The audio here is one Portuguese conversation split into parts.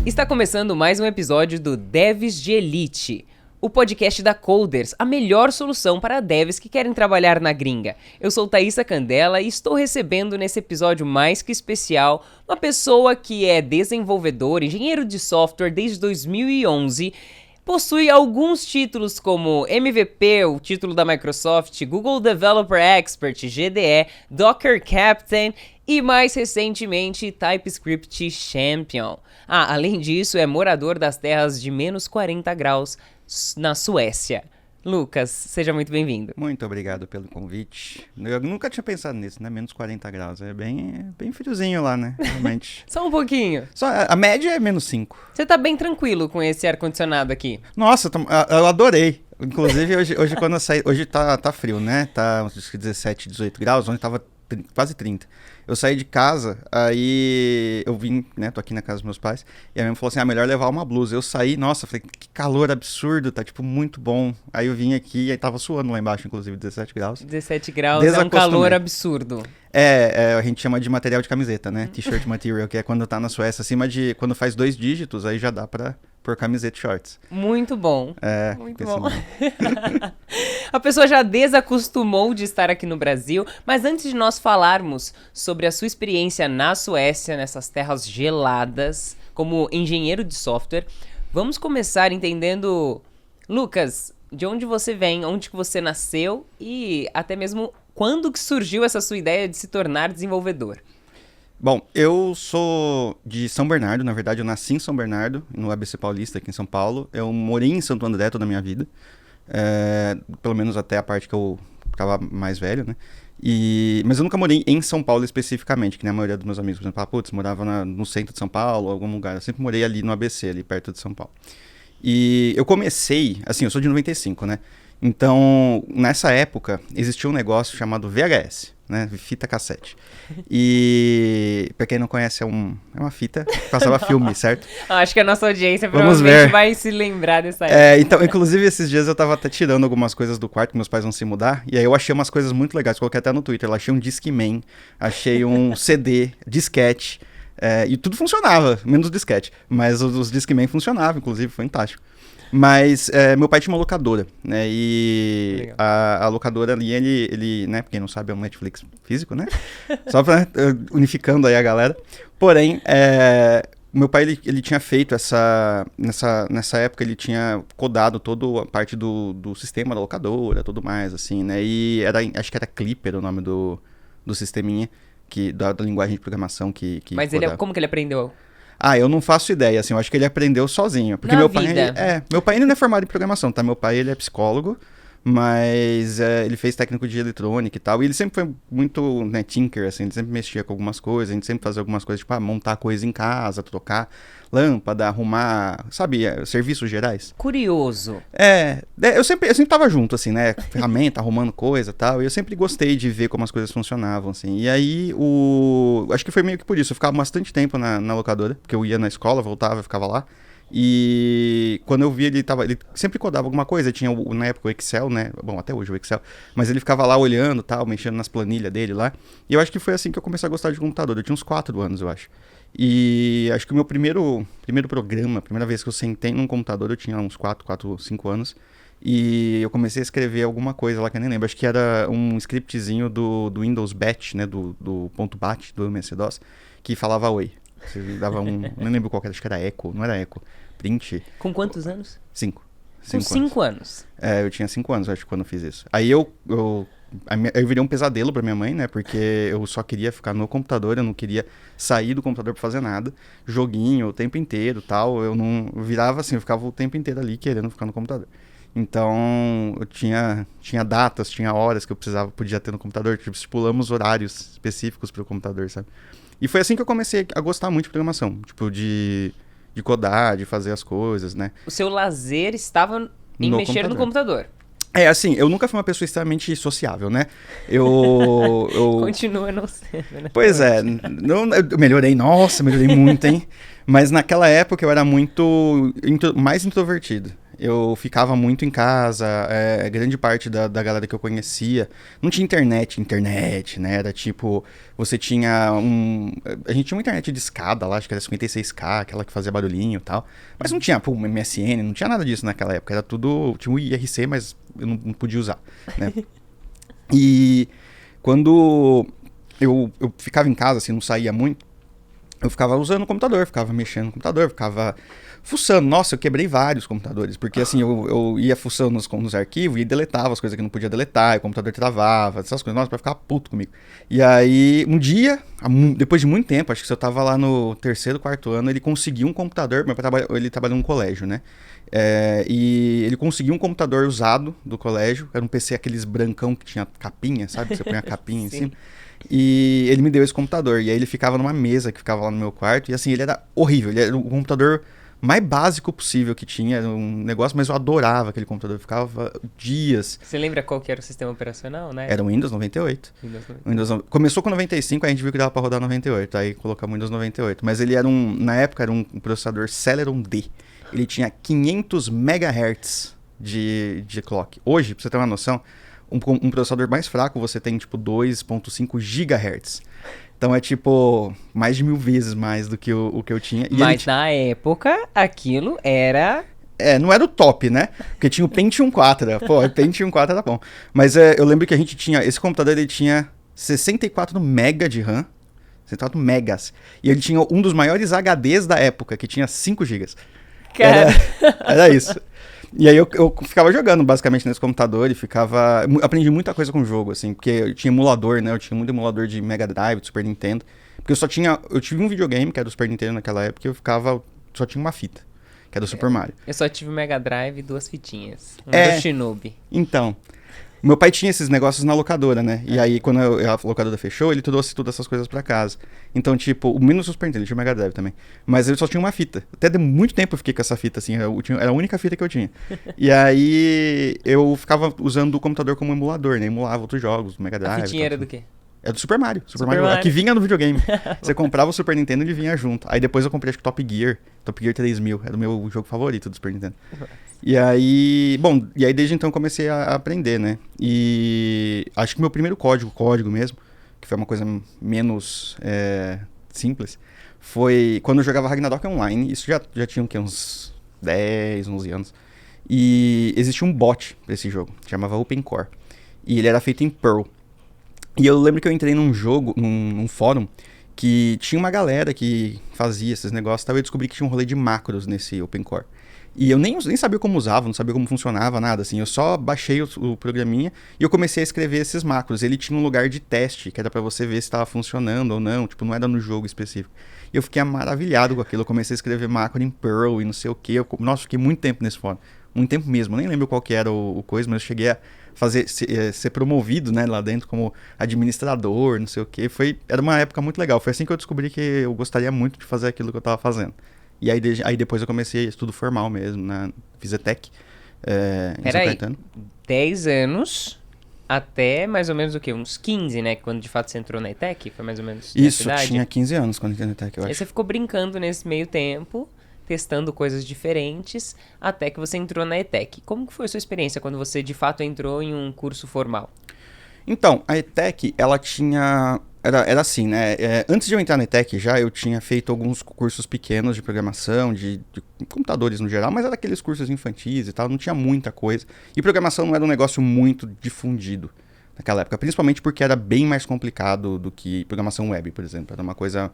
Está começando mais um episódio do Devs de Elite, o podcast da Coders, a melhor solução para devs que querem trabalhar na gringa. Eu sou Thaisa Candela e estou recebendo nesse episódio mais que especial uma pessoa que é desenvolvedor, engenheiro de software desde 2011, possui alguns títulos como MVP, o título da Microsoft, Google Developer Expert, GDE, Docker Captain e mais recentemente TypeScript Champion. Além disso, é morador das terras de menos 40 graus na Suécia. Lucas, seja muito bem-vindo. Muito obrigado pelo convite. Eu nunca tinha pensado nisso, né? Menos 40 graus. É bem friozinho lá, né? Realmente. Só um pouquinho. A média é menos 5. Você tá bem tranquilo com esse ar-condicionado aqui? Nossa, eu adorei. Inclusive, hoje quando eu saí... Hoje tá frio, né? Tá uns 17, 18 graus, onde tava quase 30. Eu saí de casa, aí eu vim, né, tô aqui na casa dos meus pais, e a minha mãe falou assim, melhor levar uma blusa. Eu saí, nossa, falei, que calor absurdo, tá, tipo, muito bom. Aí eu vim aqui, e aí tava suando lá embaixo, inclusive, 17 graus. 17 graus é um calor absurdo. A gente chama de material de camiseta, né, t-shirt material, que é quando tá na Suécia, acima de, quando faz 2 dígitos, aí já dá pra pôr camiseta e shorts. Muito bom. Muito bom. A pessoa já desacostumou de estar aqui no Brasil, mas antes de nós falarmos sobre a sua experiência na Suécia, nessas terras geladas, como engenheiro de software, vamos começar entendendo, Lucas, de onde você vem, onde que você nasceu e até mesmo quando que surgiu essa sua ideia de se tornar desenvolvedor. Bom, eu sou de São Bernardo, na verdade eu nasci em São Bernardo, no ABC Paulista, aqui em São Paulo. Eu morei em Santo André toda a minha vida, pelo menos até a parte que eu tava mais velho, né? Mas eu nunca morei em São Paulo especificamente, que nem a maioria dos meus amigos, por exemplo, morava no centro de São Paulo, algum lugar. Eu sempre morei ali no ABC, ali perto de São Paulo. E eu comecei, assim, eu sou de 95, né? Então, nessa época, existia um negócio chamado VHS, né? Fita cassete. E, pra quem não conhece, é uma fita que passava filme, certo? Acho que a nossa audiência provavelmente vai se lembrar dessa época. Então, inclusive, esses dias eu tava até tirando algumas coisas do quarto, que meus pais vão se mudar, e aí eu achei umas coisas muito legais, coloquei até no Twitter. Eu achei um Discman, achei um CD, disquete, e tudo funcionava, menos o disquete. Mas os Discman funcionavam, inclusive, foi fantástico. Mas meu pai tinha uma locadora, né, e a locadora ali, ele, né, pra quem não sabe, é um Netflix físico, né, só pra unificando aí a galera. Porém, meu pai, ele tinha feito nessa época, ele tinha codado toda a parte do sistema da locadora, tudo mais, assim, né, e acho que era Clipper o nome do sisteminha, da linguagem de programação que Mas como que ele aprendeu? Eu não faço ideia, assim, eu acho que ele aprendeu sozinho. Porque meu pai ainda não é formado em programação, tá? Meu pai, ele é psicólogo, mas ele fez técnico de eletrônica e tal, e ele sempre foi muito, né, tinker, assim, ele sempre mexia com algumas coisas, a gente sempre fazia algumas coisas, tipo, montar coisa em casa, trocar lâmpada, arrumar, sabe, serviços gerais. Curioso. Eu sempre tava junto, assim, né, ferramenta, arrumando coisa e tal, e eu sempre gostei de ver como as coisas funcionavam, assim, e aí, acho que foi meio que por isso, eu ficava bastante tempo na locadora, porque eu ia na escola, voltava, ficava lá, e quando eu vi, ele sempre codava alguma coisa, tinha na época o Excel, né, bom, até hoje o Excel, mas ele ficava lá olhando, tal, mexendo nas planilhas dele lá, e eu acho que foi assim que eu comecei a gostar de computador. Eu tinha uns 4 anos, eu acho, e acho que o meu primeiro programa, a primeira vez que eu sentei num computador, eu tinha uns 5 anos, e eu comecei a escrever alguma coisa lá que eu nem lembro, acho que era um scriptzinho do Windows Batch, né, do ponto .bat, do MS-DOS, que falava oi. Você dava não lembro qual que era, acho que era echo, não era echo, print. Com quantos anos? 5. Com 5 anos. Eu tinha 5 anos, acho, quando eu fiz isso. Aí eu virei um pesadelo pra minha mãe, né, porque eu só queria ficar no computador, eu não queria sair do computador pra fazer nada, joguinho o tempo inteiro, tal, eu virava assim, eu ficava o tempo inteiro ali querendo ficar no computador. Então, eu tinha datas, tinha horas que eu podia ter no computador, tipo, estipulamos horários específicos pro computador, sabe? E foi assim que eu comecei a gostar muito de programação, tipo, de codar, de fazer as coisas, né? O seu lazer estava em mexer no computador. Assim, eu nunca fui uma pessoa extremamente sociável, né? Continua não sendo, né? Pois é, eu melhorei muito, hein? Mas naquela época eu era mais introvertido. Eu ficava muito em casa, grande parte da galera que eu conhecia. Não tinha internet, né? Era tipo, você tinha a gente tinha uma internet de escada lá, acho que era 56K, aquela que fazia barulhinho e tal. Mas não tinha, um MSN, não tinha nada disso naquela época. Era tudo, tinha um IRC, mas eu não podia usar, né? E quando eu ficava em casa, assim, não saía muito, eu ficava usando o computador, ficava mexendo no computador, ficava fuçando. Nossa, eu quebrei vários computadores, porque assim, eu ia fuçando nos arquivos e deletava as coisas que não podia deletar, e o computador travava, essas coisas, nossa, pra ficar puto comigo. E aí, um dia, depois de muito tempo, acho que eu tava lá no terceiro, quarto ano, ele conseguiu um computador, meu pai ele trabalhou num colégio, né? E ele conseguiu um computador usado do colégio, era um PC aqueles brancão que tinha capinha, sabe? Que você põe a capinha em cima. E ele me deu esse computador. E aí ele ficava numa mesa que ficava lá no meu quarto. E assim, ele era horrível. Ele era o computador mais básico possível que tinha. Era um negócio, mas eu adorava aquele computador. Eu ficava dias. Você lembra qual que era o sistema operacional, né? Era o Windows 98. Começou com 95, aí a gente viu que dava pra rodar 98. Aí colocamos Windows 98. Mas ele era na época, era um processador Celeron D. Ele tinha 500 MHz de clock. Hoje, pra você ter uma noção, um processador mais fraco você tem tipo 2.5 GHz. Então é tipo mais de 1000 vezes mais do que o que eu tinha. Mas na época aquilo era... não era o top, né? Porque tinha o Pentium 4. Pô, o Pentium 4 era bom. Mas eu lembro que a gente tinha... Esse computador ele tinha 64 MB de RAM. 64 megas. E ele tinha um dos maiores HDs da época, que tinha 5 GB. Cara... Era isso. E aí eu ficava jogando basicamente nesse computador e aprendi muita coisa com o jogo, assim, porque eu tinha emulador, né? Eu tinha muito emulador de Mega Drive, de Super Nintendo. Porque eu tive um videogame, que era do Super Nintendo naquela época, e só tinha uma fita, que era do Super Mario. Eu só tive Mega Drive e 2 fitinhas. Do Shinobi. Então... Meu pai tinha esses negócios na locadora, né? E aí, quando a locadora fechou, ele trouxe todas essas coisas pra casa. Então, tipo, o menos o Super Nintendo, ele tinha o Mega Drive também. Mas ele só tinha uma fita. Até de muito tempo eu fiquei com essa fita, assim. Era a única fita que eu tinha. E aí, eu ficava usando o computador como emulador, né? Emulava outros jogos, Mega Drive. A fitinha era do quê? Era do Super Mario. Super Mario. A que vinha no videogame. Você comprava o Super Nintendo e ele vinha junto. Aí depois eu comprei, acho que Top Gear 3000. Era o meu jogo favorito do Super Nintendo. E aí, desde então eu comecei a aprender, né? E acho que meu primeiro código mesmo, que foi uma coisa menos simples, foi quando eu jogava Ragnarok Online. Isso já tinha o quê? Uns 10, 11 anos. E existia um bot pra esse jogo, chamava OpenCore. E ele era feito em Perl. E eu lembro que eu entrei num jogo, num fórum, que tinha uma galera que fazia esses negócios e tal, e eu descobri que tinha um rolê de macros nesse OpenCore. E eu nem sabia como usava, não sabia como funcionava, nada, assim. Eu só baixei o programinha e eu comecei a escrever esses macros. Ele tinha um lugar de teste, que era pra você ver se estava funcionando ou não, tipo, não era no jogo específico. E eu fiquei maravilhado com aquilo, eu comecei a escrever macro em Perl e não sei o quê. Nossa, fiquei muito tempo nesse fórum, muito tempo mesmo. Eu nem lembro qual que era o coisa, mas eu cheguei a ser promovido, né, lá dentro como administrador, não sei o quê. Era uma época muito legal. Foi assim que eu descobri que eu gostaria muito de fazer aquilo que eu tava fazendo. E aí depois eu comecei estudo formal mesmo, na Fizetec, em São Caetano. 10 anos até mais ou menos o quê? Uns 15, né? Quando de fato você entrou na ETEC? Foi mais ou menos isso, tinha 15 anos quando entrei na ETEC, eu acho. Aí você ficou brincando nesse meio tempo, testando coisas diferentes, até que você entrou na ETEC. Como que foi a sua experiência quando você de fato entrou em um curso formal? Então, a ETEC, ela tinha... Era assim, né? Antes de eu entrar na ETEC eu tinha feito alguns cursos pequenos de programação, de computadores no geral, mas era aqueles cursos infantis e tal, não tinha muita coisa. E programação não era um negócio muito difundido naquela época, principalmente porque era bem mais complicado do que programação web, por exemplo. Era uma coisa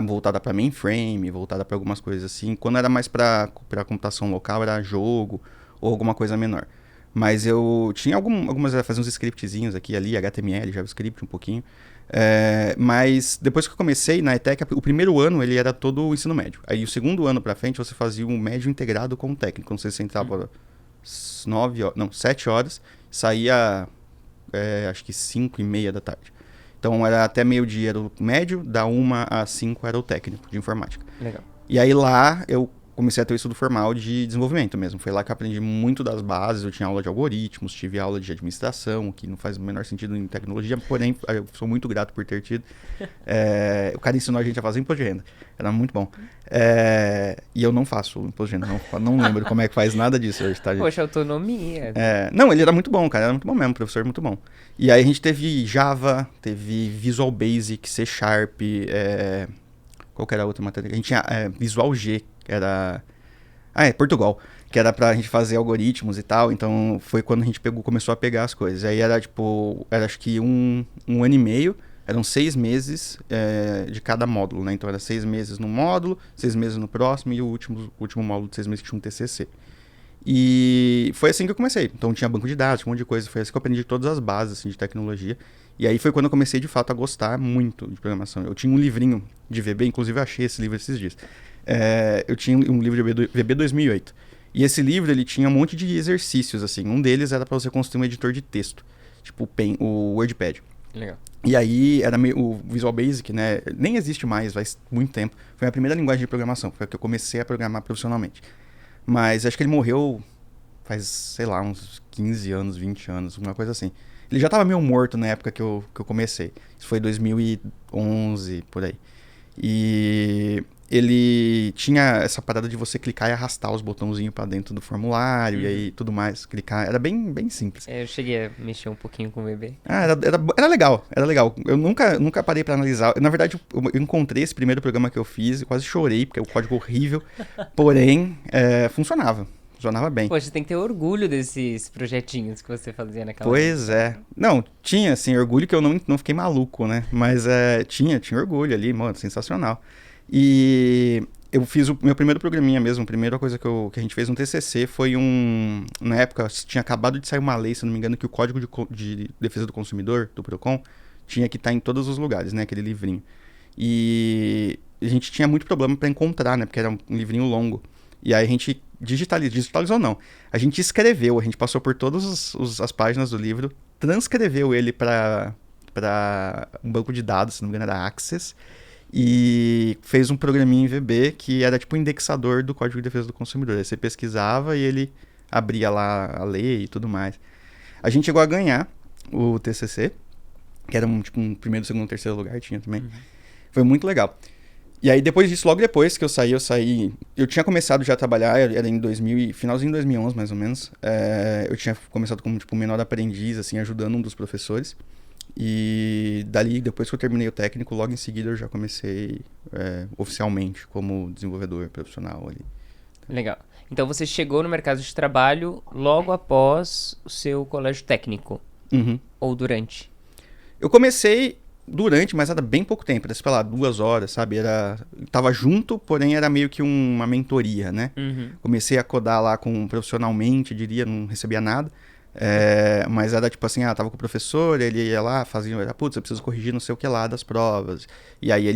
voltada para mainframe, voltada para algumas coisas assim. Quando era mais para computação local, era jogo ou alguma coisa menor. Mas eu tinha algumas... Fazia uns scriptzinhos aqui e ali, HTML, JavaScript um pouquinho. Mas depois que eu comecei na ETEC, o primeiro ano ele era todo o ensino médio. Aí o segundo ano pra frente você fazia um médio integrado com o técnico. Não sei se você entrava 7 horas, saía acho que 5:30 da tarde. Então era até meio-dia era o médio, da 1 às 5 era o técnico de informática. Legal. E aí lá eu comecei a ter o estudo formal de desenvolvimento mesmo. Foi lá que eu aprendi muito das bases, eu tinha aula de algoritmos, tive aula de administração, que não faz o menor sentido em tecnologia, porém eu sou muito grato por ter tido. O cara ensinou a gente a fazer imposto de renda, era muito bom. E eu não faço imposto de renda, não lembro como é que faz nada disso hoje, tá, gente? Poxa, autonomia. Não, ele era muito bom, cara, era muito bom mesmo, professor muito bom. E aí a gente teve Java, teve Visual Basic, C Sharp, qual que era a outra matéria? A gente tinha Visual G, que era... Portugal, que era pra gente fazer algoritmos e tal, então foi quando a gente começou a pegar as coisas. Aí era acho que um ano e meio, eram 6 meses de cada módulo, né? Então era 6 meses no módulo, 6 meses no próximo e o último módulo de 6 meses que tinha um TCC. E foi assim que eu comecei. Então tinha banco de dados, tinha um monte de coisa. Foi assim que eu aprendi todas as bases assim, de tecnologia. E aí foi quando eu comecei, de fato, a gostar muito de programação. Eu tinha um livrinho de VB, inclusive eu achei esse livro esses dias. Eu tinha um livro de VB 2008. E esse livro, ele tinha um monte de exercícios, assim. Um deles era para você construir um editor de texto. Tipo o WordPad. Legal. E aí, era o Visual Basic, né? Nem existe mais, faz muito tempo. Foi a primeira linguagem de programação. Foi a que eu comecei a programar profissionalmente. Mas acho que ele morreu faz, sei lá, uns 15 anos, 20 anos, alguma coisa assim. Ele já tava meio morto na época que eu comecei. Isso foi 2011, por aí. E ele tinha essa parada de você clicar e arrastar os botãozinhos pra dentro do formulário e aí tudo mais, clicar. Era bem, bem simples. Eu cheguei a mexer um pouquinho com o bebê. Era legal, era legal. Eu nunca parei pra analisar. Na verdade, eu encontrei esse primeiro programa que eu fiz e quase chorei, porque é um código horrível. Porém, funcionava. Funcionava bem. Poxa, você tem que ter orgulho desses projetinhos que você fazia naquela Pois é. Não, tinha, assim, orgulho que eu não fiquei maluco, né? Mas tinha orgulho ali, mano, sensacional. E eu fiz o meu primeiro programinha mesmo. A primeira coisa que a gente fez no TCC foi na época, tinha acabado de sair uma lei, se não me engano, que o Código de Defesa do Consumidor, do Procon, tinha que estar em todos os lugares, né? Aquele livrinho. E a gente tinha muito problema para encontrar, né? Porque era um livrinho longo. E aí a gente digitalizou não. A gente escreveu, a gente passou por todas as páginas do livro, transcreveu ele para um banco de dados, se não me engano era Access, e fez um programinha em VB que era tipo um indexador do Código de Defesa do Consumidor. Aí você pesquisava e ele abria lá a lei e tudo mais. A gente chegou a ganhar o TCC, que era um primeiro, segundo, terceiro lugar, tinha também. Uhum. Foi muito legal. E aí, depois disso, logo depois que eu saí... Eu tinha começado já a trabalhar, era em finalzinho de 2011, mais ou menos. Eu tinha começado como, menor aprendiz, assim, ajudando um dos professores. E dali, depois que eu terminei o técnico, logo em seguida eu já comecei oficialmente como desenvolvedor profissional ali. Legal. Então, você chegou no mercado de trabalho logo após o seu colégio técnico? Uhum. Ou durante? Eu comecei... durante, mas era bem pouco tempo, era, sei lá, 2 horas, sabe? Tava junto, porém era meio que uma mentoria, né? Uhum. Comecei a codar lá profissionalmente, diria, não recebia nada. Mas era tipo assim, tava com o professor, ele ia lá, fazia, putz, eu preciso corrigir não sei o que lá das provas. E aí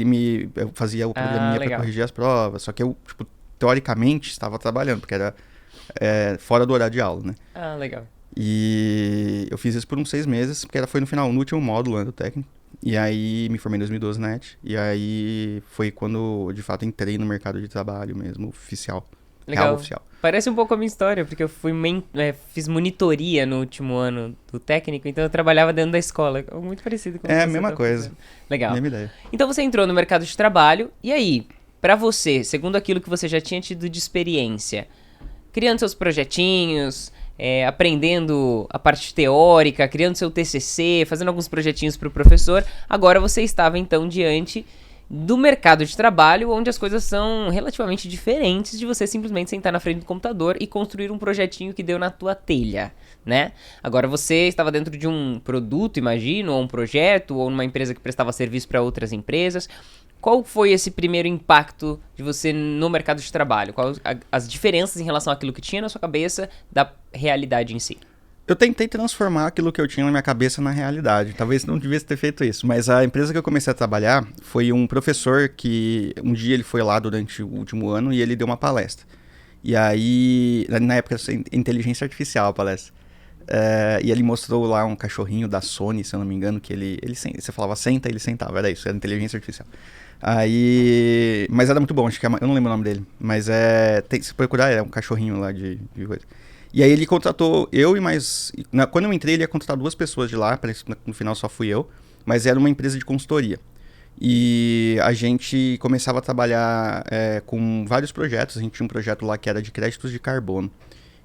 eu fazia o programinha pra corrigir as provas, só que eu, teoricamente, estava trabalhando, porque era fora do horário de aula, né? Ah, legal. E eu fiz isso por uns 6 meses, porque foi no último módulo, né, do técnico. E aí me formei em 2012 na ET. E aí foi quando, de fato, entrei no mercado de trabalho mesmo, oficial. Legal. Real oficial. Parece um pouco a minha história, porque eu fiz monitoria no último ano do técnico, então eu trabalhava dentro da escola. Muito parecido com o que você mesma coisa. Fazendo. Legal. Mesma ideia. Então você entrou no mercado de trabalho, e aí, pra você, segundo aquilo que você já tinha tido de experiência, criando seus projetinhos... aprendendo a parte teórica, criando seu TCC, fazendo alguns projetinhos para o professor. Agora você estava, então, diante do mercado de trabalho, onde as coisas são relativamente diferentes de você simplesmente sentar na frente do computador e construir um projetinho que deu na tua telha, né? Agora você estava dentro de um produto, imagino, ou um projeto, ou numa empresa que prestava serviço para outras empresas. Qual foi esse primeiro impacto de você no mercado de trabalho? Quais as diferenças em relação àquilo que tinha na sua cabeça da realidade em si? Eu tentei transformar aquilo que eu tinha na minha cabeça na realidade. Talvez não devesse ter feito isso, mas a empresa que eu comecei a trabalhar foi um professor que um dia ele foi lá durante o último ano e ele deu uma palestra. E aí, na época, inteligência artificial a palestra. E ele mostrou lá um cachorrinho da Sony, se eu não me engano, que você falava senta, ele sentava, era isso, era inteligência artificial. Mas era muito bom, acho que eu não lembro o nome dele, mas se procurar, é um cachorrinho lá de coisa. E aí ele contratou eu e mais... Quando eu entrei, ele ia contratar 2 pessoas de lá, no final só fui eu, mas era uma empresa de consultoria. E a gente começava a trabalhar com vários projetos. A gente tinha um projeto lá que era de créditos de carbono.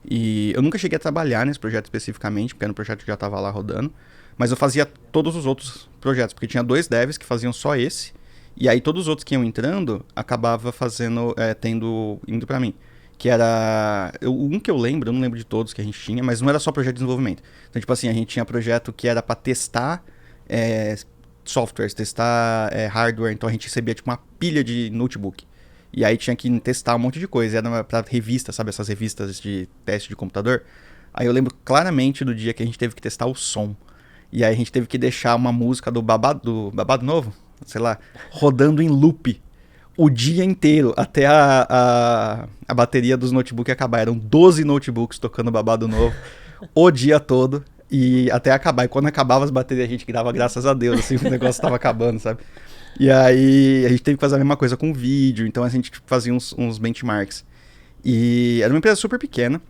E eu nunca cheguei a trabalhar nesse projeto especificamente, porque era um projeto que já estava lá rodando. Mas eu fazia todos os outros projetos, porque tinha 2 devs que faziam só esse. E aí todos os outros que iam entrando, acabava indo para mim. Que era... Um que eu não lembro de todos que a gente tinha, mas não era só projeto de desenvolvimento. Então, tipo assim, a gente tinha projeto que era para testar softwares, testar hardware. Então a gente recebia tipo uma pilha de notebook. E aí tinha que testar um monte de coisa. Era pra revista, sabe? Essas revistas de teste de computador. Aí eu lembro claramente do dia que a gente teve que testar o som. E aí a gente teve que deixar uma música do Babado Novo, sei lá, rodando em loop o dia inteiro, até a bateria dos notebooks acabar. Eram 12 notebooks tocando Babado Novo o dia todo. E até acabar. E quando acabava as baterias, a gente grava, graças a Deus, assim, o negócio tava acabando, sabe? E aí a gente teve que fazer a mesma coisa com vídeo, então a gente fazia uns benchmarks. E era uma empresa super pequena.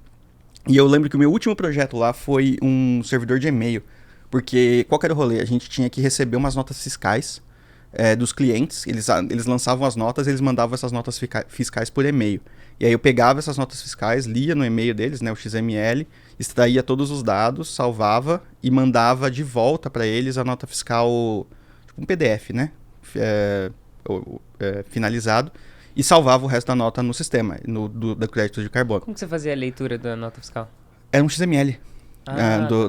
E eu lembro que o meu último projeto lá foi um servidor de e-mail. Porque qual que era o rolê? A gente tinha que receber umas notas fiscais dos clientes. Eles lançavam as notas e eles mandavam essas notas fiscais por e-mail. E aí eu pegava essas notas fiscais, lia no e-mail deles, né, o XML, extraía todos os dados, salvava e mandava de volta para eles a nota fiscal, tipo um PDF, né? Finalizado, e salvava o resto da nota no sistema, do crédito de carbono. Como que você fazia a leitura da nota fiscal? Era um XML.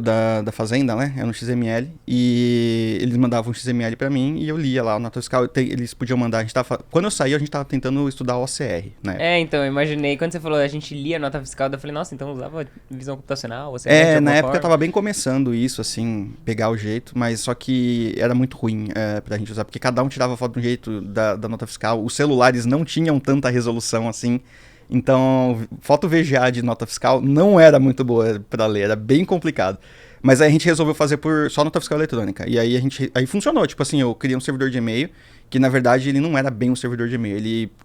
Da Fazenda, né? Era um XML. E eles mandavam um XML pra mim e eu lia lá a nota fiscal. Eles podiam mandar. Quando eu saí, a gente tava tentando estudar OCR, né? Então, eu imaginei. Quando você falou a gente lia a nota fiscal, eu falei, nossa, então usava visão computacional, OCR. Na época tava bem começando isso, assim, pegar o jeito, mas só que era muito ruim pra gente usar, porque cada um tirava foto de um jeito da nota fiscal. Os celulares não tinham tanta resolução assim. Então, foto VGA de nota fiscal não era muito boa pra ler, era bem complicado. Mas aí a gente resolveu fazer só nota fiscal eletrônica. E aí aí funcionou, tipo assim, eu criei um servidor de e-mail, que na verdade ele não era bem um servidor de e-mail.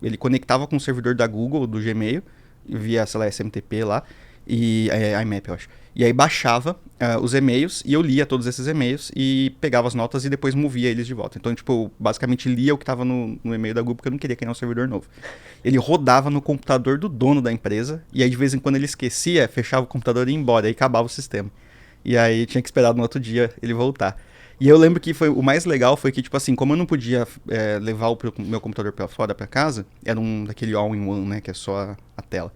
Ele conectava com o servidor da Google, do Gmail, via, sei lá, SMTP lá, e IMAP, eu acho. E aí baixava os e-mails, e eu lia todos esses e-mails, e pegava as notas e depois movia eles de volta. Então, tipo, eu basicamente lia o que estava no e-mail da Google, porque eu não queria criar um servidor novo. Ele rodava no computador do dono da empresa, e aí de vez em quando ele esquecia, fechava o computador e ia embora, aí acabava o sistema. E aí tinha que esperar no outro dia ele voltar. E eu lembro que o mais legal foi que, tipo assim, como eu não podia levar o meu computador pra fora, pra casa, era daquele all-in-one, né, que é só a tela.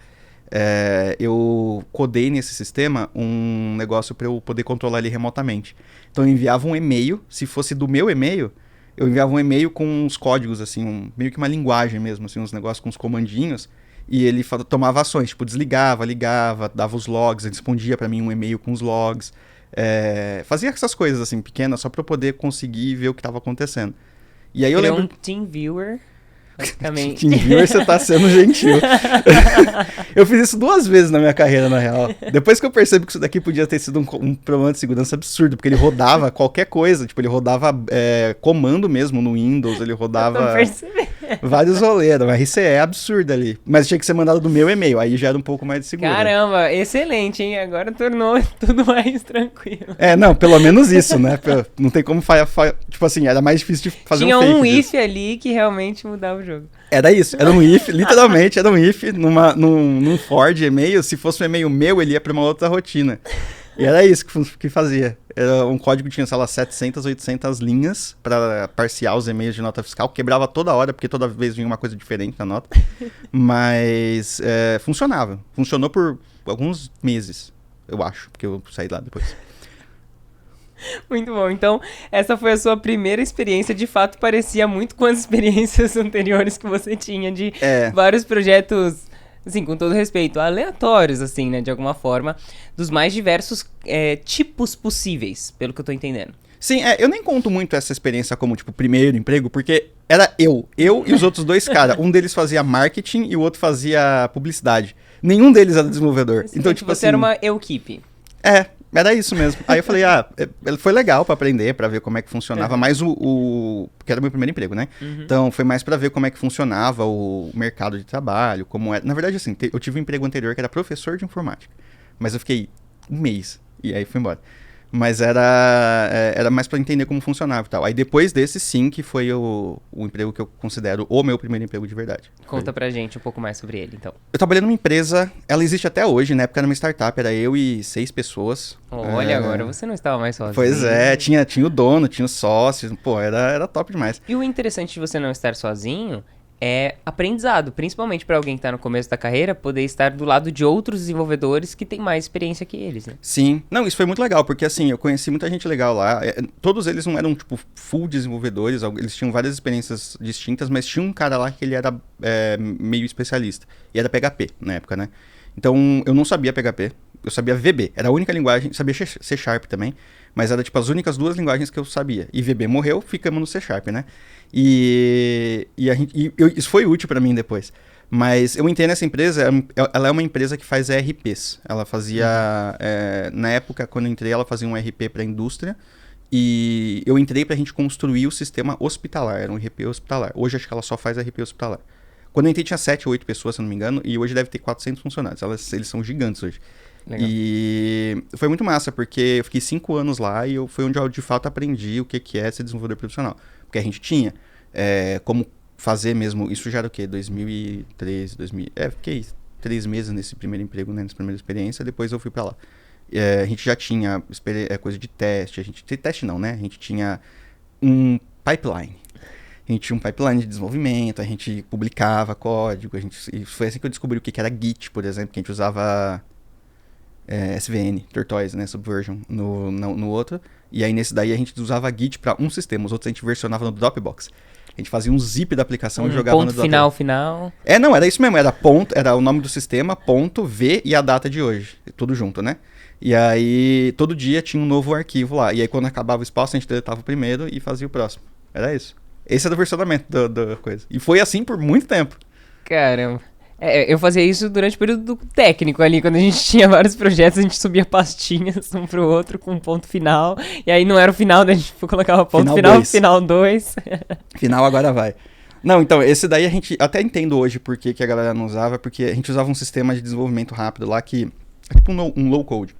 Eu codei nesse sistema um negócio para eu poder controlar ele remotamente. Então eu enviava um e-mail, se fosse do meu e-mail, eu enviava um e-mail com uns códigos, assim, meio que uma linguagem mesmo, assim, uns negócios com uns comandinhos, e ele tomava ações, tipo, desligava, ligava, dava os logs, ele respondia para mim um e-mail com os logs, fazia essas coisas, assim, pequenas, só para eu poder conseguir ver o que estava acontecendo. E aí eu lembro... um TeamViewer... basicamente. TeamViewer, você tá sendo gentil. Eu fiz isso 2 vezes na minha carreira, na real. Depois que eu percebi que isso daqui podia ter sido um problema de segurança absurdo, porque ele rodava qualquer coisa, tipo, ele rodava comando mesmo no Windows, ele rodava vários rolês, era uma RCE absurda ali. Mas tinha que ser mandado do meu e-mail, aí já era um pouco mais de segurança. Caramba, excelente, hein? Agora tornou tudo mais tranquilo. Não, pelo menos isso, né? Não tem como tipo assim, era mais difícil de fazer Tinha um fake um disso. if ali que realmente mudava o jogo. Era isso, era um if, literalmente era um if num for de e-mail. Se fosse um e-mail meu, ele ia pra uma outra rotina. E era isso que fazia. Era um código que tinha, sei lá, 700, 800 linhas pra parciar os e-mails de nota fiscal. Quebrava toda hora, porque toda vez vinha uma coisa diferente na nota. Mas funcionava. Funcionou por alguns meses, eu acho, porque eu saí lá depois. Muito bom. Então, essa foi a sua primeira experiência. De fato, parecia muito com as experiências anteriores que você tinha de vários projetos, assim, com todo respeito, aleatórios, assim, né, de alguma forma, dos mais diversos tipos possíveis, pelo que eu tô entendendo. Sim, eu nem conto muito essa experiência como, tipo, primeiro emprego, porque era eu e os outros 2 caras. Um deles fazia marketing e o outro fazia publicidade. Nenhum deles era desenvolvedor. Então, tipo você assim, era uma equipe. Era isso mesmo. Aí eu falei, foi legal pra aprender, pra ver como é que funcionava, mas porque era meu primeiro emprego, né? Então, foi mais pra ver como é que funcionava o mercado de trabalho, como era. Na verdade, assim, eu tive um emprego anterior que era professor de informática, mas eu fiquei um mês, e aí fui embora. Mas era mais pra entender como funcionava e tal. Aí depois desse, sim, que foi o emprego que eu considero o meu primeiro emprego de verdade. Conta pra gente um pouco mais sobre ele, então. Eu trabalhei numa empresa, ela existe até hoje, na época era uma startup, era eu e 6 pessoas. Olha, agora você não estava mais sozinho. Pois é, tinha o dono, tinha os sócios, pô, era top demais. E o interessante de você não estar sozinho é aprendizado, principalmente para alguém que tá no começo da carreira, poder estar do lado de outros desenvolvedores que têm mais experiência que eles, né? Sim, não, isso foi muito legal, porque assim, eu conheci muita gente legal lá, todos eles não eram, tipo, full desenvolvedores, eles tinham várias experiências distintas, mas tinha um cara lá que ele era meio especialista, e era PHP na época, né? Então, eu não sabia PHP, eu sabia VB, era a única linguagem, sabia C Sharp também, mas era, tipo, as únicas 2 linguagens que eu sabia. E VB morreu, ficamos no C Sharp, né? Isso foi útil pra mim depois. Mas eu entendo essa empresa, ela é uma empresa que faz ERPs. Ela fazia, na época, quando eu entrei, ela fazia um ERP pra indústria. E eu entrei pra gente construir o sistema hospitalar, era um ERP hospitalar. Hoje acho que ela só faz ERP hospitalar. Quando eu entrei tinha 7 ou 8 pessoas, se eu não me engano, e hoje deve ter 400 funcionários. Eles são gigantes hoje. Legal. E foi muito massa, porque eu fiquei 5 anos lá e foi onde eu de fato aprendi o que é ser desenvolvedor profissional. Porque a gente tinha como fazer mesmo, isso já era o quê? 2013, fiquei 3 meses nesse primeiro emprego, né, nessa primeira experiência, depois eu fui pra lá. A gente já tinha coisa de teste, teste não, né? A gente tinha um pipeline. A gente tinha um pipeline de desenvolvimento, a gente publicava código, e foi assim que eu descobri o que era Git, por exemplo, que a gente usava SVN, Tortoise, né, Subversion, no outro. E aí nesse daí a gente usava Git para um sistema, os outros a gente versionava no Dropbox. A gente fazia um zip da aplicação e jogava no Dropbox. Ponto final. Não, era isso mesmo, era o nome do sistema, ponto, V e a data de hoje, tudo junto, né? E aí todo dia tinha um novo arquivo lá. E aí quando acabava o espaço a gente deletava o primeiro e fazia o próximo. Era isso. Esse era o versionamento da coisa. E foi assim por muito tempo. Caramba. Eu fazia isso durante o período técnico ali, quando a gente tinha vários projetos, a gente subia pastinhas um pro outro com um ponto final, e aí não era o final, daí a gente colocava ponto final 2. Final agora vai. Não, então, esse daí a gente até entendo hoje por que a galera não usava, porque a gente usava um sistema de desenvolvimento rápido lá que é tipo um low code.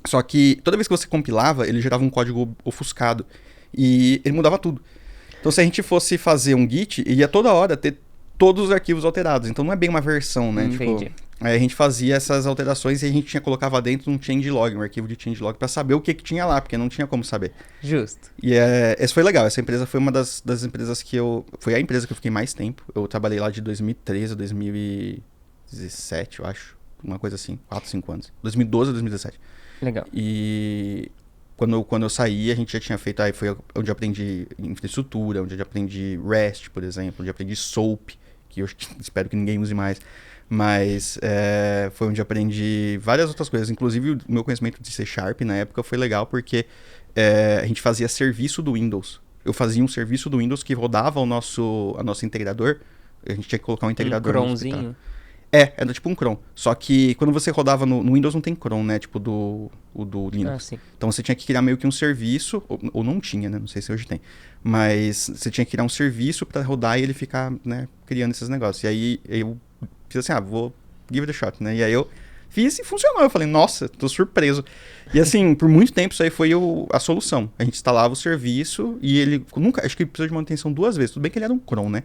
Só que toda vez que você compilava, ele gerava um código ofuscado e ele mudava tudo. Então se a gente fosse fazer um Git, ia toda hora ter todos os arquivos alterados. Então não é bem uma versão, né? Entendi. Tipo, aí a gente fazia essas alterações e a gente colocava dentro um changelog, um arquivo de changelog, pra saber o que tinha lá, porque não tinha como saber. Justo. E esse foi legal. Essa empresa foi uma das empresas que foi a empresa que eu fiquei mais tempo. Eu trabalhei lá de 2013 a 2017, eu acho. Uma coisa assim, 4, 5 anos. 2012 a 2017. Legal. E quando eu saí, a gente já tinha feito... Aí foi onde eu aprendi infraestrutura, onde eu aprendi REST, por exemplo, onde eu aprendi SOAP, que eu espero que ninguém use mais. Mas foi onde eu aprendi várias outras coisas. Inclusive, o meu conhecimento de C Sharp na época foi legal, porque a gente fazia serviço do Windows. Eu fazia um serviço do Windows que rodava a nosso integrador. A gente tinha que colocar um integrador. Um cronzinho. Era tipo um cron. Só que quando você rodava no Windows não tem cron, né? Tipo do Linux. Sim. Então você tinha que criar meio que um serviço, ou não tinha, né? Não sei se hoje tem. Mas você tinha que criar um serviço pra rodar e ele ficar, né, criando esses negócios. E aí eu fiz assim, vou give it a shot, né? E aí eu fiz e funcionou. Eu falei, nossa, tô surpreso. E assim, por muito tempo isso aí foi a solução. A gente instalava o serviço e ele acho que precisou de manutenção 2 vezes. Tudo bem que ele era um cron, né?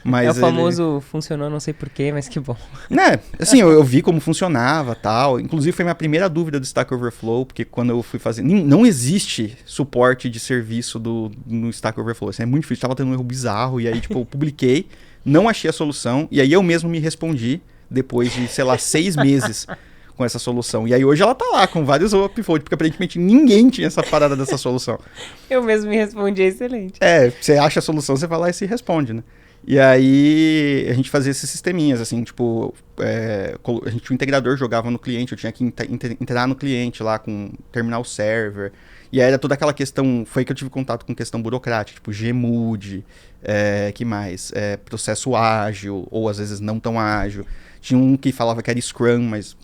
Mas é o famoso funcionou, não sei porquê, mas que bom. Né, assim, eu vi como funcionava tal. Inclusive foi minha primeira dúvida do Stack Overflow, porque quando eu fui fazer... Não existe suporte de serviço no Stack Overflow. Assim, é muito difícil, tava tendo um erro bizarro. E aí, tipo, eu publiquei, não achei a solução. E aí eu mesmo me respondi, depois de, sei lá, 6 meses com essa solução. E aí hoje ela tá lá, com vários upvotes, porque aparentemente ninguém tinha essa parada dessa solução. Eu mesmo me respondi, excelente. Você acha a solução, você vai lá e se responde, né? E aí a gente fazia esses sisteminhas, assim, tipo, a gente, o integrador jogava no cliente, eu tinha que entrar no cliente lá com terminal server, e aí era toda aquela questão, foi que eu tive contato com questão burocrática, tipo Gmood, que mais? Processo ágil, ou às vezes não tão ágil. Tinha um que falava que era Scrum, mas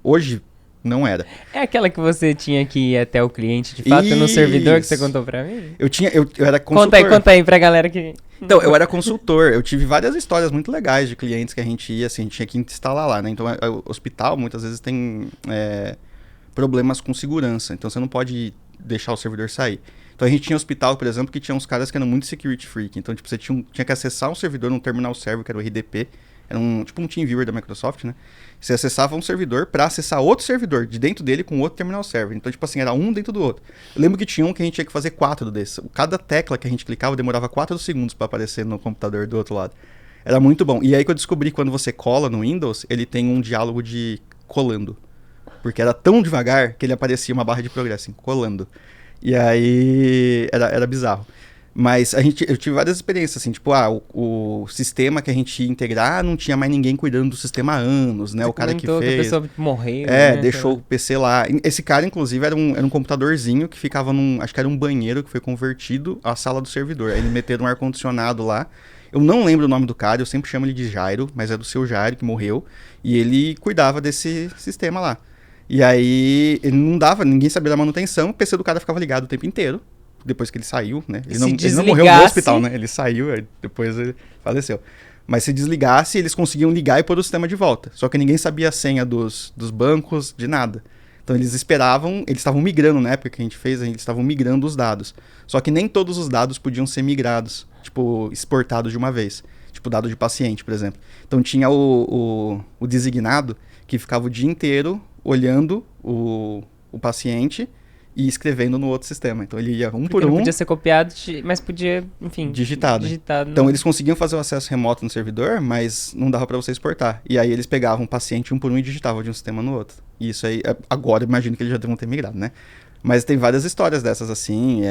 hoje Não era. É aquela que você tinha que ir até o cliente, de fato, no servidor que você contou pra mim? Eu era consultor. Conta aí pra galera que... Então, eu era consultor. Eu tive várias histórias muito legais de clientes que a gente ia, assim, a gente tinha que instalar lá, né? Então, o hospital, muitas vezes, tem problemas com segurança. Então, você não pode deixar o servidor sair. Então, a gente tinha hospital, por exemplo, que tinha uns caras que eram muito security freak. Então, tipo, você tinha que acessar um servidor num terminal server, que era o RDP. Era tipo um TeamViewer da Microsoft, né? Você acessava um servidor para acessar outro servidor de dentro dele com outro terminal server. Então, tipo assim, era um dentro do outro. Eu lembro que tinha um que a gente tinha que fazer 4 desses. Cada tecla que a gente clicava demorava 4 segundos para aparecer no computador do outro lado. Era muito bom. E aí que eu descobri que quando você cola no Windows, ele tem um diálogo de colando. Porque era tão devagar que ele aparecia uma barra de progresso, assim, colando. E aí era bizarro. Mas eu tive várias experiências, assim, tipo, o sistema que a gente ia integrar não tinha mais ninguém cuidando do sistema há anos, né? Você o cara que comentou fez... que a pessoa morreu, né? deixou o PC lá. Esse cara, inclusive, era um computadorzinho que ficava acho que era um banheiro que foi convertido à sala do servidor. Aí eles meteram um ar-condicionado lá. Eu não lembro o nome do cara, eu sempre chamo ele de Jairo, mas é do seu Jairo, que morreu. E ele cuidava desse sistema lá. E aí, ele não dava, ninguém sabia da manutenção, o PC do cara ficava ligado o tempo inteiro. Depois que ele saiu, né? Ele não morreu no hospital, né? Ele saiu, depois ele faleceu. Mas se desligasse, eles conseguiam ligar e pôr o sistema de volta. Só que ninguém sabia a senha dos bancos, de nada. Então eles esperavam, eles estavam migrando na época que a gente fez, eles estavam migrando os dados. Só que nem todos os dados podiam ser migrados, tipo, exportados de uma vez. Tipo, dado de paciente, por exemplo. Então tinha o designado que ficava o dia inteiro olhando o paciente e escrevendo no outro sistema. Então ele ia por não podia ser copiado, mas podia, enfim... Digitado. Então eles conseguiam fazer o acesso remoto no servidor, mas não dava para você exportar. E aí eles pegavam um paciente um por um e digitavam de um sistema no outro. E isso aí, agora imagino que eles já devam ter migrado, né? Mas tem várias histórias dessas assim.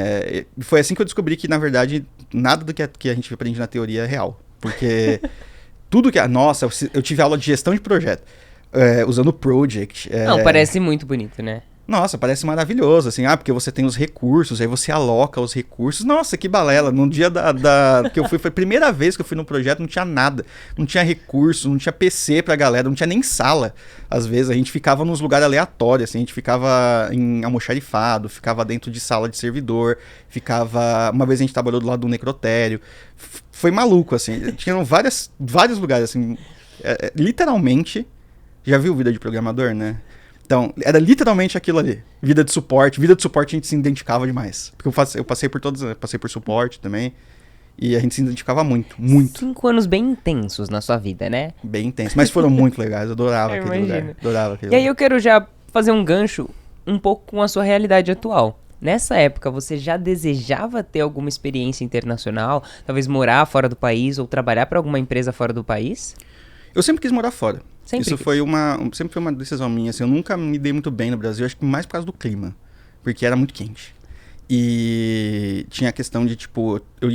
Foi assim que eu descobri que, na verdade, nada do que a gente aprende na teoria é real. Porque tudo que... Nossa, eu tive aula de gestão de projeto. Usando o Project. Não, parece muito bonito, né? Nossa, parece maravilhoso, assim, porque você tem os recursos, aí você aloca os recursos. Nossa, que balela. No dia que eu fui, foi a primeira vez que eu fui no projeto, não tinha nada. Não tinha recurso, não tinha PC pra galera, não tinha nem sala. Às vezes a gente ficava nos lugares aleatórios, assim, a gente ficava em almoxarifado, ficava dentro de sala de servidor, uma vez a gente trabalhou do lado do necrotério. Foi maluco, assim. Tinham vários lugares, assim, literalmente. Já viu Vida de Programador, né? Então, era literalmente aquilo ali. Vida de suporte. Vida de suporte a gente se identificava demais. Porque eu passei por todos, passei por suporte também. E a gente se identificava muito, muito. 5 anos bem intensos na sua vida, né? Bem intensos. Mas foram muito legais. Eu adorava aquele lugar. E aí eu quero já fazer um gancho um pouco com a sua realidade atual. Nessa época, você já desejava ter alguma experiência internacional? Talvez morar fora do país ou trabalhar para alguma empresa fora do país? Eu sempre quis morar fora. Sempre Sempre foi uma decisão minha, assim, eu nunca me dei muito bem no Brasil, acho que mais por causa do clima, porque era muito quente. E tinha a questão de, tipo, eu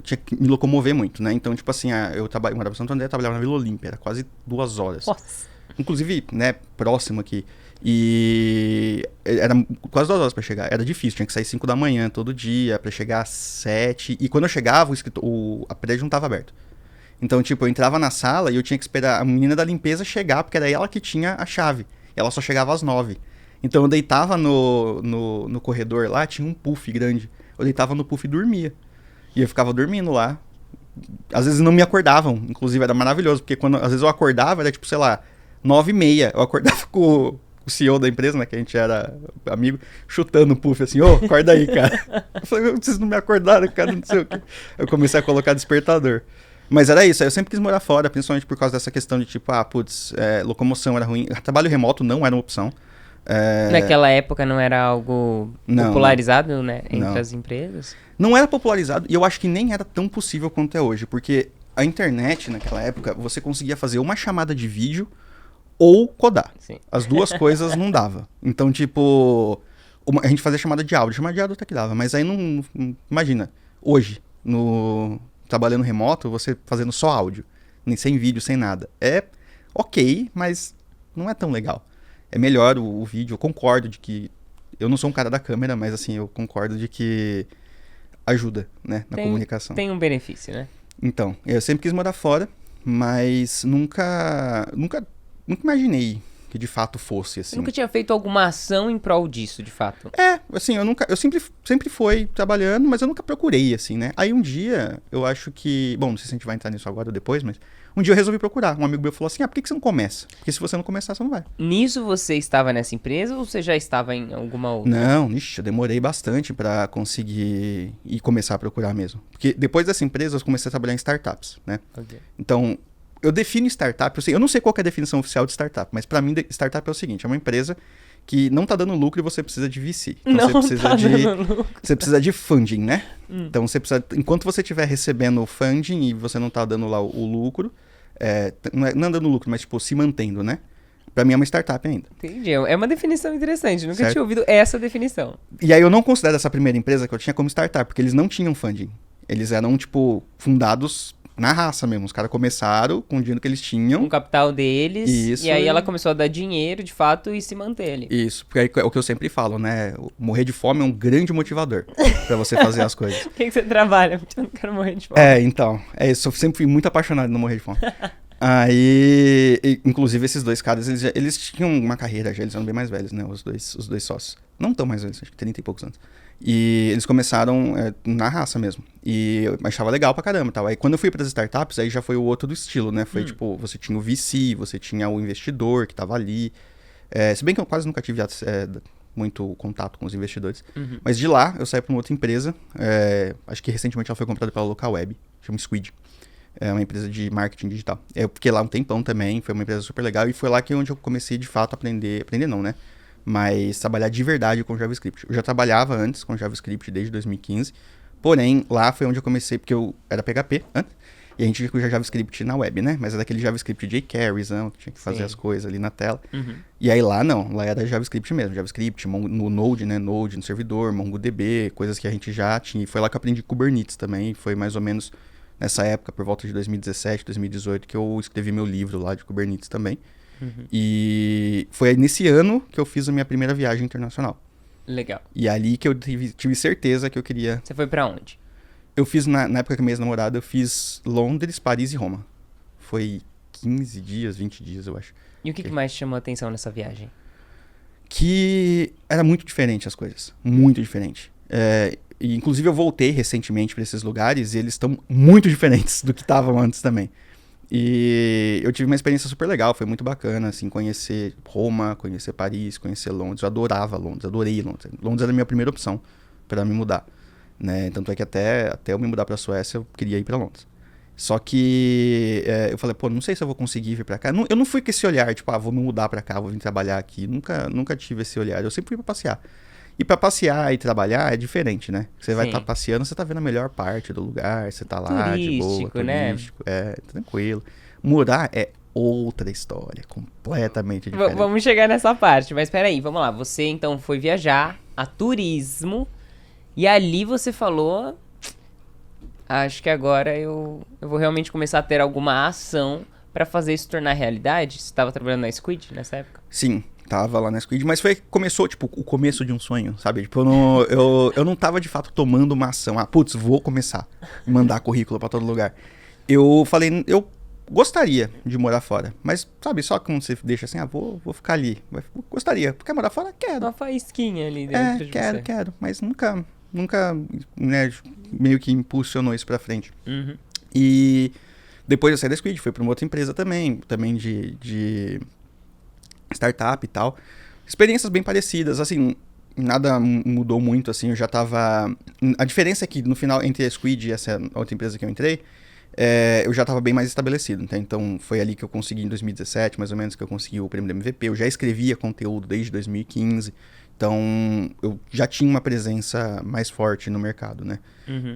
tinha que me locomover muito, né? Então, tipo assim, eu morava em Santo André, trabalhava na Vila Olímpia, era quase 2 horas. Nossa. Inclusive, né, próximo aqui. E era quase 2 horas pra chegar, era difícil, tinha que sair 5 da manhã todo dia, pra chegar às 7. E quando eu chegava, a prédio não tava aberto. Então, tipo, eu entrava na sala e eu tinha que esperar a menina da limpeza chegar, porque era ela que tinha a chave. Ela só chegava às 9. Então eu deitava no corredor lá, tinha um puff grande. Eu deitava no puff e dormia. E eu ficava dormindo lá. Às vezes não me acordavam, inclusive era maravilhoso, porque às vezes eu acordava, era tipo, sei lá, 9h30. Eu acordava com o CEO da empresa, né, que a gente era amigo, chutando o puff assim, acorda aí, cara. Eu falei, vocês não me acordaram, cara, não sei o quê. Eu comecei a colocar despertador. Mas era isso, eu sempre quis morar fora, principalmente por causa dessa questão de tipo, locomoção era ruim, trabalho remoto não era uma opção. Naquela época não era algo popularizado, né, entre as empresas? Não era popularizado e eu acho que nem era tão possível quanto é hoje, porque a internet naquela época, você conseguia fazer uma chamada de vídeo ou codar. Sim. As duas coisas não dava. Então, tipo, a gente fazia chamada de áudio até que dava, mas aí não imagina, hoje, trabalhando remoto, você fazendo só áudio, nem sem vídeo, sem nada. É ok, mas não é tão legal. É melhor o vídeo, eu concordo de que... Eu não sou um cara da câmera, mas assim, eu concordo de que ajuda, né, na comunicação. Tem um benefício, né? Então, eu sempre quis morar fora, mas nunca imaginei que de fato fosse, assim. Você nunca tinha feito alguma ação em prol disso, de fato? Assim, eu sempre fui trabalhando, mas eu nunca procurei, assim, né? Aí um dia, eu acho que, bom, não sei se a gente vai entrar nisso agora ou depois, mas um dia eu resolvi procurar. Um amigo meu falou assim, por que você não começa? Porque se você não começar, você não vai. Nisso você estava nessa empresa ou você já estava em alguma outra? Não, eu demorei bastante pra conseguir ir começar a procurar mesmo. Porque depois dessa empresa, eu comecei a trabalhar em startups, né? Ok. Então, eu defino startup, eu não sei qual que é a definição oficial de startup, mas pra mim, startup é o seguinte, é uma empresa que não tá dando lucro e você precisa de VC. Então, Não você precisa tá dando lucro. Você precisa de funding, né? Então, você precisa, enquanto você estiver recebendo o funding e você não tá dando lá o lucro, não dando lucro, mas tipo, se mantendo, né? Pra mim é uma startup ainda. Entendi. É uma definição interessante. Nunca Certo. tinha ouvido essa definição. E aí eu não considero essa primeira empresa que eu tinha como startup, porque eles não tinham funding. Eles eram, tipo, fundados na raça mesmo. Os caras começaram com o dinheiro que eles tinham. Com o capital deles. Isso. E aí ela começou a dar dinheiro, de fato, e se manter ali. Isso, porque é o que eu sempre falo, né? Morrer de fome é um grande motivador pra você fazer as coisas. Por que você trabalha? Porque eu não quero morrer de fome. Então. É isso. Eu sempre fui muito apaixonado em não morrer de fome. Inclusive, esses dois caras, eles tinham uma carreira já, eles eram bem mais velhos, né? Os dois sócios. Não tão mais velhos, acho que 30 e poucos anos. E eles começaram na raça mesmo. E eu achava legal pra caramba e tal. Aí quando eu fui pras startups, aí já foi o outro do estilo, né? Foi tipo, você tinha o VC, você tinha o investidor que tava ali. Se bem que eu quase nunca tive muito contato com os investidores. Mas de lá, eu saí pra uma outra empresa. Acho que recentemente ela foi comprada pela Localweb, chama Squid. É uma empresa de marketing digital. Eu fiquei lá um tempão também, foi uma empresa super legal. E foi lá que onde eu comecei de fato a aprender não, né? Mas trabalhar de verdade com JavaScript. Eu já trabalhava antes com JavaScript desde 2015, porém lá foi onde eu comecei, porque eu era PHP antes, e a gente tinha JavaScript na web, né? Mas era aquele JavaScript jQuery, que tinha que fazer Sim. as coisas ali na tela. E aí lá não, lá era JavaScript mesmo, JavaScript, no Node, né? Node no servidor, MongoDB, coisas que a gente já tinha. E foi lá que eu aprendi Kubernetes também, foi mais ou menos nessa época, por volta de 2017, 2018, que eu escrevi meu livro lá de Kubernetes também. E foi nesse ano que eu fiz a minha primeira viagem internacional. Legal. E ali que eu tive certeza que eu queria... Você foi pra onde? Eu fiz, na época que minha ex-namorada, eu fiz Londres, Paris e Roma. Foi 15 dias, 20 dias, eu acho. E o que mais te chamou a atenção nessa viagem? Que era muito diferente as coisas. Muito diferente. E, inclusive eu voltei recentemente para esses lugares e eles estão muito diferentes do que estavam antes também. E eu tive uma experiência super legal, foi muito bacana, assim, conhecer Roma, conhecer Paris, conhecer Londres. Eu adorava Londres, adorei Londres. Londres era a minha primeira opção para me mudar, né? Tanto é que até eu me mudar para Suécia, eu queria ir para Londres. Só que eu falei, não sei se eu vou conseguir vir para cá. Eu não fui com esse olhar, tipo, vou me mudar para cá, vou vir trabalhar aqui. Nunca tive esse olhar, eu sempre fui para passear. E pra passear e trabalhar é diferente, né? Você vai estar passeando, você tá vendo a melhor parte do lugar, você tá lá de boa, turístico, tranquilo. Morar é outra história, completamente diferente. Vamos chegar nessa parte, mas peraí, vamos lá. Você então foi viajar a turismo e ali você falou, acho que agora eu vou realmente começar a ter alguma ação pra fazer isso tornar realidade. Você estava trabalhando na Squid nessa época? Sim. Tava lá na Squid, mas começou, tipo, o começo de um sonho, sabe? Tipo, eu não tava, de fato, tomando uma ação. Vou começar a mandar currículo pra todo lugar. Eu falei, eu gostaria de morar fora, mas, sabe, só quando você deixa assim, vou ficar ali. Gostaria. Quer morar fora? Quero. Uma faísquinha ali dentro de você. Quero, mas nunca, né, meio que impulsionou isso pra frente. E depois eu saí da Squid, fui pra uma outra empresa também de startup e tal. Experiências bem parecidas, assim, nada mudou muito, assim, eu já tava... A diferença é que, no final, entre a Squid e essa outra empresa que eu entrei, eu já tava bem mais estabelecido, tá? Então, foi ali que eu consegui, em 2017, mais ou menos, que eu consegui o prêmio do MVP. Eu já escrevia conteúdo desde 2015, então, eu já tinha uma presença mais forte no mercado, né?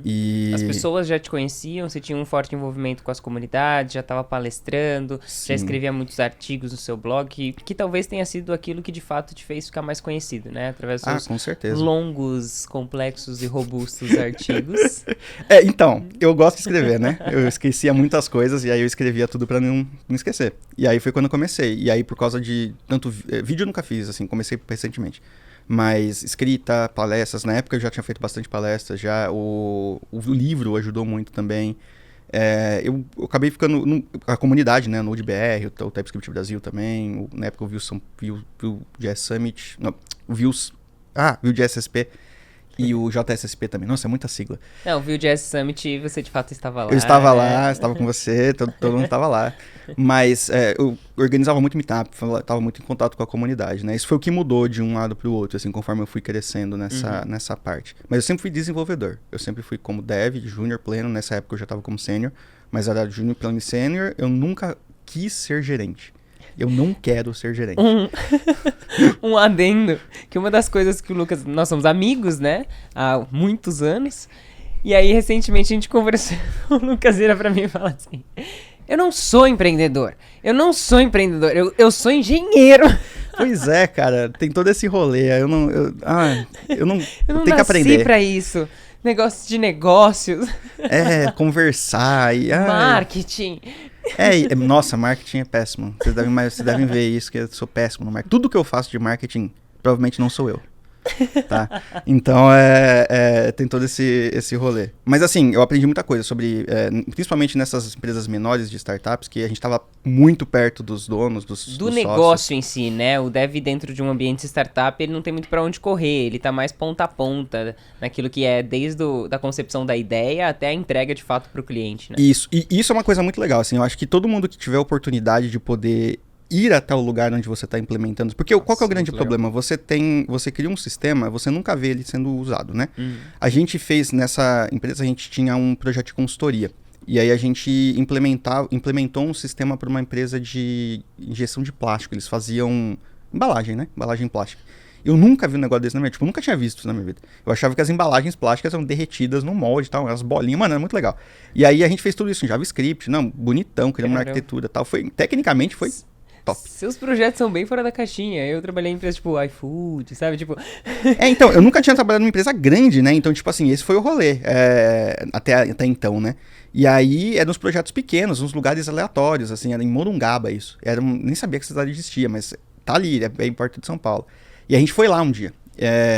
E... As pessoas já te conheciam, você tinha um forte envolvimento com as comunidades, já estava palestrando, Sim. já escrevia muitos artigos no seu blog, que talvez tenha sido aquilo que de fato te fez ficar mais conhecido, né? Através dos seus com certeza. longos, complexos e robustos artigos. Então, eu gosto de escrever, né? Eu esquecia muitas coisas e aí eu escrevia tudo pra não esquecer. E aí foi quando eu comecei. E aí por causa de tanto... Vídeo eu nunca fiz, assim, comecei recentemente. Mas escrita, palestras, na época eu já tinha feito bastante palestras, já o livro ajudou muito também. eu acabei ficando... a comunidade, né? NodeBR, o TypeScript Brasil também. Na época o Vue.js Summit... Não, o Vue.js SP e o JSSP também. Nossa, é muita sigla. Não, o Vue.js Summit, você de fato estava lá. Eu estava né? lá, estava com você, todo mundo estava lá. Mas eu organizava muito meetup, estava muito em contato com a comunidade, né? Isso foi o que mudou de um lado para o outro, assim, conforme eu fui crescendo nessa parte. Mas eu sempre fui desenvolvedor. Eu sempre fui como dev, júnior, pleno. Nessa época eu já estava como sênior, mas era júnior, pleno e sênior. Eu nunca quis ser gerente. Eu não quero ser gerente. Um adendo, que uma das coisas que o Lucas... Nós somos amigos, né? Há muitos anos. E aí, recentemente, a gente conversou. O Lucas vira pra mim e fala assim... Eu não sou empreendedor. Eu sou engenheiro. Pois é, cara. Tem todo esse rolê. Eu não tenho que aprender. Eu nasci pra isso. Negócio de negócios. Conversar e... Marketing. Nossa, marketing é péssimo. Vocês devem ver isso, que eu sou péssimo no marketing. Tudo que eu faço de marketing, provavelmente não sou eu. Tá? Então, tem todo esse rolê. Mas assim, eu aprendi muita coisa sobre, principalmente nessas empresas menores de startups, que a gente estava muito perto dos donos, dos negócio sócios. em si, né? O dev dentro de um ambiente startup, ele não tem muito pra onde correr, ele tá mais ponta a ponta naquilo que é desde da concepção da ideia até a entrega de fato pro cliente, né? Isso, e isso é uma coisa muito legal, assim, eu acho que todo mundo que tiver a oportunidade de poder ir até o lugar onde você está implementando. Porque qual que é o grande problema? Você cria um sistema, você nunca vê ele sendo usado, né? A gente fez, nessa empresa, a gente tinha um projeto de consultoria. E aí a gente implementou um sistema para uma empresa de injeção de plástico. Eles faziam embalagem, né? Embalagem plástica. Eu nunca vi um negócio desse na minha vida. Tipo, eu nunca tinha visto isso na minha vida. Eu achava que as embalagens plásticas eram derretidas no molde e tal, as bolinhas. Mano, era muito legal. E aí a gente fez tudo isso em JavaScript. Não, bonitão, criamos uma arquitetura e tal. Tecnicamente foi... top. Seus projetos são bem fora da caixinha. Eu trabalhei em empresas tipo iFood, sabe? Tipo... então, eu nunca tinha trabalhado numa empresa grande, né? Então, tipo assim, esse foi o rolê. Até então, né? E aí, eram uns projetos pequenos, uns lugares aleatórios, assim. Era em Morungaba isso. Nem sabia que essa cidade existia, mas tá ali, é bem perto de São Paulo. E a gente foi lá um dia.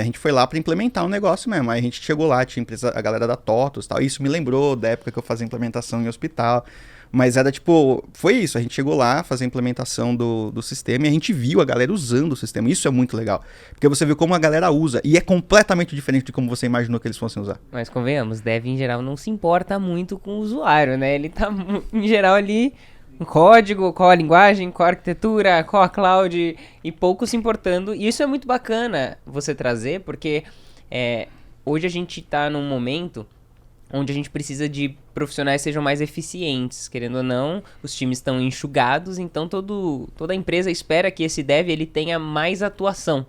A gente foi lá pra implementar um negócio mesmo. Aí a gente chegou lá, tinha a galera da TOTOS e tal. Isso me lembrou da época que eu fazia implementação em hospital. Mas era tipo, foi isso, a gente chegou lá, fazer a implementação do sistema e a gente viu a galera usando o sistema. Isso é muito legal, porque você vê como a galera usa e é completamente diferente de como você imaginou que eles fossem usar. Mas convenhamos, dev em geral não se importa muito com o usuário, né? Ele tá em geral ali com código, qual a linguagem, qual a arquitetura, qual a cloud e pouco se importando. E isso é muito bacana você trazer, porque hoje a gente tá num momento onde a gente precisa de profissionais que sejam mais eficientes. Querendo ou não, os times estão enxugados, então toda a empresa espera que esse dev ele tenha mais atuação.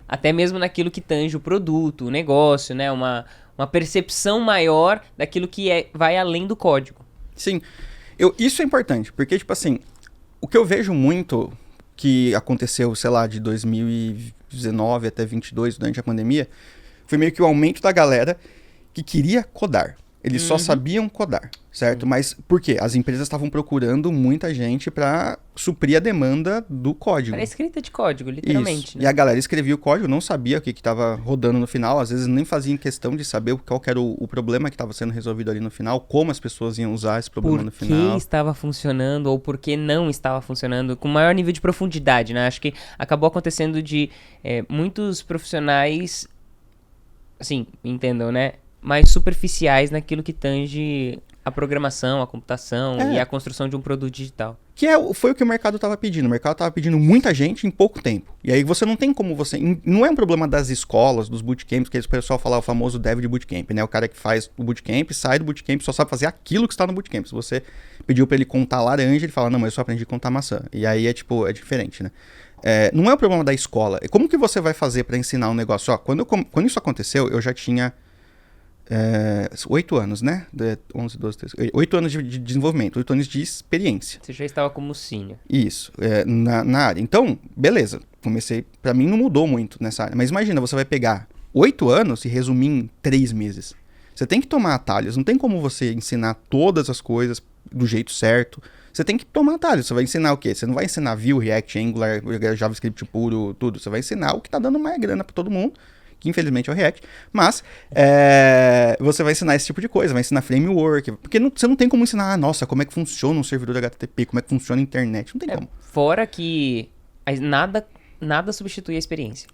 Até mesmo naquilo que tange o produto, o negócio, né? Uma percepção maior daquilo que vai além do código. Sim, isso é importante, porque, tipo assim, o que eu vejo muito que aconteceu, sei lá, de 2019 até 2022, durante a pandemia, foi meio que o aumento da galera que queria codar. Eles só sabiam codar, certo? Mas por quê? As empresas estavam procurando muita gente para suprir a demanda do código. Para escrita de código, literalmente. Né? E a galera escrevia o código, não sabia o que estava rodando no final, às vezes nem fazia questão de saber qual que era o problema que estava sendo resolvido ali no final, como as pessoas iam usar esse problema no final. Por que estava funcionando ou por que não estava funcionando, com maior nível de profundidade, né? Acho que acabou acontecendo de muitos profissionais, assim, entendam, né? Mais superficiais naquilo que tange a programação, a computação e a construção de um produto digital. Que foi o que o mercado estava pedindo. O mercado estava pedindo muita gente em pouco tempo. E aí você não tem como você... Não é um problema das escolas, dos bootcamps, que o pessoal fala o famoso dev de bootcamp, né? O cara que faz o bootcamp, sai do bootcamp, só sabe fazer aquilo que está no bootcamp. Se você pediu para ele contar laranja, ele fala, não, mas eu só aprendi a contar maçã. E aí é diferente, né? Não é o problema da escola. Como que você vai fazer para ensinar um negócio? Ó, quando isso aconteceu, eu já tinha... 8 anos, né? 11, 12, 13, 8 anos de desenvolvimento, 8 anos de experiência. Você já estava como senior. Isso, na área. Então, beleza, comecei, pra mim não mudou muito nessa área, mas imagina, você vai pegar 8 anos e resumir em 3 meses. Você tem que tomar atalhos, não tem como você ensinar todas as coisas do jeito certo. Você tem que tomar atalhos, você vai ensinar o quê? Você não vai ensinar Vue, React, Angular, JavaScript puro, tudo. Você vai ensinar o que tá dando mais grana pra todo mundo, que infelizmente é o React, mas você vai ensinar esse tipo de coisa, vai ensinar framework, porque você não tem como ensinar, nossa, como é que funciona um servidor HTTP, como é que funciona a internet, não tem como. Fora que nada substitui a experiência,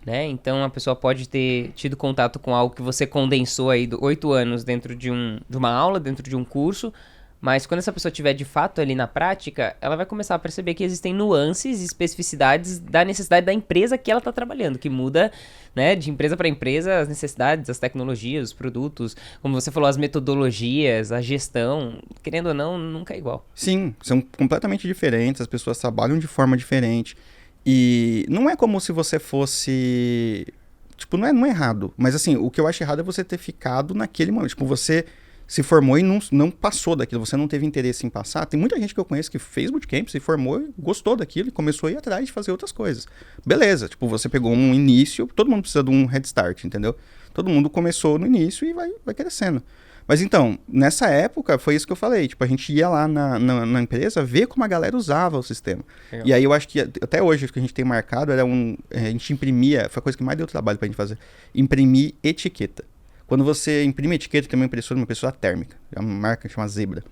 né? Então a pessoa pode ter tido contato com algo que você condensou aí 8 anos dentro de uma aula, dentro de um curso, mas quando essa pessoa estiver de fato ali na prática, ela vai começar a perceber que existem nuances e especificidades da necessidade da empresa que ela está trabalhando, que muda, né, de empresa para empresa as necessidades, as tecnologias, os produtos, como você falou, as metodologias, a gestão, querendo ou não, nunca é igual. Sim, são completamente diferentes, as pessoas trabalham de forma diferente. E não é como se você fosse... Tipo, não é errado. Mas assim, o que eu acho errado é você ter ficado naquele momento. Tipo, você se formou e não passou daquilo. Você não teve interesse em passar. Tem muita gente que eu conheço que fez bootcamp, se formou e gostou daquilo e começou a ir atrás de fazer outras coisas. Beleza, tipo, você pegou um início, todo mundo precisa de um head start, entendeu? Todo mundo começou no início e vai crescendo. Mas então, nessa época, foi isso que eu falei. Tipo, a gente ia lá na empresa ver como a galera usava o sistema. Legal. E aí eu acho que até hoje o que a gente tem marcado era a gente imprimia, foi a coisa que mais deu trabalho pra gente fazer, imprimir etiqueta. Quando você imprime etiqueta, tem uma impressora térmica, é uma marca que chama Zebra.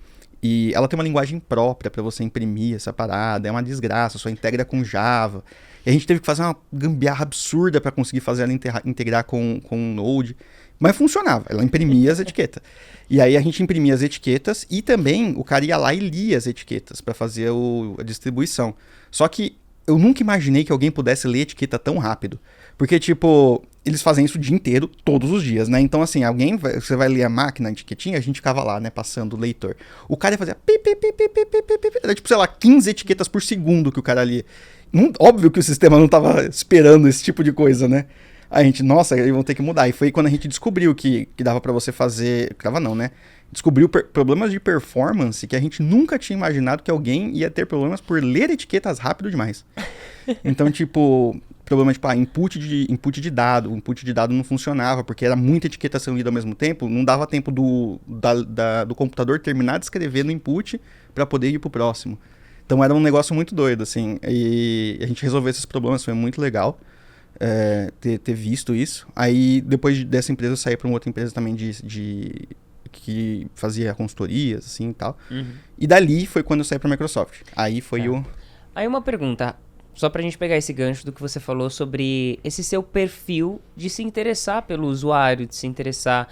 E ela tem uma linguagem própria pra você imprimir essa parada, é uma desgraça, só integra com Java. E a gente teve que fazer uma gambiarra absurda pra conseguir fazer ela integrar com o Node. Mas funcionava, ela imprimia as etiquetas. E aí a gente imprimia as etiquetas e também o cara ia lá e lia as etiquetas para fazer a distribuição. Só que eu nunca imaginei que alguém pudesse ler etiqueta tão rápido. Porque, tipo, eles fazem isso o dia inteiro, todos os dias, né? Então, assim, você vai ler a máquina, a etiquetinha, a gente ficava lá, né, passando o leitor. O cara ia fazer era tipo, sei lá, 15 etiquetas por segundo que o cara lia. Óbvio que o sistema não tava esperando esse tipo de coisa, né? A gente, nossa, eles vão ter que mudar. E foi quando a gente descobriu que dava pra você fazer... Que dava não, né? Descobriu problemas de performance que a gente nunca tinha imaginado que alguém ia ter problemas por ler etiquetas rápido demais. Então, tipo, problema de input de dado. O input de dado não funcionava, porque era muita etiqueta sendo lida ao mesmo tempo. Não dava tempo do computador terminar de escrever no input pra poder ir pro próximo. Então era um negócio muito doido, assim. E a gente resolveu esses problemas, foi muito legal. Ter visto isso. Aí, depois dessa empresa, eu saí para uma outra empresa também que fazia consultorias, assim, e tal. Uhum. E dali foi quando eu saí para a Microsoft. Aí foi Aí uma pergunta, só pra gente pegar esse gancho do que você falou sobre esse seu perfil de se interessar pelo usuário, de se interessar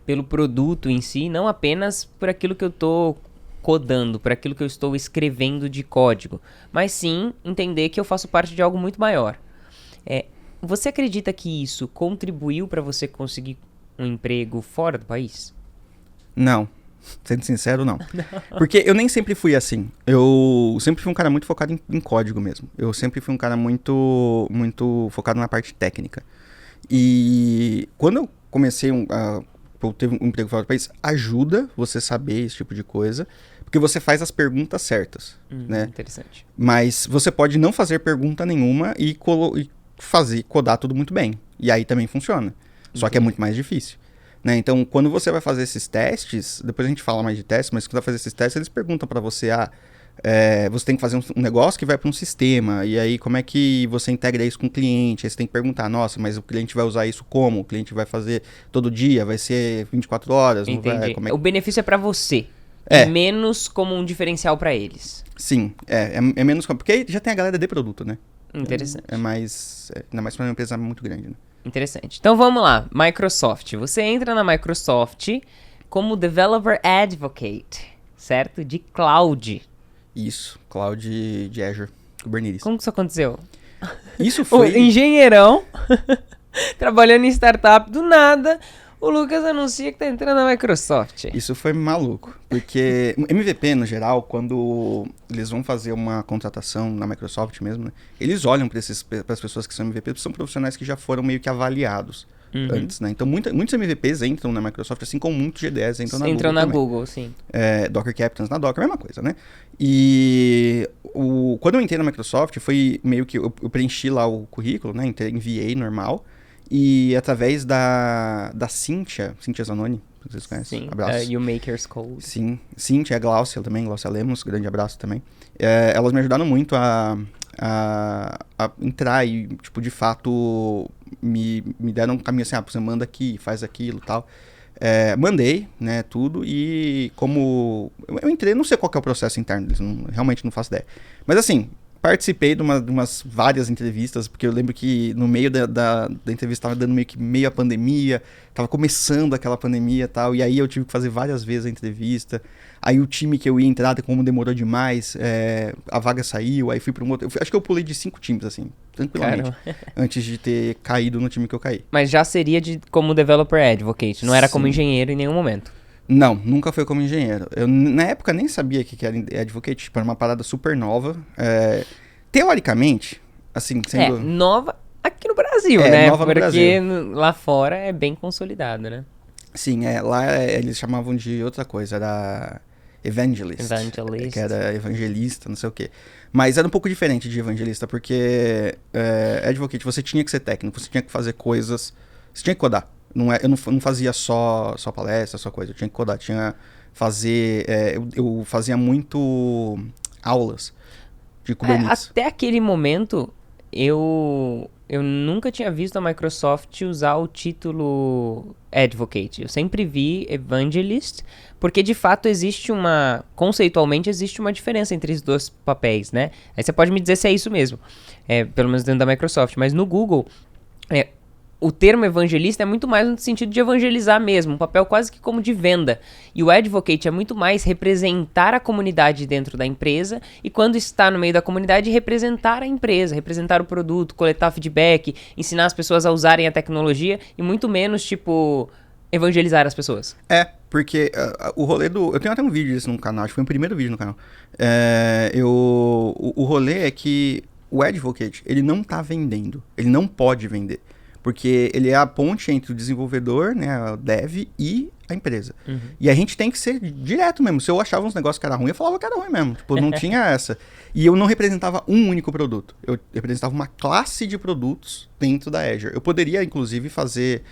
pelo produto em si, não apenas por aquilo que eu tô codando, por aquilo que eu estou escrevendo de código, mas sim entender que eu faço parte de algo muito maior. Você acredita que isso contribuiu para você conseguir um emprego fora do país? Não. Sendo sincero, não. Porque eu nem sempre fui assim. Eu sempre fui um cara muito focado em código mesmo. Eu sempre fui um cara muito, muito focado na parte técnica. E quando eu comecei ter um emprego fora do país, ajuda você saber esse tipo de coisa, porque você faz as perguntas certas, né? Interessante. Mas você pode não fazer pergunta nenhuma e codar tudo muito bem. E aí também funciona. Só que é muito mais difícil. Né? Então, quando você vai fazer esses testes, depois a gente fala mais de testes, mas quando vai fazer esses testes, eles perguntam para você, você tem que fazer um negócio que vai para um sistema, e aí como é que você integra isso com o cliente? Aí você tem que perguntar, nossa, mas o cliente vai usar isso como? O cliente vai fazer todo dia? Vai ser 24 horas? Entendi. Não vai? Como é que... O benefício é para você, e menos como um diferencial para eles. Sim, é menos... Porque aí já tem a galera de produto, né? Interessante. Ainda mais para uma empresa muito grande, né? Interessante. Então vamos lá, Microsoft. Você entra na Microsoft como Developer Advocate, certo? De Cloud. Isso, Cloud de Azure, Kubernetes. Como que isso aconteceu? Isso foi... O engenheirão, trabalhando em startup, do nada, o Lucas anuncia que tá entrando na Microsoft. Isso foi maluco, porque MVP, no geral, quando eles vão fazer uma contratação na Microsoft mesmo, né, eles olham para as pessoas que são MVP, são profissionais que já foram meio que avaliados antes, né? Então, muitos MVPs entram na Microsoft, assim como muitos GDS entram na Google. Entram na Google, sim. Docker Captains na Docker, a mesma coisa, né? E quando eu entrei na Microsoft, foi meio que eu preenchi lá o currículo, né? Enviei normal. E através da Cíntia Zanoni, vocês conhecem? Sim, abraço. You Makers Code. Sim, Cíntia, a Glaucia também, Glaucia Lemos, grande abraço também. Elas me ajudaram muito a a entrar e, tipo, de fato, me deram um caminho assim, você manda aqui, faz aquilo e tal. Mandei, né, tudo, e como eu entrei, não sei qual que é o processo interno deles, realmente não faço ideia. Mas assim, participei de umas várias entrevistas, porque eu lembro que no meio da entrevista tava dando meio a pandemia, tava começando aquela pandemia e tal, e aí eu tive que fazer várias vezes a entrevista. Aí o time que eu ia entrar, como demorou demais, a vaga saiu, aí fui para um outro. Acho que eu pulei de 5 times, assim, tranquilamente, antes de ter caído no time que eu caí. Mas já seria como Developer Advocate, não era como engenheiro em nenhum momento? Não, nunca foi como engenheiro. Eu, na época, nem sabia que era Advocate, tipo, era uma parada super nova. Teoricamente, assim, sendo... nova aqui no Brasil, né? Nova no Porque Brasil. lá fora é bem consolidado, né? Sim, lá eles chamavam de outra coisa, era Evangelist. Evangelist. Que era evangelista, não sei o quê. Mas era um pouco diferente de evangelista, porque Advocate, você tinha que ser técnico, você tinha que fazer coisas, você tinha que codar. Eu não fazia só palestra, só coisa, eu tinha que codar, eu fazia muito aulas de Kubernetes. Até aquele momento, eu nunca tinha visto a Microsoft usar o título Advocate. Eu sempre vi Evangelist, porque de fato conceitualmente existe uma diferença entre os dois papéis, né? Aí você pode me dizer se é isso mesmo, pelo menos dentro da Microsoft, mas no Google, o termo evangelista é muito mais no sentido de evangelizar mesmo, um papel quase que como de venda. E o advocate é muito mais representar a comunidade dentro da empresa e quando está no meio da comunidade, representar a empresa, representar o produto, coletar feedback, ensinar as pessoas a usarem a tecnologia e muito menos, tipo, evangelizar as pessoas. Porque o rolê do... Eu tenho até um vídeo disso no canal, acho que foi o primeiro vídeo no canal. O rolê é que o advocate, ele não tá vendendo, ele não pode vender. Porque ele é a ponte entre o desenvolvedor, né, o dev, e a empresa. Uhum. E a gente tem que ser direto mesmo. Se eu achava uns negócios que era ruim, eu falava que era ruim mesmo. Tipo, não tinha essa. E eu não representava um único produto. Eu representava uma classe de produtos dentro da Azure. Eu poderia, inclusive, fazer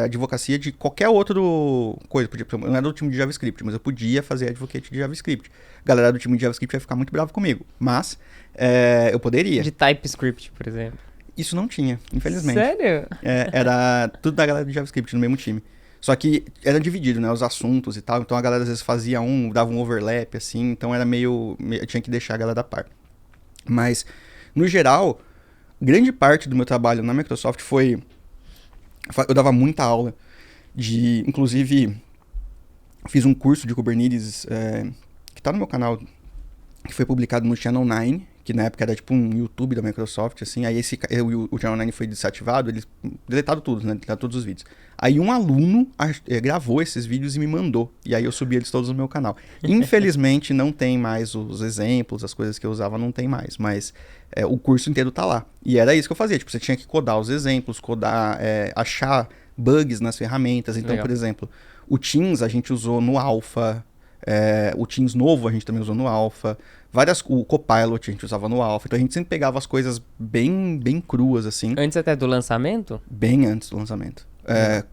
advocacia de qualquer outro coisa. Eu não era do time de JavaScript, mas eu podia fazer advocate de JavaScript. A galera do time de JavaScript vai ficar muito bravo comigo. Mas eu poderia. De TypeScript, por exemplo. Isso não tinha, infelizmente. Sério? Era tudo da galera do JavaScript no mesmo time. Só que era dividido, né? Os assuntos e tal. Então a galera às vezes fazia dava um overlap, assim. Então era eu tinha que deixar a galera da par. Mas, no geral, grande parte do meu trabalho na Microsoft foi... Eu dava muita aula inclusive, fiz um curso de Kubernetes que tá no meu canal, que foi publicado no Channel 9, que na época era tipo um YouTube da Microsoft, assim. Aí o Channel 9 foi desativado, eles deletaram tudo, né? Deletaram todos os vídeos. Aí um aluno gravou esses vídeos e me mandou. E aí eu subi eles todos no meu canal. Infelizmente não tem mais os exemplos, as coisas que eu usava não tem mais, mas o curso inteiro tá lá. E era isso que eu fazia, tipo, você tinha que codar os exemplos, achar bugs nas ferramentas. Então, por exemplo, o Teams a gente usou no Alpha, o Teams novo a gente também usou no Alpha. O Copilot a gente usava no Alpha. Então a gente sempre pegava as coisas bem, bem cruas, assim. Antes até do lançamento? Bem antes do lançamento.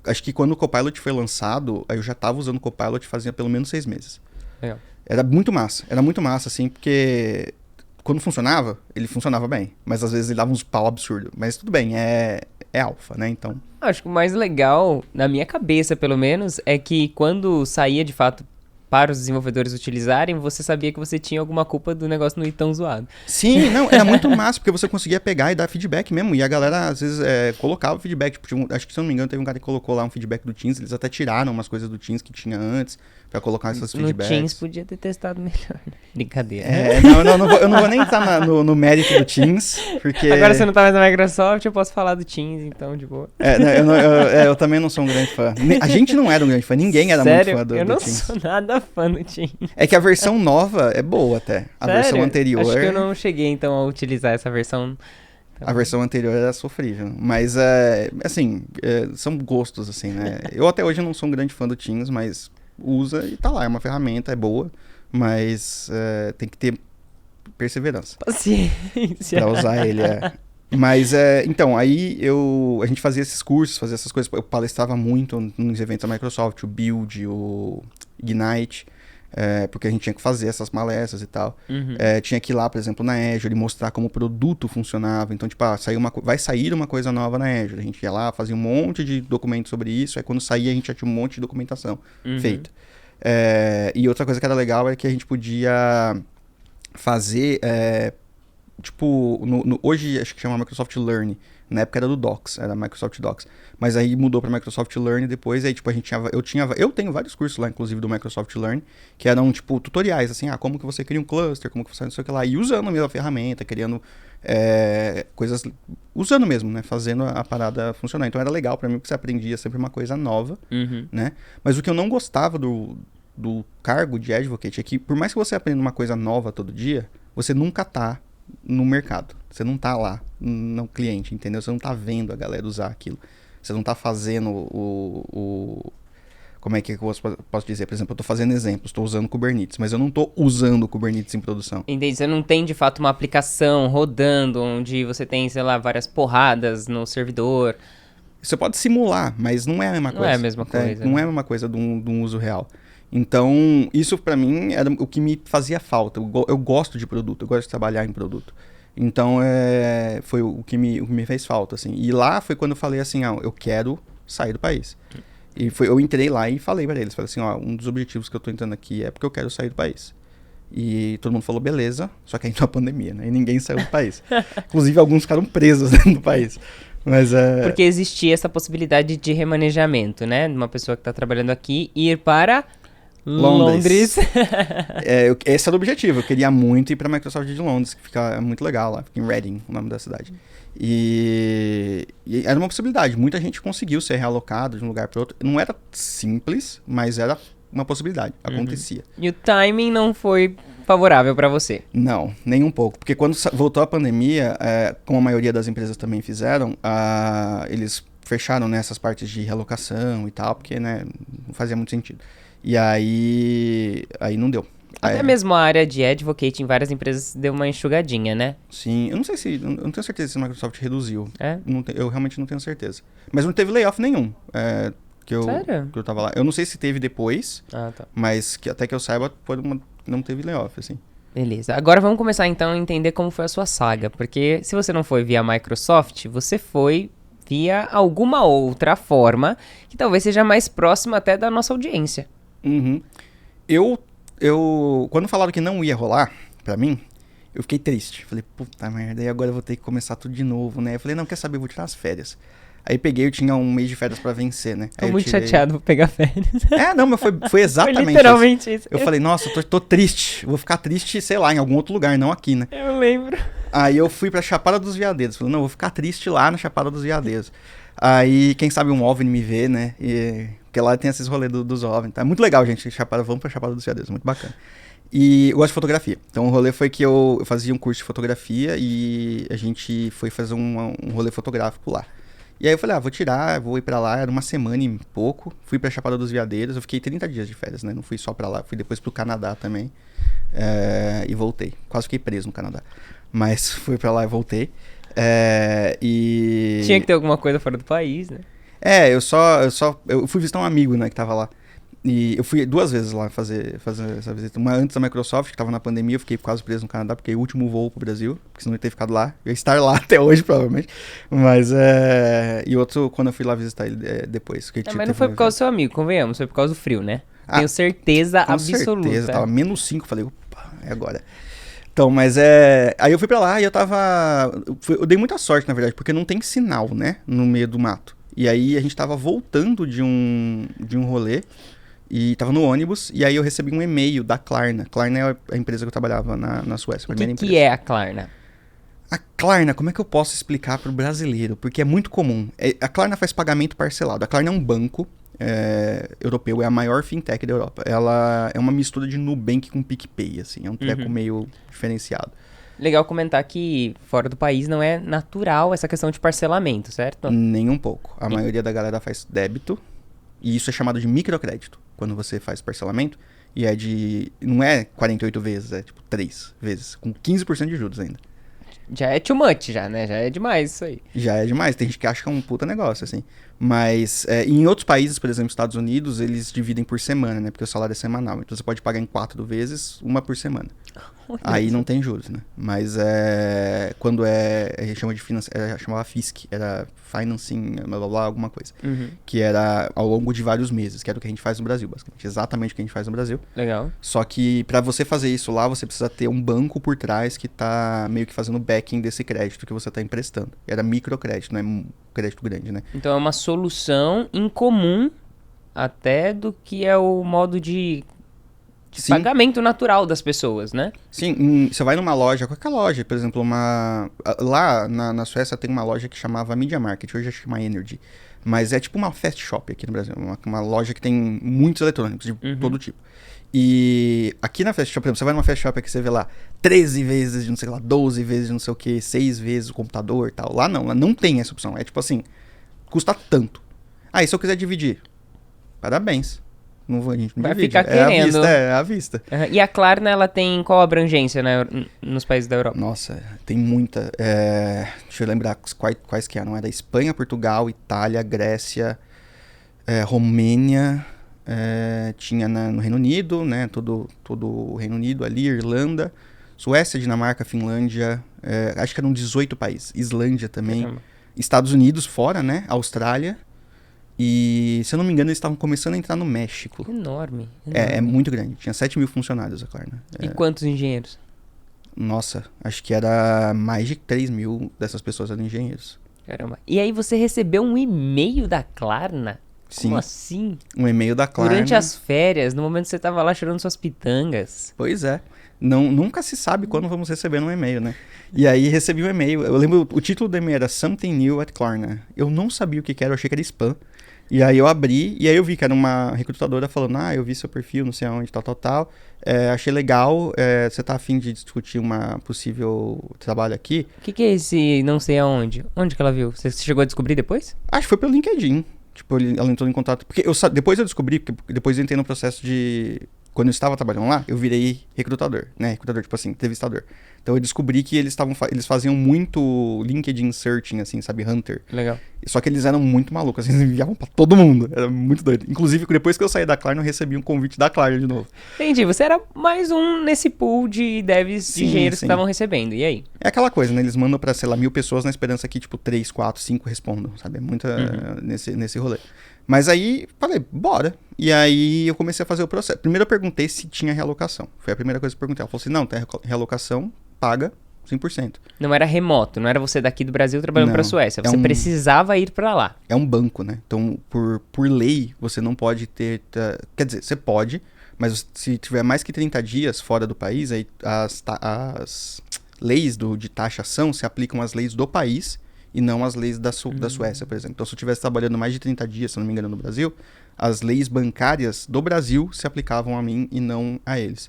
Acho que quando o Copilot foi lançado, eu já estava usando o Copilot fazia pelo menos 6 meses. Legal. Era muito massa, assim, porque quando funcionava, ele funcionava bem. Mas às vezes ele dava uns pau absurdo. Mas tudo bem, é Alpha, né? Então... Acho que o mais legal, na minha cabeça pelo menos, é que quando saía de fato para os desenvolvedores utilizarem, você sabia que você tinha alguma culpa do negócio não ir tão zoado. Sim, não, era muito massa, porque você conseguia pegar e dar feedback mesmo, e a galera às vezes colocava feedback, tipo, acho que se eu não me engano teve um cara que colocou lá um feedback do Teams, eles até tiraram umas coisas do Teams que tinha antes, pra colocar essas feedbacks. No Teams podia ter testado melhor, né? Brincadeira. Eu não vou nem entrar no mérito do Teams, porque... Agora você não tá mais na Microsoft, eu posso falar do Teams, então, de boa. Eu também não sou um grande fã. A gente não era um grande fã, ninguém era muito fã do Teams. Eu não sou nada fã do Teams. É que a versão nova é boa até. A versão anterior... Acho que eu não cheguei, então, a utilizar essa versão. A versão anterior era sofrível. Mas, assim, são gostos, assim, né? Eu até hoje não sou um grande fã do Teams, mas usa e tá lá. É uma ferramenta, é boa, mas tem que ter perseverança. Paciência. Pra usar ele, Mas, então, aí a gente fazia esses cursos, fazia essas coisas. Eu palestrava muito nos eventos da Microsoft, o Build, o Ignite. porque a gente tinha que fazer essas palestras e tal. Uhum. Tinha que ir lá, por exemplo, na Azure e mostrar como o produto funcionava. Então, tipo, vai sair uma coisa nova na Azure. A gente ia lá, fazia um monte de documentos sobre isso. Aí quando saía, a gente já tinha um monte de documentação feita. E outra coisa que era legal é que a gente podia fazer, tipo, hoje acho que chama Microsoft Learn. Na época era do Docs, era Microsoft Docs. Mas aí mudou para Microsoft Learn depois. Aí, tipo, eu tenho vários cursos lá, inclusive, do Microsoft Learn, que eram, tipo, tutoriais, assim, como que você cria um cluster, como que você não sei o que lá. E usando mesmo a ferramenta, criando coisas, usando mesmo, né? Fazendo a parada funcionar. Então era legal para mim, porque você aprendia sempre uma coisa nova, né? Mas o que eu não gostava do cargo de advocate é que, por mais que você aprenda uma coisa nova todo dia, você nunca tá no mercado. Você não tá lá no cliente, entendeu? Você não tá vendo a galera usar aquilo. Você não tá fazendo como é que eu posso dizer? Por exemplo, eu tô fazendo exemplos, tô usando Kubernetes, mas eu não tô usando o Kubernetes em produção. Entendi, você não tem de fato uma aplicação rodando, onde você tem, sei lá, várias porradas no servidor. Você pode simular, mas não é a mesma coisa. Não é a mesma coisa. Não é a mesma coisa de um uso real. Então, isso pra mim era o que me fazia falta. Eu gosto de produto, eu gosto de trabalhar em produto. Então, foi o que me fez falta, assim. E lá foi quando eu falei assim, eu quero sair do país. E eu entrei lá e falei pra eles, falei assim, um dos objetivos que eu tô entrando aqui é porque eu quero sair do país. E todo mundo falou, beleza, só que aí entrou a pandemia, né? E ninguém saiu do país. Inclusive, alguns ficaram presos dentro do país. Mas, porque existia essa possibilidade de remanejamento, né? De uma pessoa que tá trabalhando aqui ir para Londres. Esse era o objetivo. Eu queria muito ir pra Microsoft de Londres, que fica muito legal lá. Fica em Reading, o nome da cidade. E era uma possibilidade. Muita gente conseguiu ser realocado de um lugar para outro. Não era simples, mas era uma possibilidade. Acontecia. E o timing não foi favorável para você? Não, nem um pouco. Porque quando voltou a pandemia, como a maioria das empresas também fizeram, eles fecharam nessas partes de realocação e tal, porque, né, não fazia muito sentido. E aí não deu. Até mesmo a área de advocate em várias empresas deu uma enxugadinha, né? Sim, eu não tenho certeza se a Microsoft reduziu. Não eu realmente não tenho certeza. Mas não teve layoff nenhum. Sério? Que eu tava lá. Eu não sei se teve depois, tá. Mas até que eu saiba, não teve layoff, assim. Beleza. Agora vamos começar então a entender como foi a sua saga. Porque se você não foi via Microsoft, você foi via alguma outra forma que talvez seja mais próxima até da nossa audiência. Quando falaram que não ia rolar, pra mim, eu fiquei triste. Falei, puta merda, e agora eu vou ter que começar tudo de novo, né? Eu falei, não, quer saber, eu vou tirar as férias. Aí eu tinha um mês de férias pra vencer, né? Tô muito chateado, vou pegar férias. Não, mas foi exatamente foi literalmente isso. Eu falei, nossa, tô triste. Vou ficar triste, sei lá, em algum outro lugar, não aqui, né? Eu lembro. Aí eu fui pra Chapada dos Veadeiros. Falei, não, vou ficar triste lá na Chapada dos Veadeiros. Aí, quem sabe um OVNI me vê, né? Porque lá tem esses rolês dos OVNI. Tá muito legal, gente. Vamos pra Chapada dos Veadeiros, muito bacana. E eu gosto de fotografia. Então o rolê foi que eu fazia um curso de fotografia e a gente foi fazer um rolê fotográfico lá. E aí eu falei, vou ir pra lá, era uma semana e pouco. Fui pra Chapada dos Veadeiros, eu fiquei 30 dias de férias, né? Não fui só pra lá, fui depois pro Canadá também. E voltei. Quase fiquei preso no Canadá. Mas fui pra lá e voltei. Tinha que ter alguma coisa fora do país, né? Eu fui visitar um amigo, né, que tava lá. E eu fui 2 vezes lá fazer essa visita. Uma antes da Microsoft, que tava na pandemia, eu fiquei quase preso no Canadá, porque é o último voo pro Brasil, porque senão eu ia ter ficado lá. Eu ia estar lá até hoje, provavelmente. Mas e outro, quando eu fui lá visitar ele depois. Mas não foi por causa do seu amigo, convenhamos, foi por causa do frio, né? Tenho certeza absoluta. Com certeza, tava -5, falei, opa, é agora. Então, mas aí eu fui pra lá e eu dei muita sorte, na verdade, porque não tem sinal, né, no meio do mato. E aí a gente tava voltando de um rolê, e tava no ônibus, e aí eu recebi um e-mail da Klarna. Klarna é a empresa que eu trabalhava na Suécia, a primeira empresa. O que é a Klarna? A Klarna, como é que eu posso explicar pro brasileiro? Porque é muito comum. A Klarna faz pagamento parcelado. A Klarna é um banco europeu, é a maior fintech da Europa. Ela é uma mistura de Nubank com PicPay, assim. É um treco meio diferenciado. Legal comentar que fora do país não é natural essa questão de parcelamento, certo? Nem um pouco. A maioria da galera faz débito, e isso é chamado de microcrédito, quando você faz parcelamento. E não é 48 vezes, é tipo 3 vezes, com 15% de juros ainda. Já é too much, já, né? Já é demais isso aí. Já é demais. Tem gente que acha que é um puta negócio, assim. Mas em outros países, por exemplo, Estados Unidos, eles dividem por semana, né? Porque o salário é semanal. Então você pode pagar em 4 vezes, uma por semana. Aí não tem juros, né? Mas quando a gente chama de chamava FISC, era Financing, blá blá blá, alguma coisa. Que era ao longo de vários meses, que era o que a gente faz no Brasil, basicamente. Exatamente o que a gente faz no Brasil. Legal. Só que pra você fazer isso lá, você precisa ter um banco por trás que tá meio que fazendo o backing desse crédito que você tá emprestando. Era microcrédito, não é um crédito grande, né? Então é uma solução incomum até do que é o modo de pagamento natural das pessoas, né? Sim, você vai numa loja, qualquer loja, por exemplo, lá na Suécia tem uma loja que chamava Media Market, hoje chama Energy, mas é tipo uma fast shop aqui no Brasil, uma loja que tem muitos eletrônicos de todo tipo. E aqui na fast shop, por exemplo, você vai numa fast shop aqui, você vê lá 13 vezes de não sei lá, 12 vezes de não sei o que, 6 vezes o computador e tal. Lá não tem essa opção, é tipo assim, custa tanto. E se eu quiser dividir, parabéns. Não vou, a gente não vai divide. Ficar querendo. É à vista. E a Klarna, ela tem qual abrangência, né, nos países da Europa? Nossa, tem muita. Deixa eu lembrar quais que eram. Era Espanha, Portugal, Itália, Grécia, Romênia, tinha no Reino Unido, né? Todo o Reino Unido ali, Irlanda, Suécia, Dinamarca, Finlândia, acho que eram 18 países. Islândia também. Caramba. Estados Unidos fora, né? Austrália. E, se eu não me engano, eles estavam começando a entrar no México. Enorme. É muito grande. Tinha 7 mil funcionários a Klarna. E quantos engenheiros? Nossa, acho que era mais de 3 mil dessas pessoas eram engenheiros. Caramba. E aí você recebeu um e-mail da Klarna? Sim. Como assim? Um e-mail da Klarna. Durante as férias, no momento que você tava lá chorando suas pitangas. Pois é. Nunca se sabe quando vamos receber um e-mail, né? E aí recebi um e-mail. Eu lembro, o título do e-mail era Something New at Klarna. Eu não sabia o que era, eu achei que era spam. E aí eu abri, e aí eu vi que era uma recrutadora falando, eu vi seu perfil, não sei aonde, tal. Achei legal, você tá afim de discutir uma possível trabalho aqui? O que é esse não sei aonde? Onde que ela viu? Você chegou a descobrir depois? Acho que foi pelo LinkedIn. Tipo, ela entrou em contato. Porque depois eu descobri, porque depois eu entrei no processo de... Quando eu estava trabalhando lá, eu virei recrutador, né? Recrutador, tipo assim, entrevistador. Então eu descobri que eles faziam muito LinkedIn searching, assim, sabe? Hunter. Legal. Só que eles eram muito malucos, assim, eles enviavam pra todo mundo. Era muito doido. Inclusive, depois que eu saí da Klarna, eu recebi um convite da Klarna de novo. Entendi, você era mais um nesse pool de devs, de engenheiros que sim. estavam recebendo. E aí? É aquela coisa, né? Eles mandam pra, sei lá, 1000 pessoas na esperança que, tipo, 3, 4, 5 respondam, sabe? É muita nesse rolê. Mas aí, falei, bora. E aí eu comecei a fazer o processo. Primeiro eu perguntei se tinha realocação. Foi a primeira coisa que eu perguntei. Ela falou assim, não, tem realocação, paga 100%. Não era remoto, não era você daqui do Brasil trabalhando pra Suécia. Você precisava ir pra lá. É um banco, né? Então, por lei, você não pode ter... Quer dizer, você pode, mas se tiver mais que 30 dias fora do país, aí as leis de taxação se aplicam às leis do país e não às leis da Suécia, por exemplo. Então, se eu estivesse trabalhando mais de 30 dias, se não me engano, no Brasil, as leis bancárias do Brasil se aplicavam a mim e não a eles.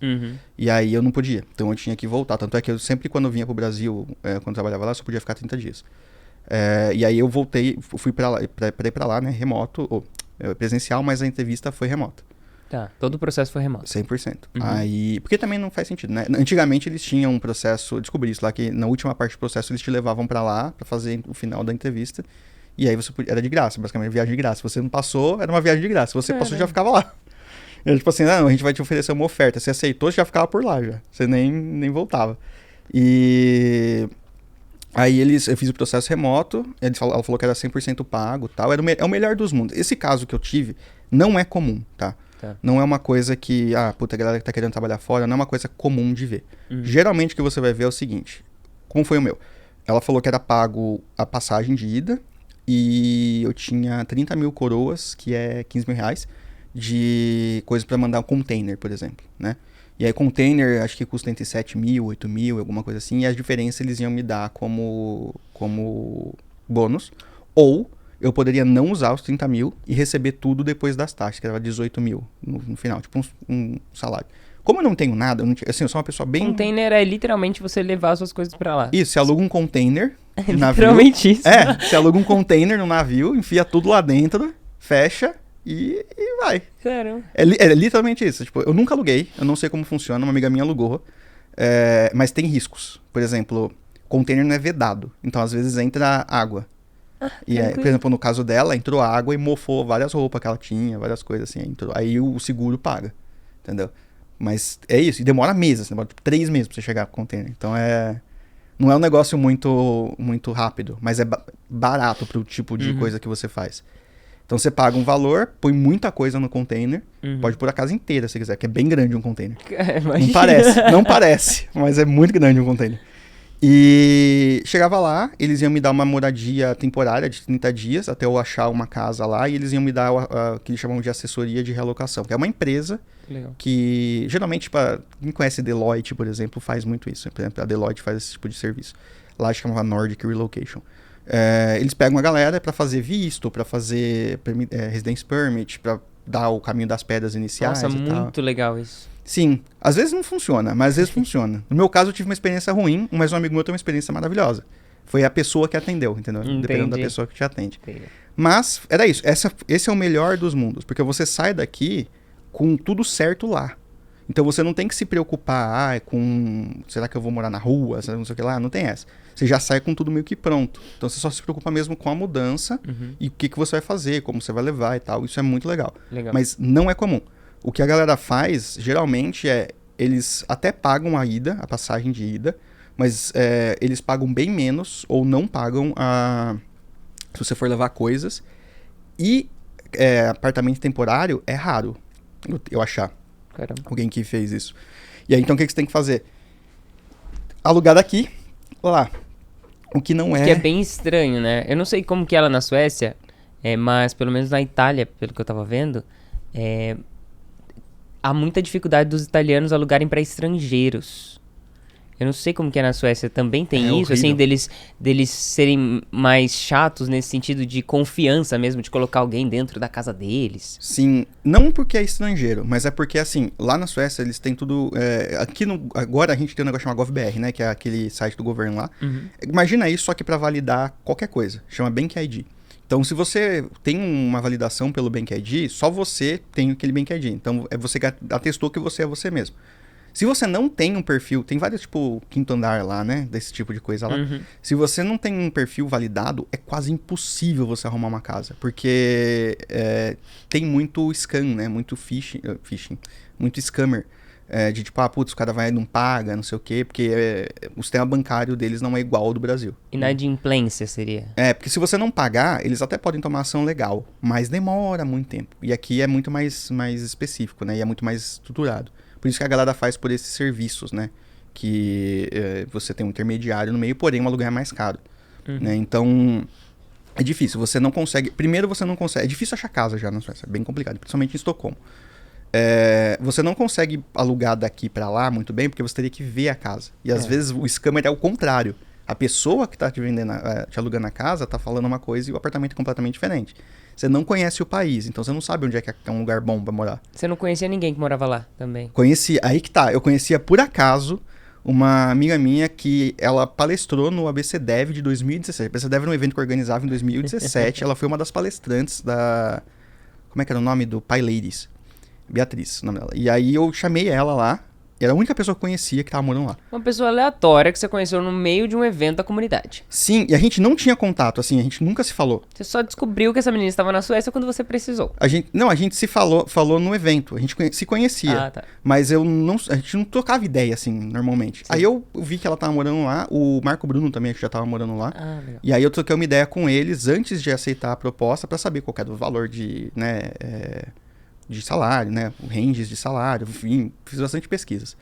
E aí eu não podia. Então eu tinha que voltar. Tanto é que eu sempre, quando eu vinha pro Brasil, quando eu trabalhava lá, só podia ficar 30 dias. E aí eu voltei, fui pra ir pra lá, né, remoto, presencial, mas a entrevista foi remota. Tá, todo o processo foi remoto. 100%. Aí, porque também não faz sentido, né? Antigamente eles tinham um processo, descobri isso lá, que na última parte do processo eles te levavam pra lá, pra fazer o final da entrevista. E aí era de graça, basicamente, viagem de graça. Se você não passou, era uma viagem de graça. Se você passou, já ficava lá. Era tipo assim, não, a gente vai te oferecer uma oferta. Você aceitou, você já ficava por lá já. Você nem voltava. E aí eu fiz o processo remoto, ela falou que era 100% pago e tal. É o melhor dos mundos. Esse caso que eu tive não é comum, tá? Não é uma coisa que, a galera que tá querendo trabalhar fora, não é uma coisa comum de ver. Geralmente o que você vai ver é o seguinte, como foi o meu? Ela falou que era pago a passagem de ida, e eu tinha 30 mil coroas, que é 15 mil reais, de coisa pra mandar um container, por exemplo, né? E aí container, acho que custa entre 7 mil, 8 mil, alguma coisa assim, e as diferenças eles iam me dar como bônus, ou eu poderia não usar os 30 mil e receber tudo depois das taxas, que era 18 mil no final, tipo um salário. Como eu não tenho nada, eu sou uma pessoa bem... Container é literalmente você levar as suas coisas pra lá. Isso, você aluga um container de navio. Literalmente isso. Você aluga um container no navio, enfia tudo lá dentro, fecha e vai. Caramba. É literalmente isso. Tipo, eu nunca aluguei, eu não sei como funciona, uma amiga minha alugou, mas tem riscos. Por exemplo, container não é vedado, então às vezes entra água. E aí, por tranquilo. exemplo, no caso dela, entrou água e mofou várias roupas que ela tinha, várias coisas assim. Aí o seguro paga, entendeu? Mas é isso, e demora meses, demora tipo, 3 meses pra você chegar com o container. Então não é um negócio muito rápido, mas é barato pro tipo de coisa que você faz. Então você paga um valor, põe muita coisa no container, pode pôr a casa inteira se quiser, que é bem grande um container. Não parece, mas é muito grande um container. E chegava lá, eles iam me dar uma moradia temporária de 30 dias, até eu achar uma casa lá, e eles iam me dar o que eles chamam de assessoria de realocação, que é uma empresa Legal. que, geralmente, quem conhece Deloitte, por exemplo, faz muito isso. Por exemplo, a Deloitte faz esse tipo de serviço. Lá chamava Nordic Relocation. Eles pegam a galera para fazer visto, para fazer residence permit, para dar o caminho das pedras iniciais. Nossa, e muito tal. legal isso. Sim, às vezes não funciona, mas às vezes funciona. No meu caso, eu tive uma experiência ruim, mas um amigo meu teve uma experiência maravilhosa. Foi a pessoa que atendeu, entendeu? Dependendo da pessoa que te atende. Entendi. Mas, era isso. Esse é o melhor dos mundos, porque você sai daqui com tudo certo lá. Então você não tem que se preocupar será que eu vou morar na rua, não sei o que lá, não tem essa. Você já sai com tudo meio que pronto. Então você só se preocupa mesmo com a mudança e o que você vai fazer, como você vai levar e tal. Isso é muito legal. Mas não é comum. O que a galera faz, geralmente, eles até pagam a ida, a passagem de ida, mas eles pagam bem menos ou não pagam se você for levar coisas. E apartamento temporário é raro eu achar. Caramba. Alguém que fez isso. E aí, então, o que você tem que fazer? Alugar daqui, lá. O que não é... Que é bem estranho, né? Eu não sei como que é lá na Suécia, mas pelo menos na Itália, pelo que eu tava vendo, há muita dificuldade dos italianos alugarem para estrangeiros. Eu não sei como que é na Suécia, também tem isso, assim, deles serem mais chatos nesse sentido de confiança mesmo, de colocar alguém dentro da casa deles. Sim, não porque é estrangeiro, mas é porque, assim, lá na Suécia eles têm tudo... agora a gente tem um negócio chamado GovBR, né, que é aquele site do governo lá. Imagina isso, só que para validar qualquer coisa, chama Bank ID. Então, se você tem uma validação pelo Bank ID, só você tem aquele Bank ID. Então, você atestou que você é você mesmo. Se você não tem um perfil, tem vários, tipo, quinto andar lá, né? Desse tipo de coisa lá. Se você não tem um perfil validado, é quase impossível você arrumar uma casa. Porque tem muito scam, né? Muito phishing, muito scammer. De tipo, putz, o cara vai e não paga, não sei o quê. Porque o sistema bancário deles não é igual ao do Brasil. Inadimplência seria. Porque se você não pagar, eles até podem tomar ação legal. Mas demora muito tempo. E aqui é muito mais específico, né? E é muito mais estruturado. Por isso que a galera faz por esses serviços, né? Que você tem um intermediário no meio, porém o aluguel é mais caro. Né? Então, é difícil. Você não consegue... Primeiro, você não consegue... É difícil achar casa já na Suécia. É bem complicado, principalmente em Estocolmo. Você não consegue alugar daqui pra lá muito bem, porque você teria que ver a casa. E às vezes o scammer é o contrário. A pessoa que tá te alugando a casa tá falando uma coisa e o apartamento é completamente diferente. Você não conhece o país, então você não sabe onde é que é um lugar bom pra morar. Você não conhecia ninguém que morava lá também? Conhecia, aí que tá. Eu conhecia por acaso uma amiga minha que ela palestrou no ABC Dev de 2017. O ABC Dev era um evento que eu organizava em 2017. Ela foi uma das palestrantes da... Como é que era o nome? Do Pi Ladies. Beatriz, o nome dela. E aí eu chamei ela lá. Era a única pessoa que eu conhecia que tava morando lá. Uma pessoa aleatória que você conheceu no meio de um evento da comunidade. Sim, e a gente não tinha contato, assim, a gente nunca se falou. Você só descobriu que essa menina estava na Suécia quando você precisou. A gente se falou no evento, a gente se conhecia. Tá. Mas a gente não trocava ideia, assim, normalmente. Sim. Aí eu vi que ela tava morando lá, o Marco Bruno também já tava morando lá. Legal. E aí eu troquei uma ideia com eles antes de aceitar a proposta pra saber qual era o valor de salário, né, ranges de salário, enfim, fiz bastante pesquisas.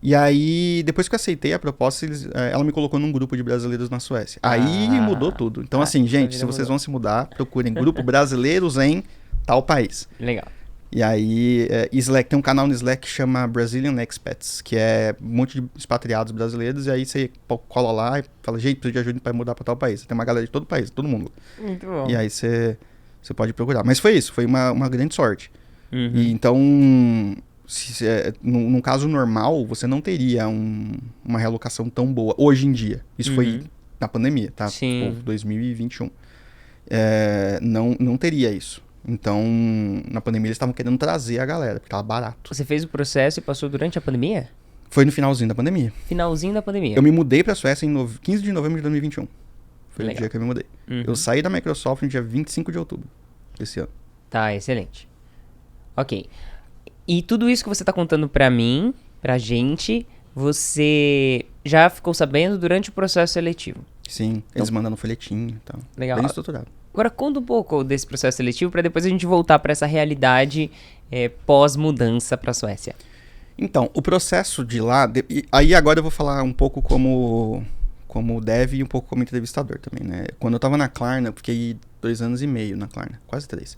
E aí, depois que eu aceitei a proposta, ela me colocou num grupo de brasileiros na Suécia. Aí mudou tudo. Então, assim, gente, se vocês vão se mudar, procurem grupo brasileiros em tal país. Legal. E aí, Slack, tem um canal no Slack que chama Brazilian Expats, que é um monte de expatriados brasileiros, e aí você cola lá e fala, gente, preciso de ajuda para mudar para tal país. Tem uma galera de todo o país, todo mundo. Muito bom. E aí você pode procurar. Mas foi isso, foi uma grande sorte. E então, num caso normal, você não teria uma realocação tão boa hoje em dia. Isso foi na pandemia, tá? Sim. 2021. Não teria isso. Então, na pandemia eles estavam querendo trazer a galera, porque tava barato. Você fez o processo e passou durante a pandemia? Foi no finalzinho da pandemia. Finalzinho da pandemia. Eu me mudei pra Suécia em 15 de novembro de 2021. Foi Legal. o dia que eu me mudei. Uhum. Eu saí da Microsoft no dia 25 de outubro desse ano. Tá, excelente. Ok. E tudo isso que você tá contando pra mim, pra gente, você já ficou sabendo durante o processo seletivo. Sim, eles mandando folhetinho e tal. Legal. Bem estruturado. Agora conta um pouco desse processo seletivo pra depois a gente voltar pra essa realidade pós-mudança pra Suécia. Então, o processo de lá... Aí agora eu vou falar um pouco como dev e um pouco como entrevistador também, né? Quando eu tava na Klarna, eu fiquei 2 anos e meio na Klarna, quase 3.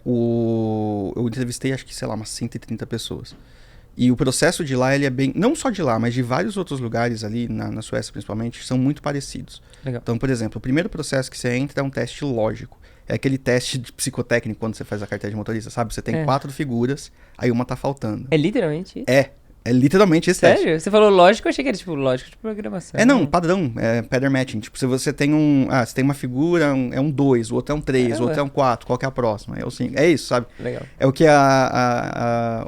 Eu entrevistei, acho que, sei lá, umas 130 pessoas. E o processo de lá, ele é bem... Não só de lá, mas de vários outros lugares ali, na Suécia principalmente, são muito parecidos. Legal. Então, por exemplo, o primeiro processo que você entra é um teste lógico. É aquele teste de psicotécnico quando você faz a carteira de motorista, sabe? Você tem 4 figuras, aí uma tá faltando. É literalmente isso? É literalmente esse teste. Sério? Você falou lógico, eu achei que era tipo lógico de programação. Não, padrão, pattern matching. Tipo, se você tem você tem uma figura, é um 2, o outro é um 3, o outro é um 4, qual que é a próxima? É o 5. É isso, sabe? Legal. É o que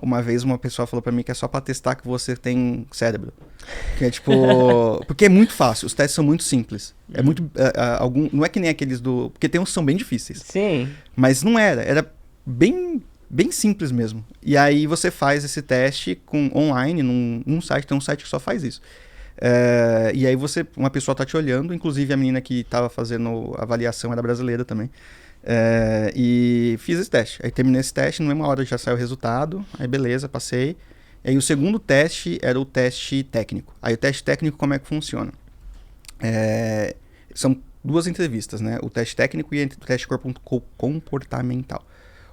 uma vez uma pessoa falou pra mim que é só pra testar que você tem cérebro. Que é tipo... Porque é muito fácil, os testes são muito simples. É muito... não é que nem aqueles do... Porque tem uns que são bem difíceis. Sim. Mas não era bem simples mesmo. E aí você faz esse teste online, num site, tem um site que só faz isso. E aí uma pessoa tá te olhando, inclusive a menina que tava fazendo a avaliação era brasileira também. E fiz esse teste. Aí terminei esse teste, na mesma hora já saiu o resultado, aí beleza, passei. E aí o segundo teste era o teste técnico. Aí o teste técnico, como é que funciona? São 2 entrevistas, né? O teste técnico e o teste comportamental.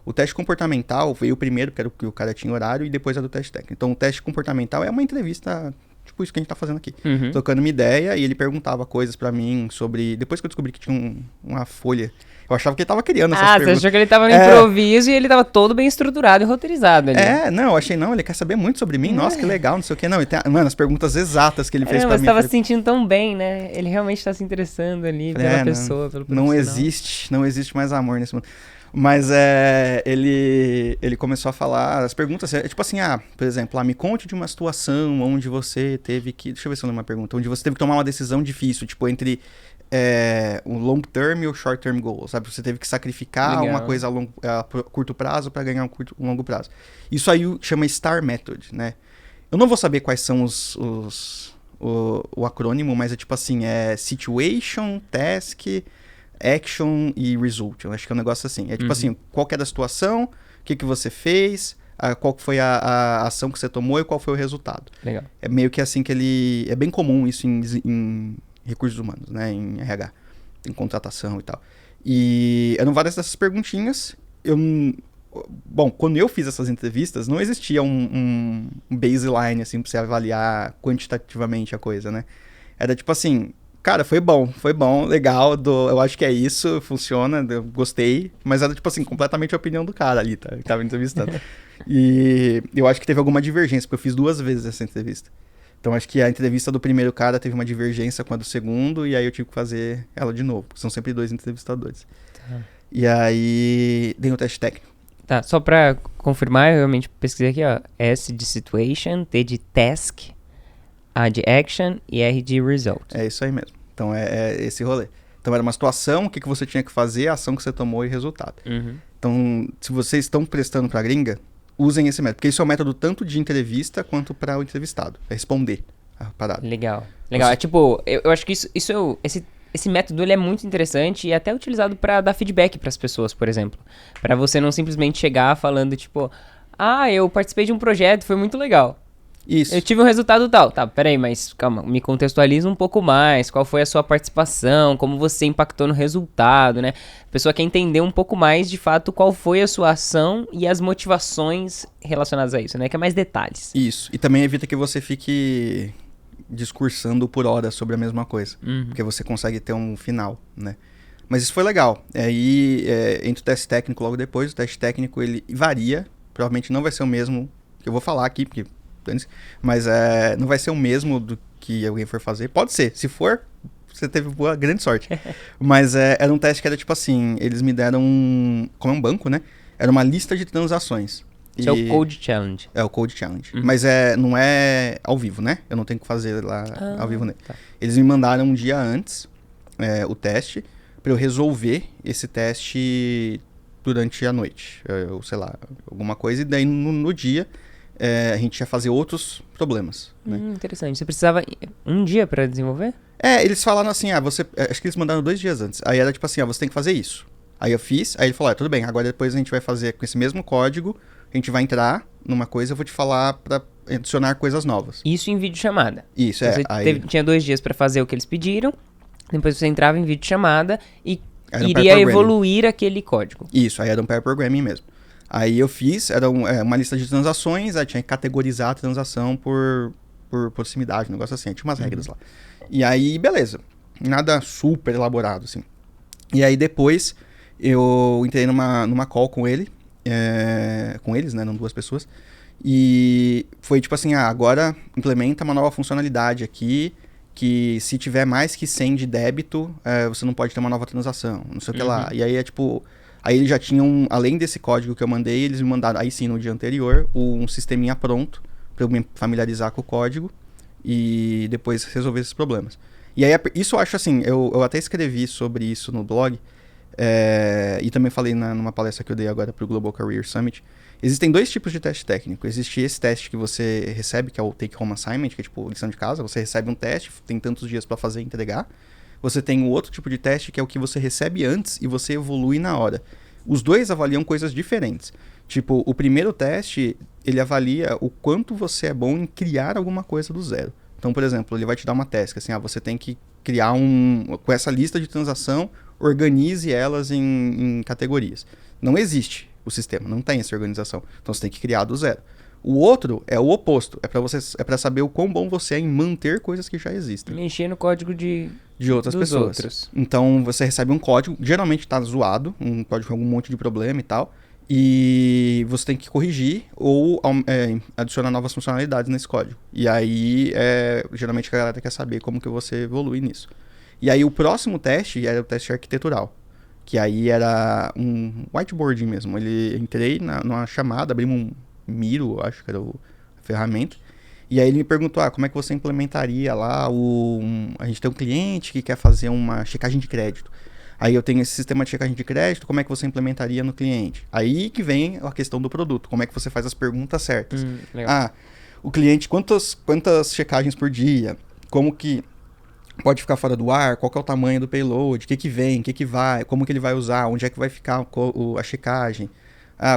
O teste comportamental veio primeiro, porque era o que o cara tinha horário, e depois era o teste técnico. Então, o teste comportamental é uma entrevista, tipo isso que a gente tá fazendo aqui. Uhum. Trocando uma ideia, e ele perguntava coisas pra mim sobre... Depois que eu descobri que tinha uma folha, eu achava que ele tava criando essas perguntas. Você achou que ele tava no improviso e ele tava todo bem estruturado e roteirizado ali. Não, eu achei, não, ele quer saber muito sobre mim, nossa, que legal, não sei o que. Não, ele tem, mano, as perguntas exatas que ele fez pra mim. Você tava se sentindo tão bem, né? Ele realmente tá se interessando ali pela pessoa, pelo profissional. Não existe mais amor nesse mundo. Mas ele começou a falar as perguntas, tipo assim, por exemplo, me conte de uma situação onde você teve que... Deixa eu ver se eu lembro uma pergunta. Onde você teve que tomar uma decisão difícil, tipo, entre o long term e o short term goal, sabe? Você teve que sacrificar Legal. uma coisa a curto prazo para ganhar um longo prazo. Isso aí chama STAR Method, né? Eu não vou saber quais são o acrônimo, mas é tipo assim, Situation, Task... Action e Result, eu acho que é um negócio assim. É tipo assim, qual que era a situação, o que você fez, qual foi a ação que você tomou e qual foi o resultado. Legal. É meio que assim que ele... É bem comum isso em recursos humanos, né? Em RH, em contratação e tal. E eram várias dessas perguntinhas. Bom, quando eu fiz essas entrevistas, não existia um baseline, assim, pra você avaliar quantitativamente a coisa, né? Era tipo assim... Cara, foi bom, legal, eu acho que é isso, funciona, eu gostei, mas era, tipo assim, completamente a opinião do cara ali, tá? Que tava entrevistando. E eu acho que teve alguma divergência, porque eu fiz 2 vezes essa entrevista. Então, acho que a entrevista do primeiro cara teve uma divergência com a do segundo, e aí eu tive que fazer ela de novo, porque são sempre 2 entrevistadores. Tá. E aí, dei o teste técnico. Tá, só pra confirmar, eu realmente pesquisei aqui, ó, S de Situation, T de Task, A de Action e R de Result. É isso aí mesmo. Então, é esse rolê. Então, era uma situação, o que você tinha que fazer, a ação que você tomou e resultado. Uhum. Então, se vocês estão prestando pra gringa, usem esse método. Porque isso é um método tanto de entrevista quanto para o entrevistado. É responder a parada. Legal. É tipo, eu acho que esse método ele é muito interessante e é até utilizado pra dar feedback pras pessoas, por exemplo. Pra você não simplesmente chegar falando, tipo, eu participei de um projeto, foi muito legal. Isso. Eu tive um resultado tal. Tá, peraí, mas calma, me contextualiza um pouco mais. Qual foi a sua participação? Como você impactou no resultado, né? A pessoa quer entender um pouco mais, de fato, qual foi a sua ação e as motivações relacionadas a isso, né? Que é mais detalhes. Isso. E também evita que você fique discursando por hora sobre a mesma coisa. Porque você consegue ter um final, né? Mas isso foi legal. Aí, entre o teste técnico logo depois, o teste técnico ele varia. Provavelmente não vai ser o mesmo que eu vou falar aqui, porque... Mas não vai ser o mesmo do que alguém for fazer. Pode ser. Se for, você teve grande sorte. Mas era um teste que era tipo assim, eles me deram como é um banco, né? Era uma lista de transações. Isso é o Code Challenge. É o Code Challenge. Mas não é ao vivo, né? Eu não tenho que fazer lá ao vivo, né? Tá. Eles me mandaram um dia antes. o teste, para eu resolver esse teste durante a noite, ou sei lá, alguma coisa, e daí no dia a gente ia fazer outros problemas. Né? Interessante. Você precisava um dia para desenvolver? Eles falaram assim, acho que eles mandaram 2 dias antes. Aí era tipo assim, você tem que fazer isso. Aí eu fiz, aí ele falou, tudo bem, agora depois a gente vai fazer com esse mesmo código, a gente vai entrar numa coisa, eu vou te falar pra adicionar coisas novas. Isso em videochamada. Isso, Você aí... tinha 2 dias para fazer o que eles pediram, depois você entrava em videochamada e Era um iria pair programming. evoluir aquele código. Isso, aí era um pair programming mesmo. Aí eu fiz, era uma lista de transações, aí tinha que categorizar a transação por proximidade, um negócio assim, tinha umas regras lá. E aí, beleza, nada super elaborado, assim. E aí depois eu entrei numa call com ele, com eles, né, não 2 pessoas, e foi tipo assim, agora implementa uma nova funcionalidade aqui, que se tiver mais que 100 de débito, você não pode ter uma nova transação, não sei o que lá. E aí aí eles já tinham, além desse código que eu mandei, eles me mandaram, aí sim, no dia anterior, um sisteminha pronto, para eu me familiarizar com o código, e depois resolver esses problemas. E aí, isso eu acho assim, eu até escrevi sobre isso no blog, e também falei numa palestra que eu dei agora pro Global Career Summit. Existem 2 tipos de teste técnico. Existe esse teste que você recebe, que é o Take Home Assignment, que é tipo lição de casa. Você recebe um teste, tem tantos dias para fazer e entregar. Você tem o outro tipo de teste, que é o que você recebe antes e você evolui na hora. Os 2 avaliam coisas diferentes. Tipo, o primeiro teste, ele avalia o quanto você é bom em criar alguma coisa do zero. Então, por exemplo, ele vai te dar uma task, assim, você tem que criar com essa lista de transação, organize elas em categorias. Não existe o sistema, não tem essa organização. Então, você tem que criar do zero. O outro é o oposto, é para saber o quão bom você é em manter coisas que já existem. Mexer no código de outras dos pessoas. Outros. Então, você recebe um código, geralmente está zoado, um código com algum monte de problema e tal, e você tem que corrigir ou adicionar novas funcionalidades nesse código. E aí, geralmente a galera quer saber como que você evolui nisso. E aí, o próximo teste era o teste arquitetural, que aí era um whiteboarding mesmo. Entrei numa chamada, abrimos um Miro, acho que era a ferramenta, e aí ele me perguntou, como é que você implementaria lá a gente tem um cliente que quer fazer uma checagem de crédito. Aí eu tenho esse sistema de checagem de crédito, como é que você implementaria no cliente? Aí que vem a questão do produto, como é que você faz as perguntas certas. O cliente, quantas checagens por dia? Como que pode ficar fora do ar? Qual que é o tamanho do payload? O que vem? O que vai? Como que ele vai usar? Onde é que vai ficar a checagem?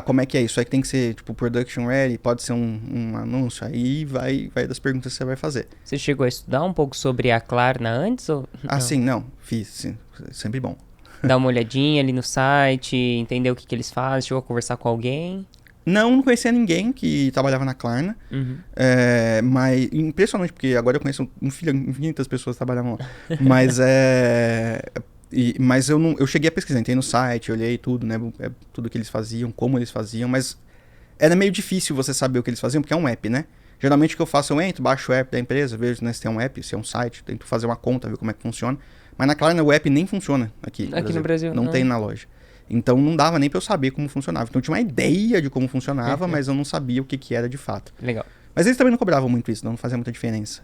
Como é que é isso? Aí que tem que ser, tipo, production ready, pode ser um anúncio, aí vai das perguntas que você vai fazer. Você chegou a estudar um pouco sobre a Klarna antes? Ou não? Sim, não, fiz, sim, sempre bom. Dar uma olhadinha ali no site, entender o que eles fazem, chegou a conversar com alguém? Não conhecia ninguém que trabalhava na Klarna, mas impressionante, porque agora eu conheço infinitas pessoas que trabalhavam lá, mas eu cheguei a pesquisar, entrei no site, olhei tudo, né, tudo que eles faziam, como eles faziam, mas era meio difícil você saber o que eles faziam, porque é um app, né? Geralmente o que eu faço, eu entro, baixo o app da empresa, vejo, né, se tem um app, se é um site, tento fazer uma conta, ver como é que funciona, mas na Klarna o app nem funciona aqui no Brasil. Não tem na loja. Então não dava nem pra eu saber como funcionava. Então eu tinha uma ideia de como funcionava, mas eu não sabia o que era de fato. Legal. Mas eles também não cobravam muito isso, não fazia muita diferença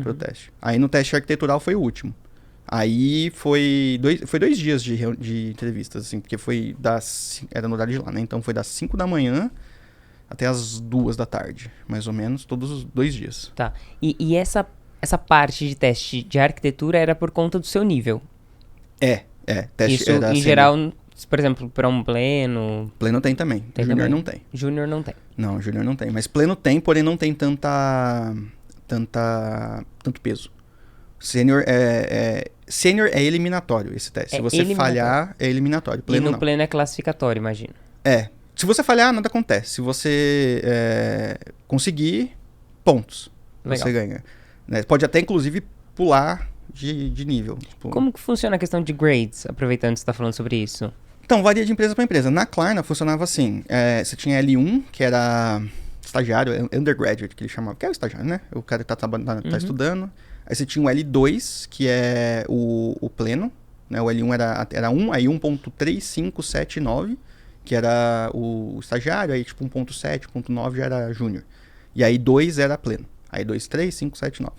pro teste. Aí no teste arquitetural foi o último. Aí foi 2 dias de entrevistas, assim, porque era no horário de lá, né? Então foi das 5 da manhã até as 2 da tarde, mais ou menos, todos os 2 dias. Tá. E essa parte de teste de arquitetura era por conta do seu nível? Teste isso, era em geral, por exemplo, para um pleno... Pleno tem também. Júnior não tem. Júnior não tem. Não, Júnior não tem. Mas pleno tem, porém não tem tanto peso. Sênior é eliminatório esse teste. Se você falhar, é eliminatório. Pleno, e no pleno é classificatório, imagino. Se você falhar, nada acontece. Se você conseguir, pontos. Legal. Você ganha. Né? Pode até, inclusive, pular de nível. Tipo... Como que funciona a questão de grades, aproveitando que você está falando sobre isso? Então, varia de empresa para empresa. Na Klarna funcionava assim. Você tinha L1, que era estagiário, undergraduate, que ele chamava. Que é o estagiário, né? O cara que tá estudando. Aí você tinha o L2, que é o pleno. Né? O L1 era 1, aí 1.3579, que era o estagiário. Aí tipo 1.7, 1.9 já era júnior. E aí 2 era pleno. Aí 2, 3, 5, 7, 9.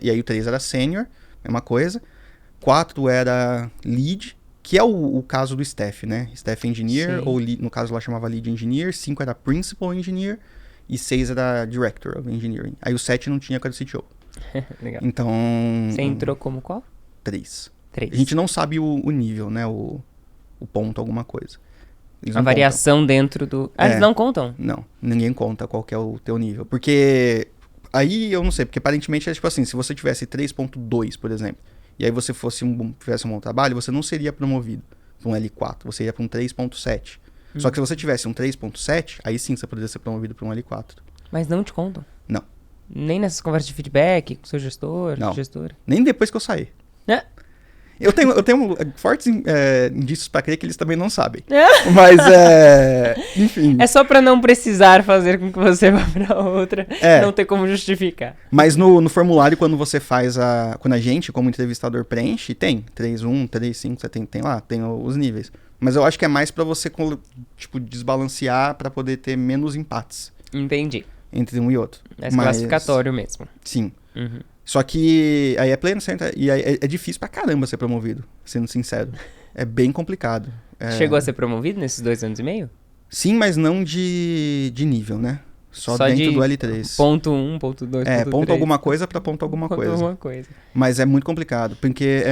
E aí o 3 era sênior, mesma coisa. 4 era Lead, que é o caso do Staff, né? Staff Engineer, Sim. ou no caso lá chamava Lead Engineer, 5 era Principal Engineer e 6 era Director of Engineering. Aí o 7 não tinha, que era o CTO. Legal. Então... Você entrou como qual? 3. 3. A gente não sabe o nível, né? O ponto, alguma coisa. Eles A não variação dentro do... Ah, É. eles não contam? contam. Não, ninguém conta qual que é o teu nível. Porque aí eu não sei, porque aparentemente é tipo assim, se você tivesse 3.2, por exemplo, e aí você tivesse um bom trabalho, você não seria promovido para um L4, você ia para um 3.7. Só que se você tivesse um 3.7, aí sim você poderia ser promovido para um L4. Mas não te contam? Não. Nem nessas conversas de feedback com o seu gestor, Não. gestora? Nem depois que eu saí. É. Eu tenho fortes indícios para crer que eles também não sabem. Mas, enfim. É só pra não precisar fazer com que você vá pra outra, não ter como justificar. Mas no formulário, quando você faz quando a gente, como entrevistador, preenche, tem 3.1, 3.5, você tem lá, tem os níveis. Mas eu acho que é mais pra você, tipo, desbalancear pra poder ter menos empates Entendi. entre um e outro. É classificatório mesmo. Sim. Uhum. Só que aí é pleno center, e aí é difícil pra caramba ser promovido, sendo sincero. É bem complicado. Chegou a ser promovido nesses 2 anos e meio? Sim, mas não de nível, né? Só dentro de do L3. Ponto 1, ponto 2, ponto 3. Ponto alguma coisa pra ponto alguma coisa. Alguma coisa. Mas é muito complicado, porque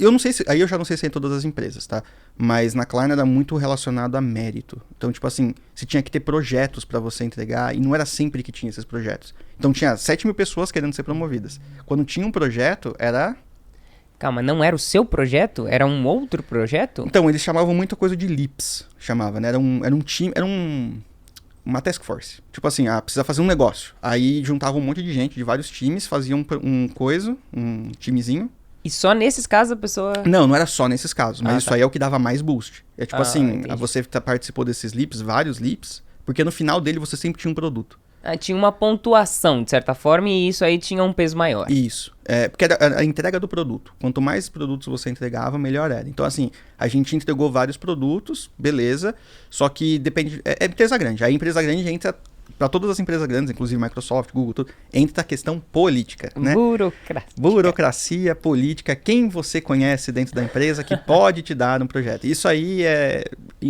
eu não sei se... Aí eu já não sei se é em todas as empresas, tá? Mas na Klarna era muito relacionado a mérito. Então, tipo assim, você tinha que ter projetos pra você entregar, e não era sempre que tinha esses projetos. Então tinha 7.000 pessoas querendo ser promovidas. Quando tinha um projeto, era... Calma, não era o seu projeto? Era um outro projeto? Então, eles chamavam muita coisa de LEAPs, chamava, né? Era um time... Uma task force. Tipo assim, precisa fazer um negócio. Aí juntavam um monte de gente de vários times, faziam um timezinho. E só nesses casos a pessoa... Não era só nesses casos, mas isso tá. aí é o que dava mais boost. É tipo assim, entendi. você participou desses leaps, vários leaps, porque no final dele você sempre tinha um produto. Tinha uma pontuação, de certa forma, e isso aí tinha um peso maior. Isso. Porque era a entrega do produto. Quanto mais produtos você entregava, melhor era. Então, assim, a gente entregou vários produtos, beleza, só que depende... É empresa grande. Aí, empresa grande entra... Para todas as empresas grandes, inclusive Microsoft, Google, tudo, entra a questão política, né? Burocracia, política, quem você conhece dentro da empresa que pode te dar um projeto. Isso aí é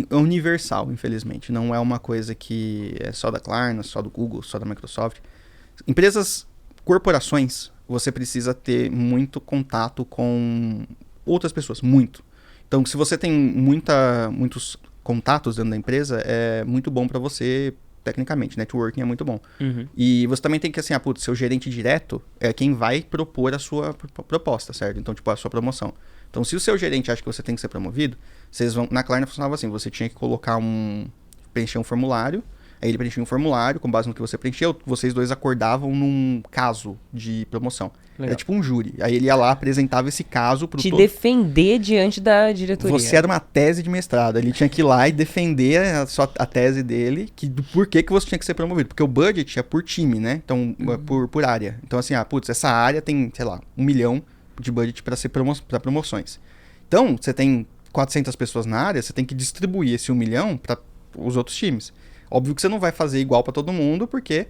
universal, infelizmente. Não é uma coisa que é só da Klarna, só do Google, só da Microsoft. Empresas, corporações, você precisa ter muito contato com outras pessoas, muito. Então, se você tem muitos contatos dentro da empresa, é muito bom para você... Tecnicamente, networking é muito bom. Uhum. E você também tem que, assim, seu gerente direto é quem vai propor a sua proposta, certo? Então, tipo, a sua promoção. Então, se o seu gerente acha que você tem que ser promovido, vocês vão... Na Klarna funcionava assim, você tinha que preencher um formulário, aí ele preenchia um formulário, com base no que você preencheu, vocês dois acordavam num caso de promoção. Legal. Era tipo um júri. Aí ele ia lá, apresentava esse caso pro defender diante da diretoria. Você era uma tese de mestrado. Ele tinha que ir lá e defender a tese dele, do porquê que você tinha que ser promovido. Porque o budget é por time, né? Então, por área. Então, assim, essa área tem, sei lá, 1 milhão de budget para promoções. Então, você tem 400 pessoas na área, você tem que distribuir esse 1 milhão para os outros times. Óbvio que você não vai fazer igual para todo mundo, porque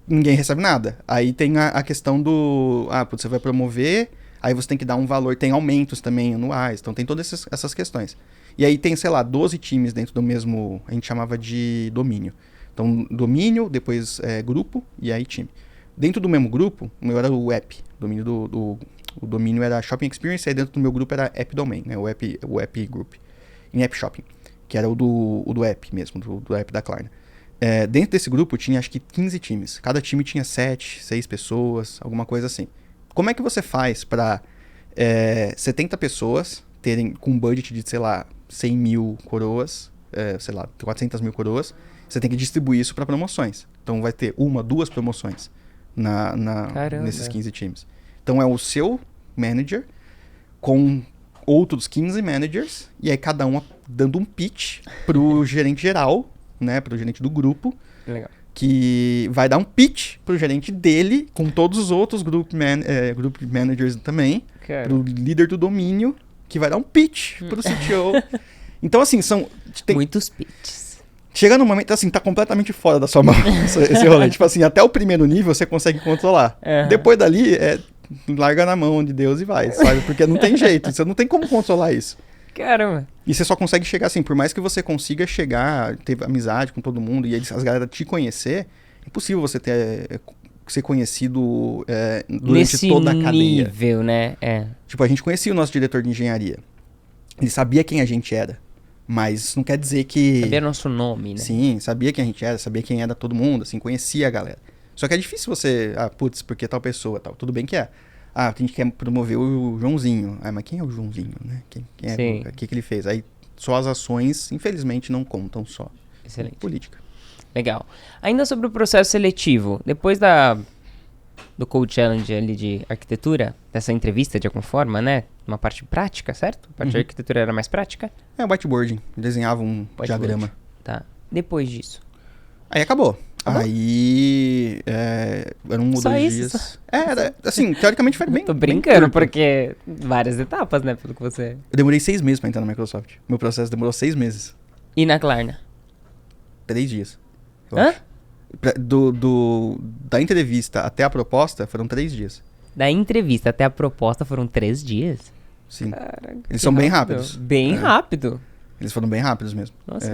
ninguém recebe nada. Aí tem a questão do... você vai promover, aí você tem que dar um valor, tem aumentos também anuais, então tem todas essas questões. E aí tem, sei lá, 12 times dentro do mesmo... A gente chamava de domínio. Então, domínio, depois grupo e aí time. Dentro do mesmo grupo, o meu era o app. O domínio era Shopping Experience, aí dentro do meu grupo era App Domain, né? O app Group. Em App Shopping, que era o do app mesmo, do app da Klarna. Dentro desse grupo tinha acho que 15 times. Cada time tinha 6 pessoas, alguma coisa assim. Como é que você faz para 70 pessoas terem com um budget de, sei lá, 100 mil coroas, sei lá, 400 mil coroas? Você tem que distribuir isso para promoções. Então vai ter 1, 2 promoções nesses 15 times. Então é o seu manager com outros 15 managers, e aí cada um dando um pitch pro gerente geral, né, pro gerente do grupo. Legal. Que vai dar um pitch pro gerente dele, com todos os outros group managers também, pro líder do domínio, que vai dar um pitch pro CTO. Então, assim, muitos pitches. Chega num momento, assim, tá completamente fora da sua mão esse rolê. Tipo assim, até o primeiro nível você consegue controlar. Depois dali, larga na mão de Deus e vai, sabe? Porque não tem jeito, você não tem como controlar isso. Caramba. E você só consegue chegar assim, por mais que você consiga chegar, ter amizade com todo mundo e as galera te conhecer, é impossível você ser conhecido durante Nesse toda a cadeia. nível, né? Tipo, a gente conhecia o nosso diretor de engenharia. Ele sabia quem a gente era. Mas isso não quer dizer que... Sabia nosso nome, né? Sim, sabia quem a gente era, sabia quem era todo mundo, assim, conhecia a galera. Só que é difícil você... putz, porque tal pessoa, tal. Tudo bem que é. A gente quer promover o Joãozinho. Mas quem é o Joãozinho, né? Quem é? Sim. O que ele fez? Aí só as ações, infelizmente, não contam só. Excelente. Política. Legal. Ainda sobre o processo seletivo, depois do Code Challenge ali de arquitetura, dessa entrevista de alguma forma, né? Uma parte prática, certo? A parte de arquitetura era mais prática? É o whiteboarding. Desenhava um diagrama. Tá. Depois disso. Aí acabou. Aí... eram 1 ou 2 dias. Assim, teoricamente foi bem... Tô brincando, bem curto. porque várias etapas, né? Pelo que você... Eu demorei 6 meses pra entrar na Microsoft. Meu processo demorou 6 meses. E na Klarna? 3 dias. Eu Hã? acho. Da entrevista até a proposta foram 3 dias. Da entrevista até a proposta foram 3 dias? Sim. Caraca, Eles são bem rápidos. Bem rápido. Eles foram bem rápidos mesmo. Nossa.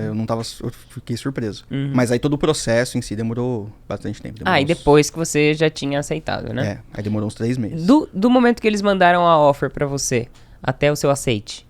Eu fiquei surpreso. Mas aí todo o processo em si demorou bastante tempo. E depois que você já tinha aceitado, né? Aí demorou uns 3 meses. Do momento que eles mandaram a offer pra você até o seu aceite?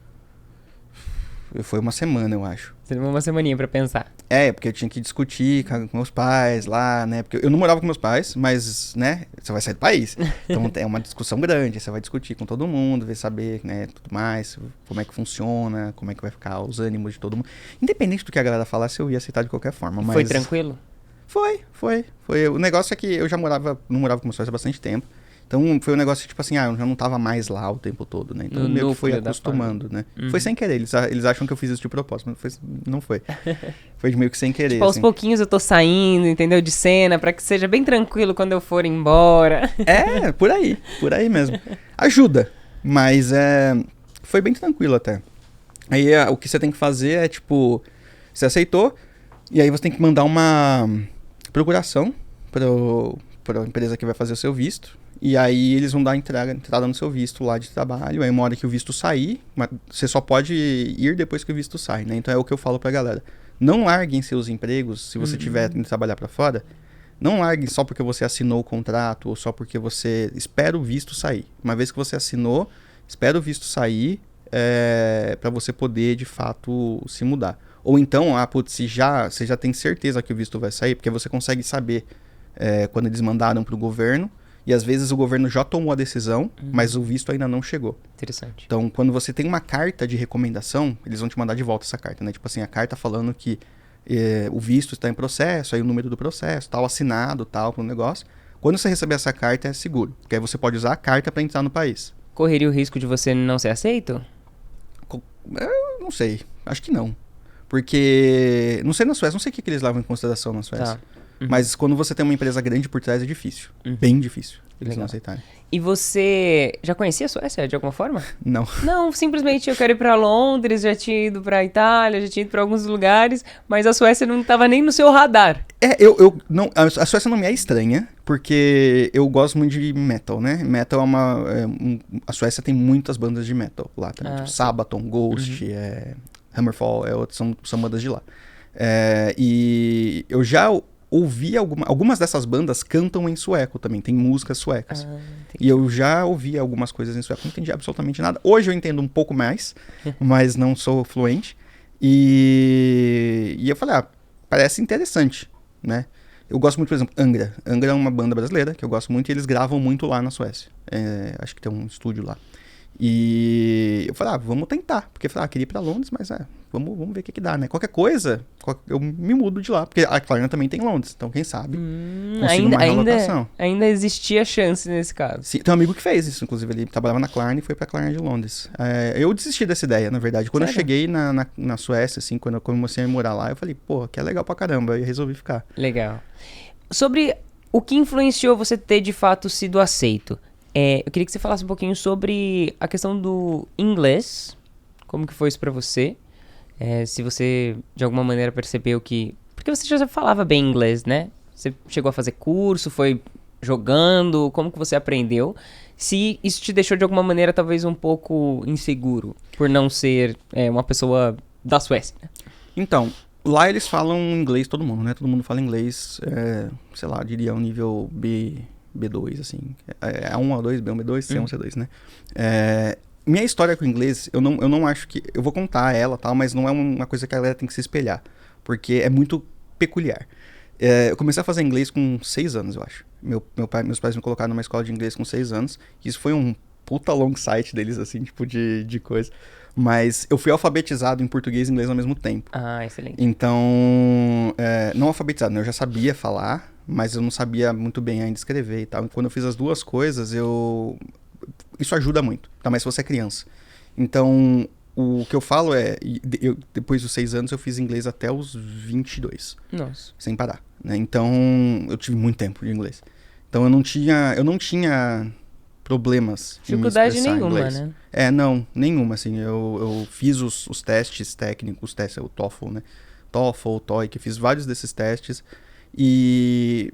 Foi uma semana, eu acho. Você levou uma semaninha pra pensar. Porque eu tinha que discutir com meus pais lá, né? Porque eu não morava com meus pais, mas, né? Você vai sair do país. Então é uma discussão grande. Você vai discutir com todo mundo, ver saber, né? Tudo mais, como é que funciona, como é que vai ficar os ânimos de todo mundo. Independente do que a galera falasse, eu ia aceitar de qualquer forma. Mas Foi tranquilo? Foi. O negócio é que eu não morava com meus pais há bastante tempo. Então foi um negócio que, tipo assim, eu já não tava mais lá o tempo todo, né? Então meio que foi acostumando, né? Foi sem querer, eles acham que eu fiz isso de propósito, mas não foi. Foi meio que sem querer, Tipo, aos assim. pouquinhos eu tô saindo, entendeu? De cena, pra que seja bem tranquilo quando eu for embora. Por aí mesmo. Ajuda, mas foi bem tranquilo até. Aí o que você tem que fazer é, tipo, você aceitou, e aí você tem que mandar uma procuração pra empresa que vai fazer o seu visto. E aí eles vão dar entrada no seu visto lá de trabalho. Aí uma hora que o visto sair, você só pode ir depois que o visto sai, né? Então é o que eu falo pra galera. Não larguem seus empregos, se você tiver indo trabalhar pra fora. Não larguem só porque você assinou o contrato ou só porque você espera o visto sair. Uma vez que você assinou, espera o visto sair pra você poder, de fato, se mudar. Ou então, você já tem certeza que o visto vai sair, porque você consegue saber quando eles mandaram pro governo. E às vezes o governo já tomou a decisão, mas o visto ainda não chegou. Interessante. Então, quando você tem uma carta de recomendação, eles vão te mandar de volta essa carta, né? Tipo assim, a carta falando que o visto está em processo, aí o número do processo, tal, assinado, tal, pro negócio. Quando você receber essa carta, é seguro. Porque aí você pode usar a carta para entrar no país. Correria o risco de você não ser aceito? Eu não sei. Acho que não. Porque, não sei na Suécia, não sei o que eles levam em consideração na Suécia. Tá. Mas quando você tem uma empresa grande por trás é difícil. Bem difícil. Eles não aceitarem. E você já conhecia a Suécia de alguma forma? Não. Não, simplesmente eu quero ir pra Londres, já tinha ido pra Itália, já tinha ido pra alguns lugares, mas a Suécia não tava nem no seu radar. Eu não, a Suécia não me é estranha, porque eu gosto muito de metal, né? Metal a Suécia tem muitas bandas de metal lá também. Tipo Sabaton, Ghost, Hammerfall, são bandas de lá. E eu já ouvi algumas dessas bandas cantam em sueco também, tem músicas suecas. E eu já ouvi algumas coisas em sueco, não entendi absolutamente nada. Hoje eu entendo um pouco mais, mas não sou fluente. E eu falei, parece interessante, né? Eu gosto muito, por exemplo, Angra. Angra é uma banda brasileira que eu gosto muito e eles gravam muito lá na Suécia. Acho que tem um estúdio lá. E eu falei, vamos tentar. Porque eu falei, queria ir pra Londres, mas vamos ver o que dá, né? Qualquer coisa, eu me mudo de lá. Porque a Klarna também tem Londres, então quem sabe consigo uma relocação. Ainda existia chance nesse caso. Sim, tem um amigo que fez isso, inclusive. Ele trabalhava na Klarna e foi pra Klarna de Londres. Eu desisti dessa ideia, na verdade. Quando eu cheguei na Suécia, assim, quando eu comecei a morar lá, eu falei, que é legal pra caramba. E resolvi ficar. Legal. Sobre o que influenciou você ter, de fato, sido aceito. Eu queria que você falasse um pouquinho sobre a questão do inglês. Como que foi isso pra você? Se você, de alguma maneira, percebeu que... Porque você já falava bem inglês, né? Você chegou a fazer curso, foi jogando? Como que você aprendeu? Se isso te deixou de alguma maneira talvez um pouco inseguro, por não ser uma pessoa da Suécia, né? Então, lá eles falam inglês, todo mundo, né? Todo mundo fala inglês, sei lá, diria um nível B2, assim. A1, A2, B1, B2, C1, C2, né? Minha história com o inglês, eu não acho que... Eu vou contar ela, tal, mas não é uma coisa que a galera tem que se espelhar. Porque é muito peculiar. Eu comecei a fazer inglês com 6 anos, eu acho. Meus pais me colocaram numa escola de inglês com 6 anos. Isso foi um puta long site deles, assim, tipo, de coisa. Mas eu fui alfabetizado em português e inglês ao mesmo tempo. Ah, excelente. Então, não alfabetizado, né? Eu já sabia falar, mas eu não sabia muito bem ainda escrever e tal. E quando eu fiz as duas coisas, isso ajuda muito, tá? Mas se você é criança. Então, o que eu falo depois dos 6 anos, eu fiz inglês até os 22. Nossa. Sem parar, né? Então, eu tive muito tempo de inglês. Então, eu não tinha problemas em me Dificuldade expressar em nenhuma, inglês. né? Não, nenhuma, assim. Eu fiz os testes técnicos, o TOEFL, né? TOEFL, TOEIC, fiz vários desses testes e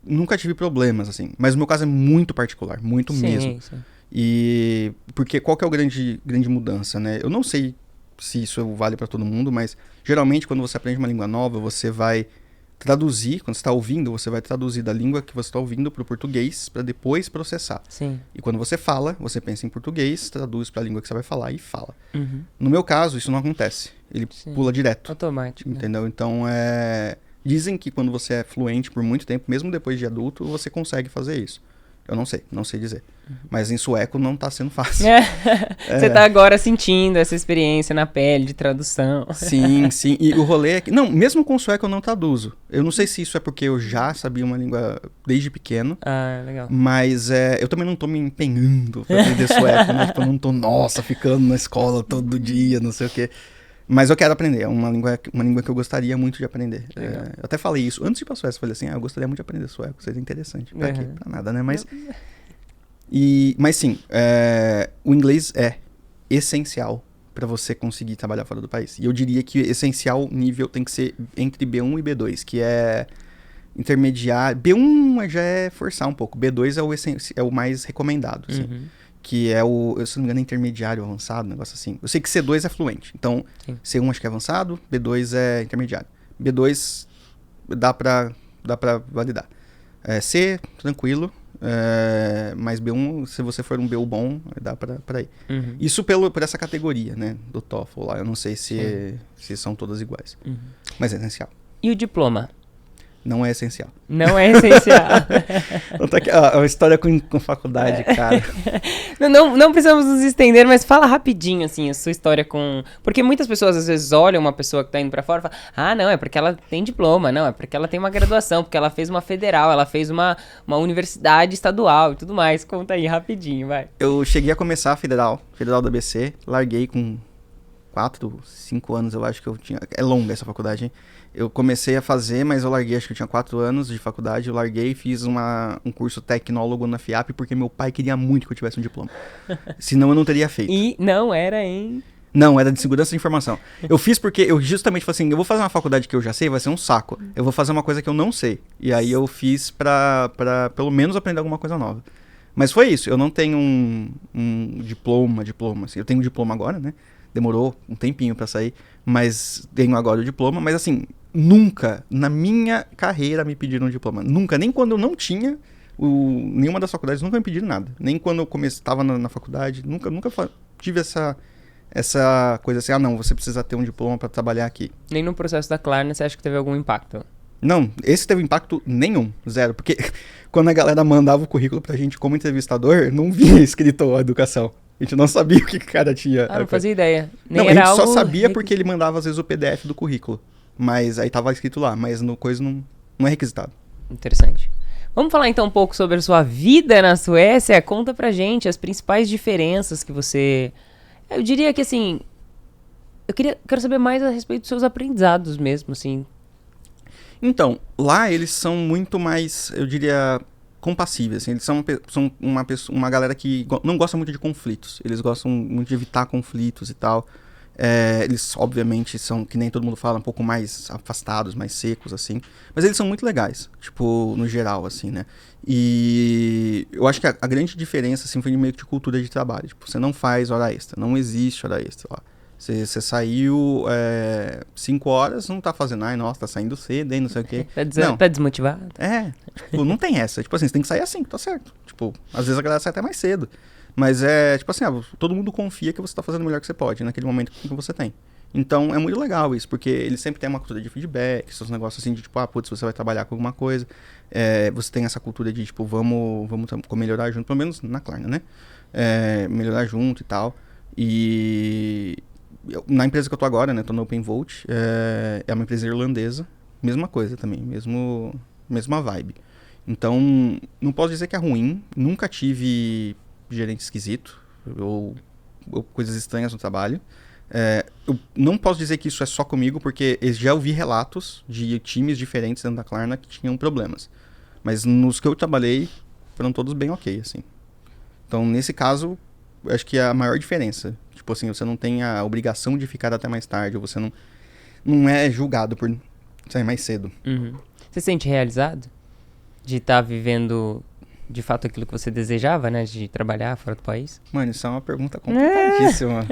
nunca tive problemas, assim. Mas o meu caso é muito particular, muito mesmo. Sim. E porque qual que é a grande mudança, né? Eu não sei se isso vale para todo mundo, mas geralmente quando você aprende uma língua nova, você vai traduzir, quando você está ouvindo, você vai traduzir da língua que você está ouvindo para o português para depois processar. Sim. E quando você fala, você pensa em português, traduz para a língua que você vai falar e fala. Uhum. No meu caso, isso não acontece. Ele pula direto. Automático. Entendeu? Né? Então, dizem que quando você é fluente por muito tempo, mesmo depois de adulto, você consegue fazer isso. Eu não sei dizer. Mas em sueco não tá sendo fácil. Você tá agora sentindo essa experiência na pele de tradução. Sim. E o rolê é que... Não, mesmo com sueco eu não traduzo. Eu não sei se isso é porque eu já sabia uma língua desde pequeno. Ah, legal. Mas eu também não tô me empenhando pra aprender sueco, né? Tipo, eu não tô, ficando na escola todo dia, não sei o quê. Mas eu quero aprender, é uma língua que eu gostaria muito de aprender. Eu até falei isso, antes de ir pra Suécia, eu falei assim, eu gostaria muito de aprender sueco, seria interessante. Pra quê? Pra nada, né? Mas sim, o inglês é essencial pra você conseguir trabalhar fora do país. E eu diria que essencial nível tem que ser entre B1 e B2, que é intermediário. B1 já é forçar um pouco, B2 é o mais recomendado, assim. Que é se não me engano, intermediário avançado, um negócio assim. Eu sei que C2 é fluente, então C1 acho que é avançado, B2 é intermediário. B2 dá pra validar. C, tranquilo, mas B1, se você for um B1 bom, dá pra ir. Isso por essa categoria, né, do TOEFL lá, eu não sei se são todas iguais, mas é essencial. E o diploma? Não é essencial. Não é essencial. A história com faculdade, cara. Não precisamos nos estender, mas fala rapidinho, assim, a sua história com... Porque muitas pessoas, às vezes, olham uma pessoa que tá indo pra fora e falam, ah, não, é porque ela tem diploma, não, é porque ela tem uma graduação, porque ela fez uma federal, ela fez uma universidade estadual e tudo mais. Conta aí, rapidinho, vai. Eu cheguei a começar a federal da ABC, larguei com 4, 5 anos, eu acho que eu tinha... É longa essa faculdade, hein? Eu comecei a fazer, mas eu larguei, acho que eu tinha 4 anos de faculdade, eu larguei e fiz um curso tecnólogo na FIAP, porque meu pai queria muito que eu tivesse um diploma. Senão eu não teria feito. E não era em... Não, era de segurança de informação. Eu fiz porque eu justamente falei assim, eu vou fazer uma faculdade que eu já sei, vai ser um saco. Eu vou fazer uma coisa que eu não sei. E aí eu fiz pra pelo menos aprender alguma coisa nova. Mas foi isso, eu não tenho um diploma, assim. Eu tenho um diploma agora, né? Demorou um tempinho pra sair, mas tenho agora o diploma. Mas assim, nunca na minha carreira me pediram um diploma. Nunca, nem quando eu não tinha, nenhuma das faculdades nunca me pediram nada. Nem quando eu estava na faculdade, nunca tive essa coisa assim, não, você precisa ter um diploma pra trabalhar aqui. Nem no processo da Klarna você acha que teve algum impacto? Não, esse teve impacto nenhum, zero. Porque quando a galera mandava o currículo pra gente como entrevistador, não vinha escrito a educação. A gente não sabia o que o cara tinha. Ah, não fazia ideia. Nem não, era a gente algo... só sabia porque ele mandava às vezes o PDF do currículo. Mas aí tava escrito lá, mas no coisa não é requisitado. Interessante. Vamos falar então um pouco sobre a sua vida na Suécia? Conta pra gente as principais diferenças que você... Eu diria que assim... Quero saber mais a respeito dos seus aprendizados mesmo, assim. Então, lá eles são muito mais, eu diria, compassíveis. Assim. Eles são uma galera que não gosta muito de conflitos. Eles gostam muito de evitar conflitos e tal. Eles, obviamente, são, que nem todo mundo fala, um pouco mais afastados, mais secos, assim. Mas eles são muito legais, tipo, no geral, assim, né? E eu acho que a grande diferença, assim, foi meio que de cultura de trabalho. Tipo, você não faz hora extra, não existe hora extra lá. Você saiu 5 horas, não tá fazendo, ai, nossa, tá saindo cedo, hein, não sei o quê. Não. Tá desmotivado? Tipo, não tem essa. Tipo assim, você tem que sair assim, tá certo. Tipo, às vezes a galera sai até mais cedo. Mas tipo assim, todo mundo confia que você tá fazendo o melhor que você pode, naquele momento que você tem. Então, é muito legal isso, porque eles sempre têm uma cultura de feedback, esses negócios assim de, tipo, putz, você vai trabalhar com alguma coisa, você tem essa cultura de, tipo, vamos melhorar junto, pelo menos na Klarna, né? Melhorar junto e tal. E na empresa que eu tô agora, né, tô no OpenVolt, é uma empresa irlandesa, mesma coisa também, mesma vibe. Então, não posso dizer que é ruim, nunca tive gerente esquisito, ou coisas estranhas no trabalho. Eu não posso dizer que isso é só comigo, porque eu já ouvi relatos de times diferentes dentro da Klarna que tinham problemas. Mas nos que eu trabalhei, foram todos bem ok, assim. Então, nesse caso, eu acho que é a maior diferença. Tipo assim, você não tem a obrigação de ficar até mais tarde, ou você não é julgado por sair mais cedo. Uhum. Você se sente realizado de estar vivendo de fato aquilo que você desejava, né? De trabalhar fora do país? Mano, isso é uma pergunta complicadíssima.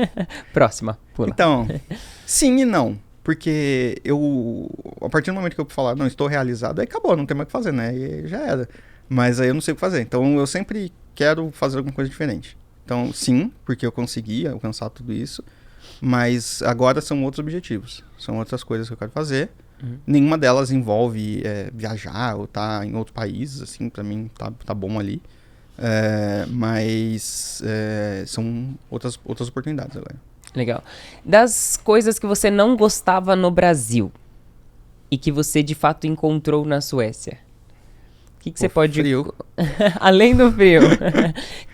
Próxima, pula. Então, sim e não. Porque a partir do momento que eu falar, não, estou realizado, aí acabou, não tem mais o que fazer, né? E já era. Mas aí eu não sei o que fazer. Então, eu sempre quero fazer alguma coisa diferente. Então, sim, porque eu consegui alcançar tudo isso. Mas agora são outros objetivos. São outras coisas que eu quero fazer. Uhum. Nenhuma delas envolve viajar ou estar em outro país, assim, pra mim tá bom ali. Mas são outras oportunidades agora. Legal. Das coisas que você não gostava no Brasil e que você de fato encontrou na Suécia, o que você pode... Frio. Além do frio.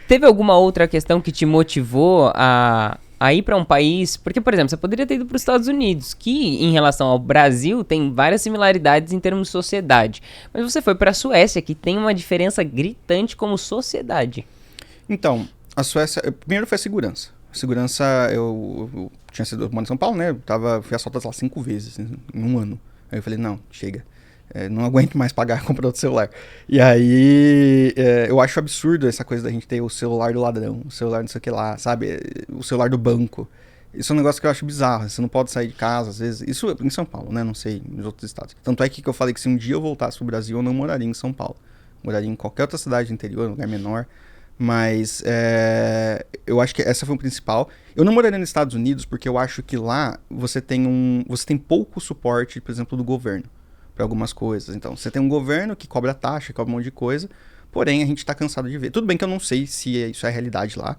Teve alguma outra questão que te motivou a ir para um país... Porque, por exemplo, você poderia ter ido para os Estados Unidos, que em relação ao Brasil tem várias similaridades em termos de sociedade. Mas você foi para a Suécia, que tem uma diferença gritante como sociedade. Então, a Suécia... Primeiro foi a segurança. Segurança, eu tinha sido moro em São Paulo, né? Fui assaltado lá 5 vezes em um ano. Aí eu falei, não, chega. Não aguento mais pagar comprar outro celular. E aí, eu acho absurdo essa coisa da gente ter o celular do ladrão, o celular não sei o que lá, sabe? O celular do banco. Isso é um negócio que eu acho bizarro. Você não pode sair de casa, às vezes. Isso em São Paulo, né? Não sei, nos outros estados. Tanto é que eu falei que se um dia eu voltasse pro Brasil, eu não moraria em São Paulo. Moraria em qualquer outra cidade do interior, um lugar menor. Mas eu acho que essa foi o principal. Eu não moraria nos Estados Unidos porque eu acho que lá você tem pouco suporte, por exemplo, do governo para algumas coisas. Então, você tem um governo que cobra taxa, cobra um monte de coisa, porém a gente tá cansado de ver. Tudo bem que eu não sei se isso é realidade lá,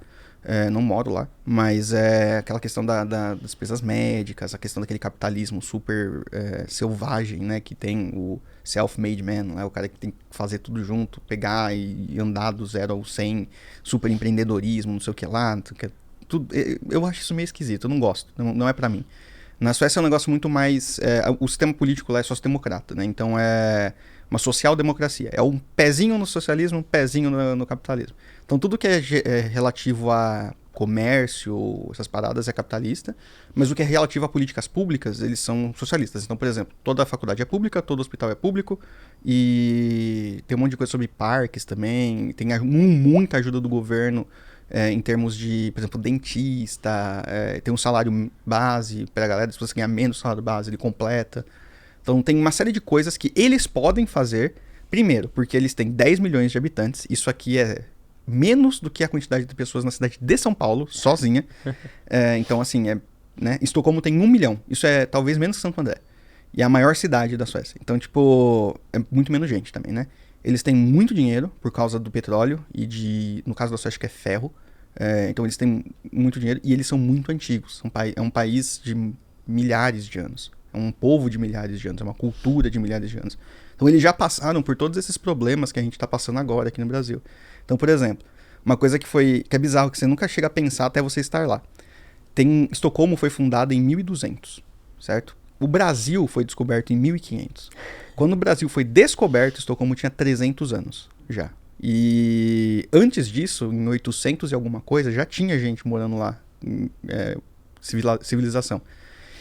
não moro lá, mas aquela questão das despesas médicas, a questão daquele capitalismo super selvagem, né, que tem o self-made man, né, o cara que tem que fazer tudo junto, pegar e andar do 0 ao 100, super empreendedorismo, não sei o que lá, tudo, eu acho isso meio esquisito, eu não gosto, não é pra mim. Na Suécia é um negócio muito mais... o sistema político lá é sociodemocrata, né? Então é uma social-democracia. É um pezinho no socialismo, um pezinho no capitalismo. Então tudo que é relativo a comércio, essas paradas é capitalista, mas o que é relativo a políticas públicas, eles são socialistas. Então, por exemplo, toda a faculdade é pública, todo hospital é público, e tem um monte de coisa sobre parques também, tem muita ajuda do governo, em termos de, por exemplo, dentista, tem um salário base para a galera, se você ganhar menos salário base, ele completa. Então tem uma série de coisas que eles podem fazer, primeiro, porque eles têm 10 milhões de habitantes, isso aqui é menos do que a quantidade de pessoas na cidade de São Paulo, sozinha. Então, assim, né? Estocolmo tem 1 milhão, isso é talvez menos que Santo André. E é a maior cidade da Suécia. Então, tipo, é muito menos gente também, né? Eles têm muito dinheiro por causa do petróleo e no caso da Suécia, que é ferro. Então eles têm muito dinheiro e eles são muito antigos. É um país de milhares de anos. É um povo de milhares de anos. É uma cultura de milhares de anos. Então eles já passaram por todos esses problemas que a gente está passando agora aqui no Brasil. Então, por exemplo, uma coisa que é bizarro, que você nunca chega a pensar até você estar lá. Estocolmo foi fundada em 1200, certo? O Brasil foi descoberto em 1500. Quando o Brasil foi descoberto, Estocolmo tinha 300 anos já. E antes disso, em 800 e alguma coisa, já tinha gente morando lá. civilização.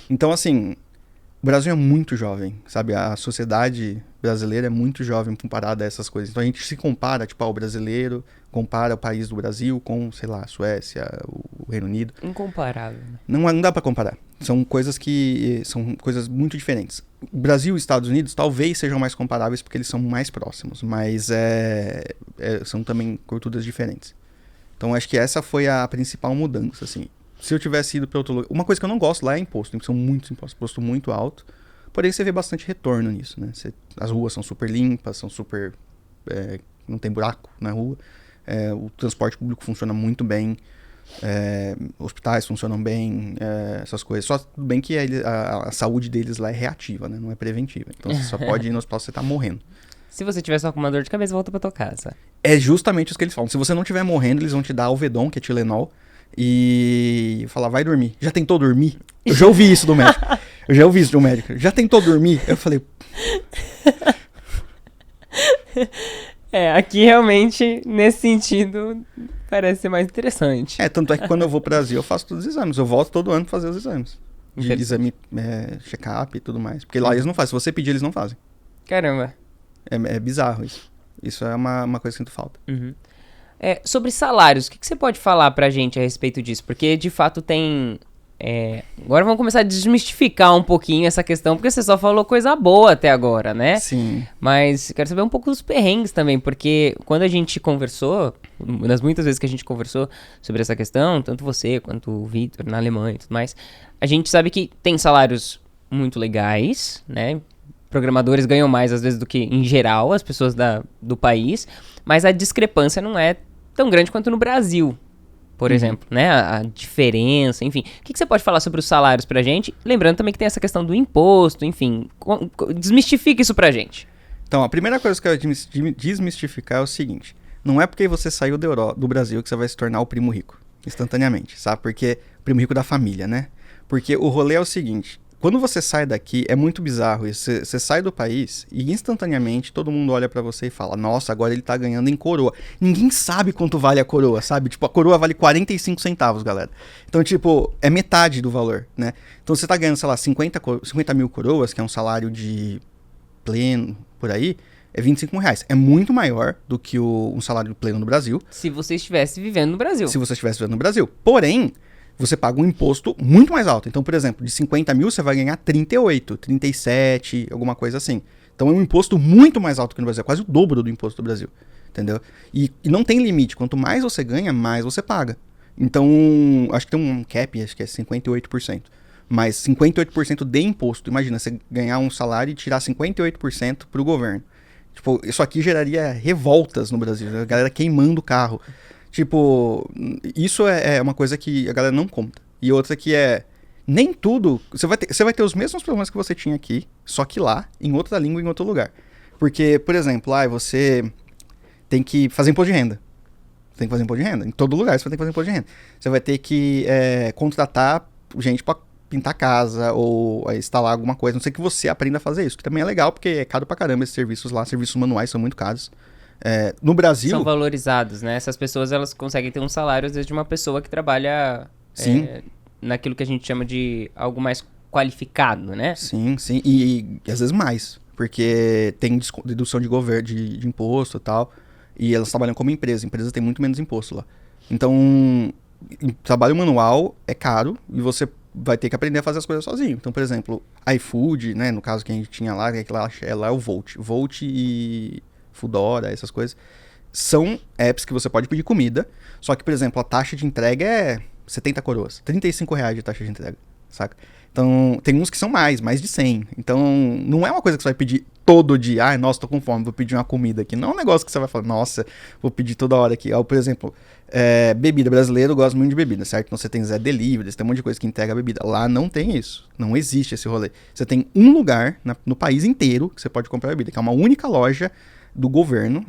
Então, assim, o Brasil é muito jovem, sabe? A sociedade brasileira é muito jovem comparada a essas coisas. Então a gente se compara, tipo, o brasileiro compara o país do Brasil com, sei lá, a Suécia, o Reino Unido. Incomparável. Né? Não dá pra comparar. São coisas muito diferentes. O Brasil e os Estados Unidos talvez sejam mais comparáveis porque eles são mais próximos, mas são também culturas diferentes. Então acho que essa foi a principal mudança, assim. Se eu tivesse ido para outro lugar... Uma coisa que eu não gosto lá é imposto. São muitos impostos. Imposto muito alto. Porém, você vê bastante retorno nisso, né? As ruas são super limpas, são super... não tem buraco na rua. O transporte público funciona muito bem. Hospitais funcionam bem. Essas coisas. Só tudo bem que a saúde deles lá é reativa, né? Não é preventiva. Então, você só pode ir no hospital se você tá morrendo. Se você tiver só com uma dor de cabeça, volta pra tua casa. É justamente isso que eles falam. Se você não estiver morrendo, eles vão te dar Alvedon, que é Tilenol. E falar, vai dormir. Já tentou dormir? Eu já ouvi isso do médico. Já tentou dormir? Eu falei... Aqui realmente, nesse sentido, parece ser mais interessante. Tanto é que quando eu vou pro Brasil, eu faço todos os exames. Eu volto todo ano pra fazer os exames. De exame, check-up e tudo mais. Porque lá eles não fazem. Se você pedir, eles não fazem. Caramba. É bizarro isso. Isso é uma coisa que sinto falta. Uhum. Sobre salários, o que você pode falar pra gente a respeito disso? Porque, de fato, tem... Agora vamos começar a desmistificar um pouquinho essa questão, porque você só falou coisa boa até agora, né? Sim. Mas quero saber um pouco dos perrengues também, porque quando a gente conversou, uma das muitas vezes que a gente conversou sobre essa questão, tanto você quanto o Vitor na Alemanha e tudo mais, a gente sabe que tem salários muito legais, né? Programadores ganham mais, às vezes, do que, em geral, as pessoas do país, mas a discrepância não é tão grande quanto no Brasil, por exemplo, né? A diferença, enfim. O que você pode falar sobre os salários pra gente? Lembrando também que tem essa questão do imposto, enfim. Desmistifica isso pra gente. Então, a primeira coisa que eu quero desmistificar é o seguinte. Não é porque você saiu do Brasil que você vai se tornar o primo rico, instantaneamente, sabe? Porque o primo rico da família, né? Porque o rolê é o seguinte... Quando você sai daqui, é muito bizarro isso. Você sai do país e instantaneamente todo mundo olha pra você e fala, nossa, agora ele tá ganhando em coroa. Ninguém sabe quanto vale a coroa, sabe? Tipo, a coroa vale 45 centavos, galera. Então, tipo, é metade do valor, né? Então, você tá ganhando, sei lá, 50 mil coroas, que é um salário de pleno, por aí, é R$25. É muito maior do que um salário pleno no Brasil. Se você estivesse vivendo no Brasil. Porém... você paga um imposto muito mais alto. Então, por exemplo, de 50 mil você vai ganhar 38, 37, alguma coisa assim. Então é um imposto muito mais alto que no Brasil, é quase o dobro do imposto do Brasil, entendeu? E não tem limite, quanto mais você ganha, mais você paga. Então, acho que tem um cap, acho que é 58%. Mas 58% de imposto, imagina, você ganhar um salário e tirar 58% pro governo. Tipo, isso aqui geraria revoltas no Brasil, a galera queimando o carro. Tipo, isso é uma coisa que a galera não conta. E outra que nem tudo... Você vai ter os mesmos problemas que você tinha aqui, só que lá, em outra língua, em outro lugar. Porque, por exemplo, você tem que fazer imposto de renda. Você tem que fazer imposto de renda. Em todo lugar você vai ter que fazer imposto de renda. Você vai ter que contratar gente pra pintar casa ou instalar alguma coisa. Não sei que você aprenda a fazer isso, que também é legal, porque é caro pra caramba esses serviços lá. Serviços manuais são muito caros. No Brasil... São valorizados, né? Essas pessoas, elas conseguem ter um salário, às vezes, de uma pessoa que trabalha naquilo que a gente chama de algo mais qualificado, né? Sim, sim. E às vezes mais. Porque tem dedução de governo, de imposto e tal. E elas trabalham como empresa. A empresa tem muito menos imposto lá. Então, trabalho manual é caro e você vai ter que aprender a fazer as coisas sozinho. Então, por exemplo, iFood, né? No caso que a gente tinha lá, lá é o Volt. Volt e... Foodora, essas coisas, são apps que você pode pedir comida, só que, por exemplo, a taxa de entrega é 70 coroas, R$35 de taxa de entrega, saca? Então, tem uns que são mais de 100. Então, não é uma coisa que você vai pedir todo dia, nossa, tô com fome, vou pedir uma comida aqui. Não é um negócio que você vai falar, nossa, vou pedir toda hora aqui. Por exemplo, bebida, brasileiro gosta muito de bebida, certo? Então, você tem Zé Delivery, você tem um monte de coisa que entrega bebida. Lá não tem isso, não existe esse rolê. Você tem um lugar no país inteiro que você pode comprar bebida, que é uma única loja do governo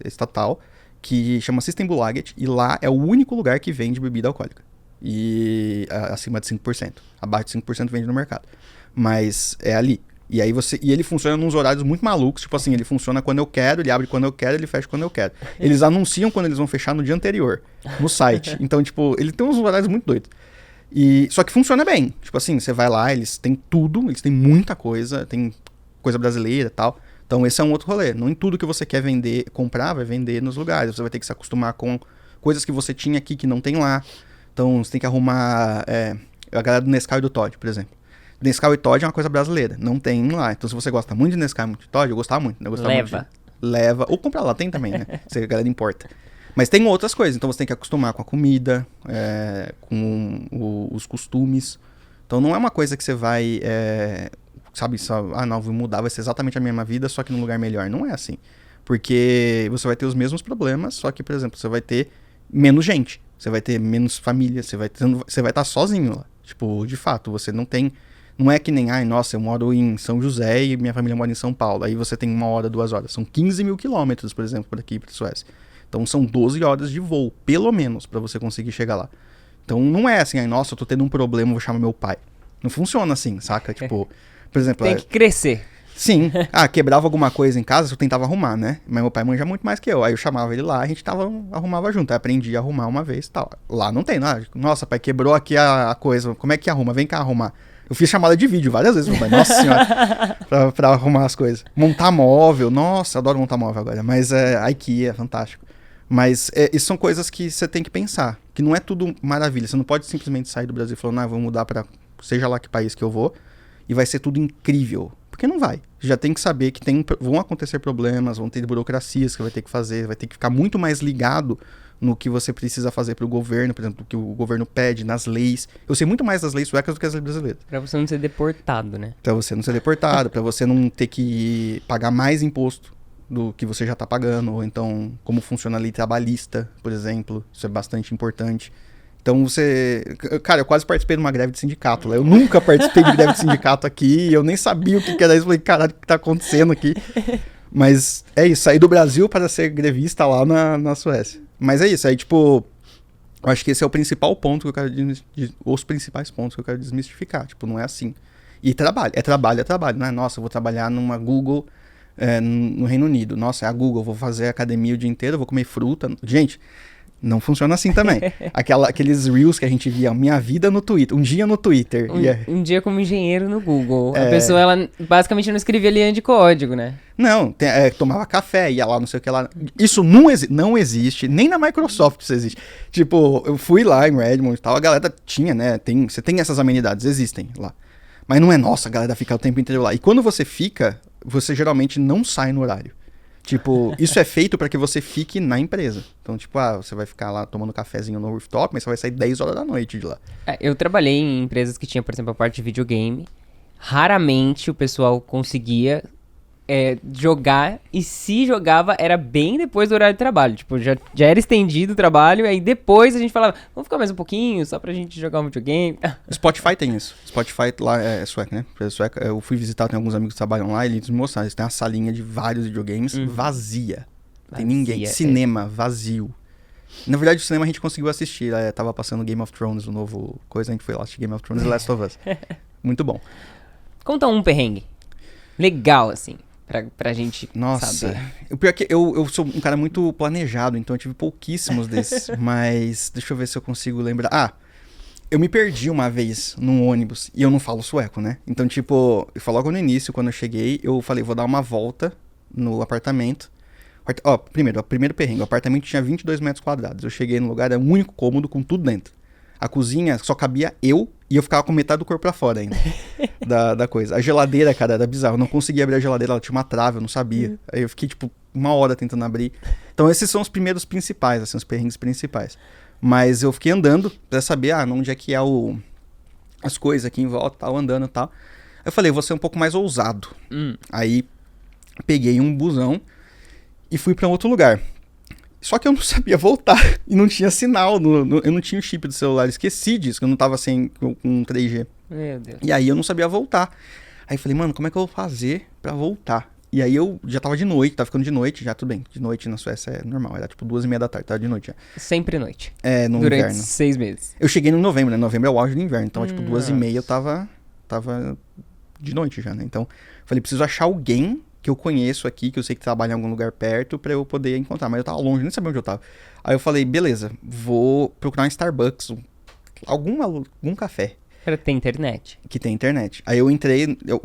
estatal, que chama System Bolaget, e lá é o único lugar que vende bebida alcoólica. E acima de 5%. Abaixo de 5% vende no mercado. Mas é ali. E aí ele funciona nos horários muito malucos, tipo assim, ele funciona quando eu quero, ele abre quando eu quero, ele fecha quando eu quero. Eles anunciam quando eles vão fechar no dia anterior, no site. Então, tipo, ele tem uns horários muito doidos. Só que funciona bem. Tipo assim, você vai lá, eles têm tudo, eles têm muita coisa, tem coisa brasileira e tal. Então esse é um outro rolê. Não em tudo que você quer vender, comprar, vai vender nos lugares. Você vai ter que se acostumar com coisas que você tinha aqui que não tem lá. Então você tem que arrumar a galera do Nescau e do Toddy, por exemplo. Nescau e Toddy é uma coisa brasileira, não tem lá. Então se você gosta muito de Nescau e muito de Toddy, eu gostava muito. Né? Eu gostava Leva. Muito leva, ou compra lá, tem também, né? Se a galera importa. Mas tem outras coisas, então você tem que acostumar com a comida, com os costumes. Então não é uma coisa que você vai, sabe, só, não, vou mudar, vai ser exatamente a mesma vida, só que num lugar melhor. Não é assim. Porque você vai ter os mesmos problemas, só que, por exemplo, você vai ter menos gente, você vai ter menos família, você vai estar sozinho lá. Tipo, de fato, você não tem... Não é que nem, nossa, eu moro em São José e minha família mora em São Paulo. Aí você tem 1 hora, 2 horas. São 15 mil quilômetros, por exemplo, por aqui, pra Suécia. Então são 12 horas de voo, pelo menos, pra você conseguir chegar lá. Então não é assim, nossa, eu tô tendo um problema, vou chamar meu pai. Não funciona assim, saca? Tipo, por exemplo... Tem que crescer. Sim. Quebrava alguma coisa em casa, eu tentava arrumar, né? Mas meu pai manja muito mais que eu. Aí eu chamava ele lá, a gente arrumava junto. Aí aprendi a arrumar uma vez e tal. Lá não tem, nada. Nossa, pai, quebrou aqui a coisa. Como é que arruma? Vem cá arrumar. Eu fiz chamada de vídeo várias vezes, meu pai. Nossa senhora. pra arrumar as coisas. Montar móvel. Nossa, adoro montar móvel agora. Mas a IKEA, fantástico. Mas isso são coisas que você tem que pensar. Que não é tudo maravilha. Você não pode simplesmente sair do Brasil falando, vou mudar pra seja lá que país que eu vou. E vai ser tudo incrível. Porque não vai. Já tem que saber que vão acontecer problemas, vão ter burocracias que vai ter que fazer, vai ter que ficar muito mais ligado no que você precisa fazer para o governo, por exemplo, o que o governo pede, nas leis. Eu sei muito mais das leis suecas do que as leis brasileiras. Pra você não ser deportado, né? Pra você não ser deportado, pra você não ter que pagar mais imposto do que você já tá pagando, ou então como funciona a lei trabalhista, por exemplo. Isso é bastante importante. Então você... Cara, eu quase participei de uma greve de sindicato lá. Eu nunca participei de greve de sindicato aqui. Eu nem sabia o que era isso. Eu falei, caralho, o que tá acontecendo aqui? Mas é isso. Saí do Brasil para ser grevista lá na Suécia. Mas é isso. Aí, tipo... Eu acho que esse é o principal ponto que eu quero... Os principais pontos que eu quero desmistificar. Tipo, não é assim. E trabalho. É trabalho. Não é, nossa, eu vou trabalhar numa Google no Reino Unido. Nossa, é a Google. Vou fazer academia o dia inteiro. Vou comer fruta. Gente... Não funciona assim também. Aqueles reels que a gente via, minha vida no Twitter, um dia no Twitter. Um dia como engenheiro no Google. A pessoa, ela basicamente não escrevia linha de código, né? Não, tomava café, ia lá, não sei o que lá. Isso não existe, nem na Microsoft isso existe. Tipo, eu fui lá em Redmond e tal, a galera tinha, né? Você tem essas amenidades, existem lá. Mas não é, nossa, a galera fica o tempo inteiro lá. E quando você fica, você geralmente não sai no horário. Tipo, isso é feito para que você fique na empresa. Então, tipo, você vai ficar lá tomando cafezinho no rooftop, mas você vai sair 10 horas da noite de lá. Eu trabalhei em empresas que tinham, por exemplo, a parte de videogame. Raramente o pessoal conseguia jogar, e se jogava era bem depois do horário de trabalho. Tipo, já era estendido o trabalho, aí depois a gente falava, vamos ficar mais um pouquinho, só pra gente jogar um videogame. Spotify tem isso. Spotify lá é sueco, né? Sueca, eu fui visitar, tem alguns amigos que trabalham lá, e eles me mostraram, eles têm uma salinha de vários videogames vazia. Não tem ninguém. Cinema, vazio. Na verdade, o cinema a gente conseguiu assistir. Tava passando Game of Thrones, o novo coisa, a gente foi lá assistir Game of Thrones e Last of Us. Muito bom. Conta um perrengue. Legal, assim. Pra gente saber. O pior é que eu sou um cara muito planejado, então eu tive pouquíssimos desses. Mas deixa eu ver se eu consigo lembrar. Eu me perdi uma vez num ônibus e eu não falo sueco, né? Então, tipo, foi logo no início, quando eu cheguei, eu falei, vou dar uma volta no apartamento. Primeiro perrengue, o apartamento tinha 22 metros quadrados. Eu cheguei no lugar, era um único cômodo com tudo dentro. A cozinha só cabia eu e eu ficava com metade do corpo pra fora ainda da coisa. A geladeira, cara, era bizarro. Eu não conseguia abrir a geladeira, ela tinha uma trave, eu não sabia. Aí eu fiquei, tipo, 1 hora tentando abrir. Então esses são os primeiros principais, assim, os perrengues principais. Mas eu fiquei andando pra saber, onde é que é as coisas aqui em volta, tal, andando e tal. Aí eu falei, vou ser um pouco mais ousado. Aí peguei um busão e fui pra outro lugar. Só que eu não sabia voltar e não tinha sinal, eu não tinha o chip do celular, esqueci disso, que eu não tava com 3G. Meu Deus. E aí eu não sabia voltar. Aí eu falei, mano, como é que eu vou fazer pra voltar? E aí eu já tava de noite, tava ficando de noite já, tudo bem. De noite na Suécia é normal, era tipo 2h30 da tarde, tava de noite já. Sempre noite. No Durante inverno. 6 meses. Eu cheguei no novembro, né? Novembro é o auge do inverno, então tipo 2h30 eu tava de noite já, né? Então falei, preciso achar alguém que eu conheço aqui, que eu sei que trabalha em algum lugar perto, pra eu poder encontrar. Mas eu tava longe, nem sabia onde eu tava. Aí eu falei, beleza, vou procurar um Starbucks algum café Pra ter internet. que tem internet. Aí eu entrei, eu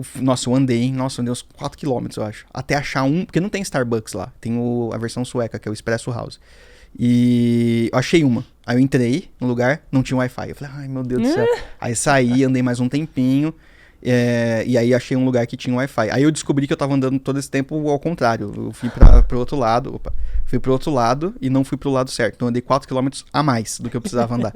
andei uns 4 quilômetros, eu acho. Até achar porque não tem Starbucks lá. Tem a versão sueca, que é o Espresso House. E eu achei uma. Aí eu entrei no lugar, não tinha Wi-Fi. Eu falei, ai meu Deus do céu. Aí saí, andei mais um tempinho. E aí achei um lugar que tinha Wi-Fi. Aí eu descobri que eu tava andando todo esse tempo ao contrário. Eu fui pro outro lado. Fui pro outro lado e não fui pro lado certo. Então eu andei 4 quilômetros a mais do que eu precisava andar.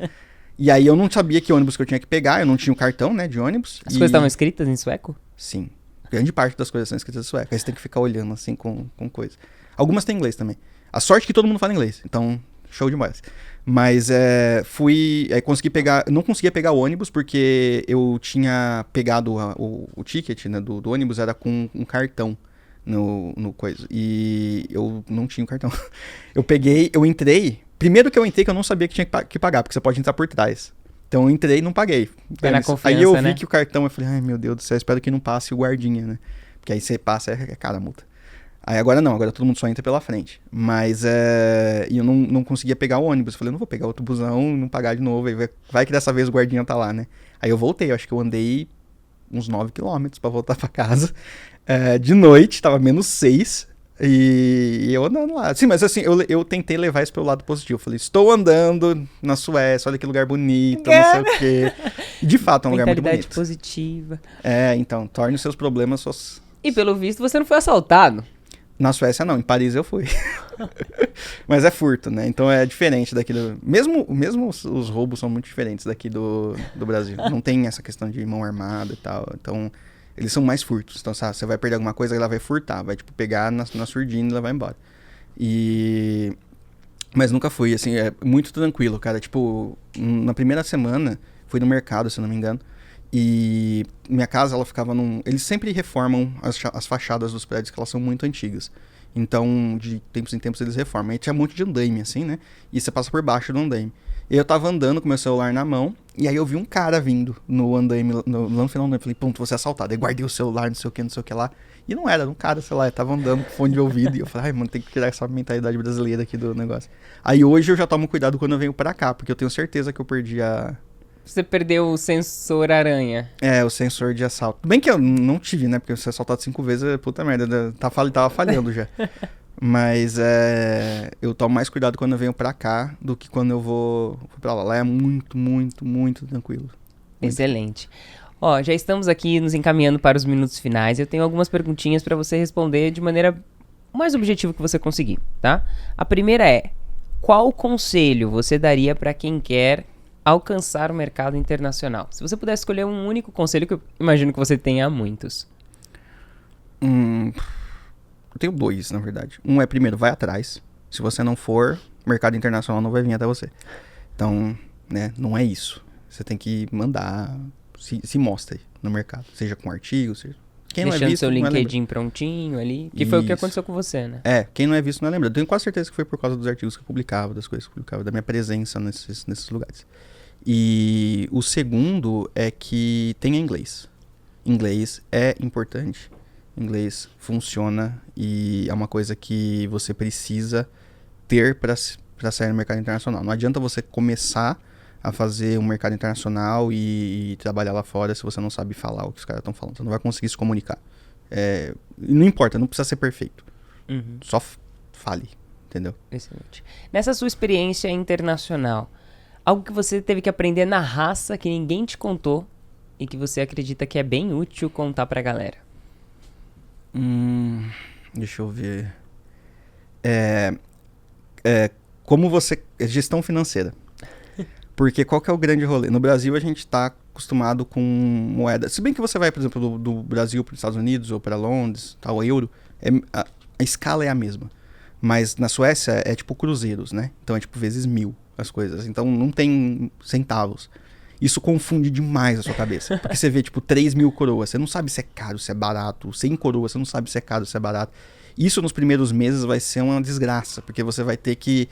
E aí eu não sabia que ônibus que eu tinha que pegar. Eu não tinha o cartão, né, de ônibus. As coisas estavam escritas em sueco? Sim. Grande parte das coisas são escritas em sueco. Aí você tem que ficar olhando assim com coisa. Algumas tem inglês também. A sorte é que todo mundo fala inglês. Então, show demais. Mas aí consegui pegar. Não conseguia pegar o ônibus porque eu tinha pegado o ticket, né, do ônibus, era com um cartão no coisa. E eu não tinha o cartão. Eu entrei. Primeiro que eu entrei, que eu não sabia que tinha que pagar, porque você pode entrar por trás. Então eu entrei e não paguei. Aí eu vi que o cartão, eu falei, ai meu Deus do céu, espero que não passe o guardinha, né? Porque aí você passa, é cara a multa. Aí agora não, agora todo mundo só entra pela frente. Mas e eu não conseguia pegar o ônibus. Eu falei, não vou pegar outro busão, não pagar de novo. Aí vai que dessa vez o guardinha tá lá, né? Aí eu voltei, eu acho que eu andei uns 9 quilômetros pra voltar pra casa. De noite, tava -6. E eu andando lá. Sim, mas assim, eu tentei levar isso pelo lado positivo. Eu falei, estou andando na Suécia, olha que lugar bonito, não sei o quê. E de fato é um lugar muito bonito. Mentalidade positiva. Então, torne os seus problemas suas... E pelo visto você não foi assaltado. Na Suécia não, em Paris eu fui. Mas é furto, né? Então é diferente daqui do... Mesmo os roubos são muito diferentes daqui do Brasil. Não tem essa questão de mão armada e tal. Então, eles são mais furtos. Então, sabe, você vai perder alguma coisa, ela vai furtar. Vai, tipo, pegar na surdina e levar embora. Mas nunca fui, assim, é muito tranquilo, cara. Tipo, na primeira semana, fui no mercado, se eu não me engano. E minha casa, ela ficava Eles sempre reformam as fachadas dos prédios, que elas são muito antigas. Então, de tempos em tempos, eles reformam. Aí tinha um monte de andaime, assim, né? E você passa por baixo do andaime. E eu tava andando com meu celular na mão, e aí eu vi um cara vindo no andaime, lá no final do andaime. Falei, pronto, vou ser assaltado. Aí guardei o celular, não sei o que lá. E não era um cara, sei lá, eu tava andando com fone de ouvido. E eu falei, ai, mano, tem que tirar essa mentalidade brasileira aqui do negócio. Aí hoje eu já tomo cuidado quando eu venho pra cá, porque eu tenho certeza que eu perdi Você perdeu o sensor aranha. o sensor de assalto. Bem que eu não tive, né? Porque eu fui assaltado 5 vezes, puta merda, tava falhando já. Mas eu tomo mais cuidado quando eu venho pra cá do que quando eu vou pra lá. Lá é muito, muito, muito tranquilo. Excelente. Ó, já estamos aqui nos encaminhando para os minutos finais. Eu tenho algumas perguntinhas para você responder de maneira mais objetiva que você conseguir, tá? A primeira é: qual conselho você daria para quem quer alcançar o mercado internacional? Se você pudesse escolher um único conselho, que eu imagino que você tenha muitos. Eu tenho 2, na verdade. Um é, primeiro, vai atrás. Se você não for, o mercado internacional não vai vir até você. Então, né, não é isso. Você tem que mandar, se mostre no mercado. Seja com artigos, seja... Quem Deixando não é visto, seu não LinkedIn prontinho ali. Que foi o que aconteceu com você, né? Quem não é visto não é lembrado. Eu tenho quase certeza que foi por causa dos artigos que eu publicava, das coisas que eu publicava, da minha presença nesses lugares. E o segundo é que tenha inglês. Inglês é importante. Inglês funciona e é uma coisa que você precisa ter para sair no mercado internacional. Não adianta você começar a fazer um mercado internacional e trabalhar lá fora se você não sabe falar o que os caras estão falando. Você não vai conseguir se comunicar. Não importa, não precisa ser perfeito. Uhum. Só fale, entendeu? Excelente. Nessa sua experiência internacional, algo que você teve que aprender na raça que ninguém te contou e que você acredita que é bem útil contar pra galera? Deixa eu ver. Como você... Gestão financeira. Porque qual que é o grande rolê? No Brasil a gente está acostumado com moeda. Se bem que você vai, por exemplo, do Brasil para os Estados Unidos ou para Londres, tal, o euro, a escala é a mesma. Mas na Suécia é tipo cruzeiros, né? Então é tipo vezes 1000 as coisas. Então não tem centavos. Isso confunde demais a sua cabeça. Porque você vê tipo 3.000 coroas. Você não sabe se é caro, se é barato. 100 coroas, você não sabe se é caro, se é barato. Isso nos primeiros meses vai ser uma desgraça. Porque você vai ter que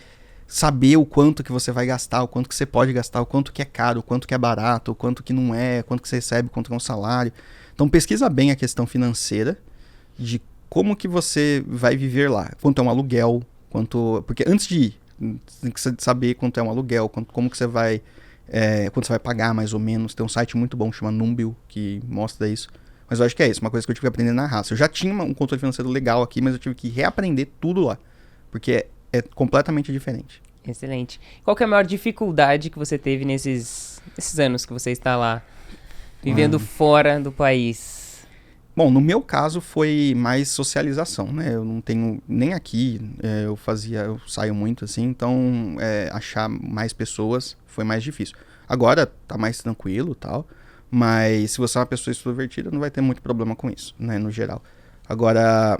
saber o quanto que você vai gastar, o quanto que você pode gastar, o quanto que é caro, o quanto que é barato, o quanto que não é, quanto que você recebe, quanto que é um salário. Então pesquisa bem a questão financeira de como que você vai viver lá. Quanto é um aluguel, porque antes de ir, você tem que saber quanto é um aluguel, como que você vai quando você vai pagar mais ou menos. Tem um site muito bom que chama Numbeo, que mostra isso. Mas eu acho que é isso, uma coisa que eu tive que aprender na raça. Eu já tinha um controle financeiro legal aqui, mas eu tive que reaprender tudo lá. Porque é completamente diferente. Excelente. Qual que é a maior dificuldade que você teve nesses anos que você está lá, vivendo fora do país? Bom, no meu caso foi mais socialização, né? Eu não tenho, nem aqui eu saio muito assim, então achar mais pessoas foi mais difícil. Agora tá mais tranquilo e tal, mas se você é uma pessoa extrovertida não vai ter muito problema com isso, né? No geral. Agora,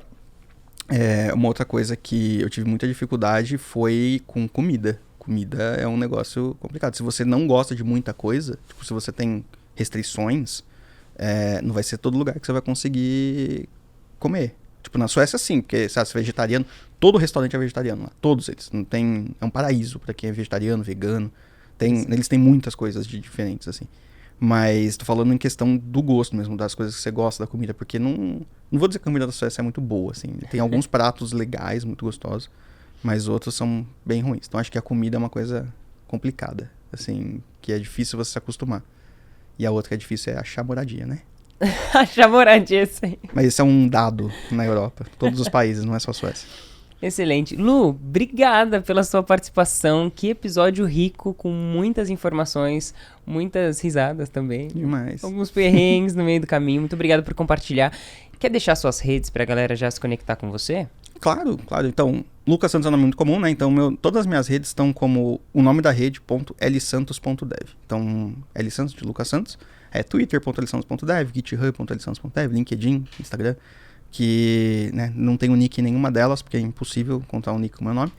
uma outra coisa que eu tive muita dificuldade foi com comida. Comida é um negócio complicado. Se você não gosta de muita coisa, tipo, se você tem restrições, não vai ser todo lugar que você vai conseguir comer. Tipo, na Suécia sim, porque se você é vegetariano, todo restaurante é vegetariano lá. Todos eles. Não tem, é um paraíso pra quem é vegetariano, vegano. Eles têm muitas coisas diferentes, assim. Mas tô falando em questão do gosto mesmo, das coisas que você gosta da comida, porque não vou dizer que a comida da Suécia é muito boa, assim. Tem alguns pratos legais, muito gostosos, mas outros são bem ruins. Então acho que a comida é uma coisa complicada, assim, que é difícil você se acostumar. E a outra que é difícil é achar moradia, né? Achar moradia, sim. Mas esse é um dado na Europa, todos os países, não é só a Suécia. Excelente. Lu, obrigada pela sua participação. Que episódio rico, com muitas informações, muitas risadas também. Demais. Alguns perrengues no meio do caminho. Muito obrigado por compartilhar. Quer deixar suas redes pra galera já se conectar com você? Claro. Então, Lucas Santos é um nome muito comum, né? Então, todas as minhas redes estão como o nome da rede, .lsantos.dev. Então, lsantos de Lucas Santos. Twitter.lsantos.dev, github.lsantos.dev, LinkedIn, Instagram. Que, né, não tenho nick em nenhuma delas, porque é impossível encontrar um nick com o meu nome.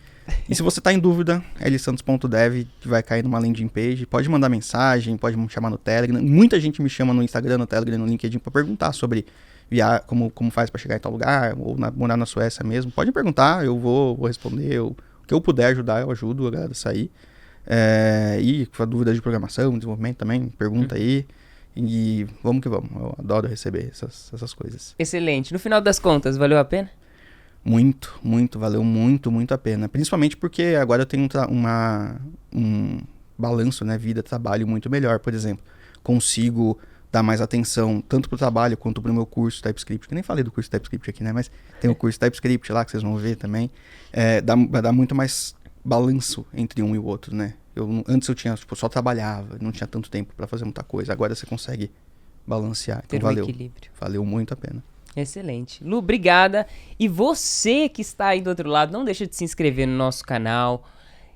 E se você tá em dúvida, lsantos.dev, vai cair numa landing page, pode mandar mensagem, pode me chamar no Telegram. Muita gente me chama no Instagram, no Telegram, no LinkedIn pra perguntar sobre como faz pra chegar em tal lugar, ou morar na Suécia mesmo. Pode me perguntar, eu vou responder. O que eu puder ajudar, eu ajudo a galera a sair. E com dúvidas de programação, desenvolvimento também, pergunta aí. E vamos que vamos, eu adoro receber essas coisas. Excelente. No final das contas, valeu a pena? Muito, valeu muito a pena. Principalmente porque agora eu tenho um balanço, né, vida, trabalho muito melhor, por exemplo. Consigo dar mais atenção tanto pro trabalho quanto pro meu curso TypeScript, que nem falei do curso TypeScript aqui, né, mas tem o curso TypeScript lá que vocês vão ver também. Vai dar muito mais balanço entre um e o outro, né. Antes eu tinha, só trabalhava, não tinha tanto tempo pra fazer muita coisa. Agora você consegue balancear. Então valeu. Equilíbrio. Valeu muito a pena. Excelente. Lu, obrigada. E você que está aí do outro lado, não deixa de se inscrever no nosso canal,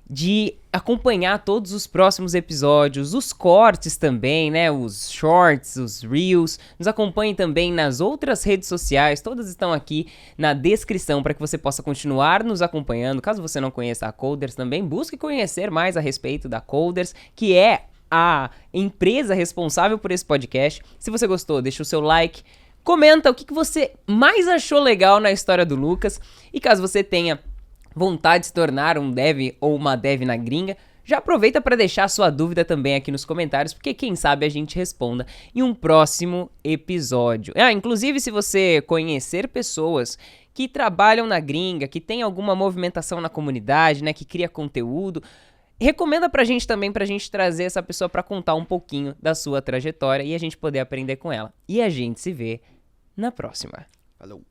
de acompanhar todos os próximos episódios, os cortes também, né? Os shorts, os reels. Nos acompanhe também nas outras redes sociais, todas estão aqui na descrição para que você possa continuar nos acompanhando. Caso você não conheça a Coders também, busque conhecer mais a respeito da Coders, que é a empresa responsável por esse podcast. Se você gostou, deixa o seu like, comenta o que você mais achou legal na história do Lucas. E caso você tenha vontade de se tornar um dev ou uma dev na gringa, já aproveita para deixar sua dúvida também aqui nos comentários, porque quem sabe a gente responda em um próximo episódio. Inclusive, se você conhecer pessoas que trabalham na gringa, que tem alguma movimentação na comunidade, né, que cria conteúdo, recomenda pra gente também, pra gente trazer essa pessoa pra contar um pouquinho da sua trajetória e a gente poder aprender com ela. E a gente se vê na próxima. Falou.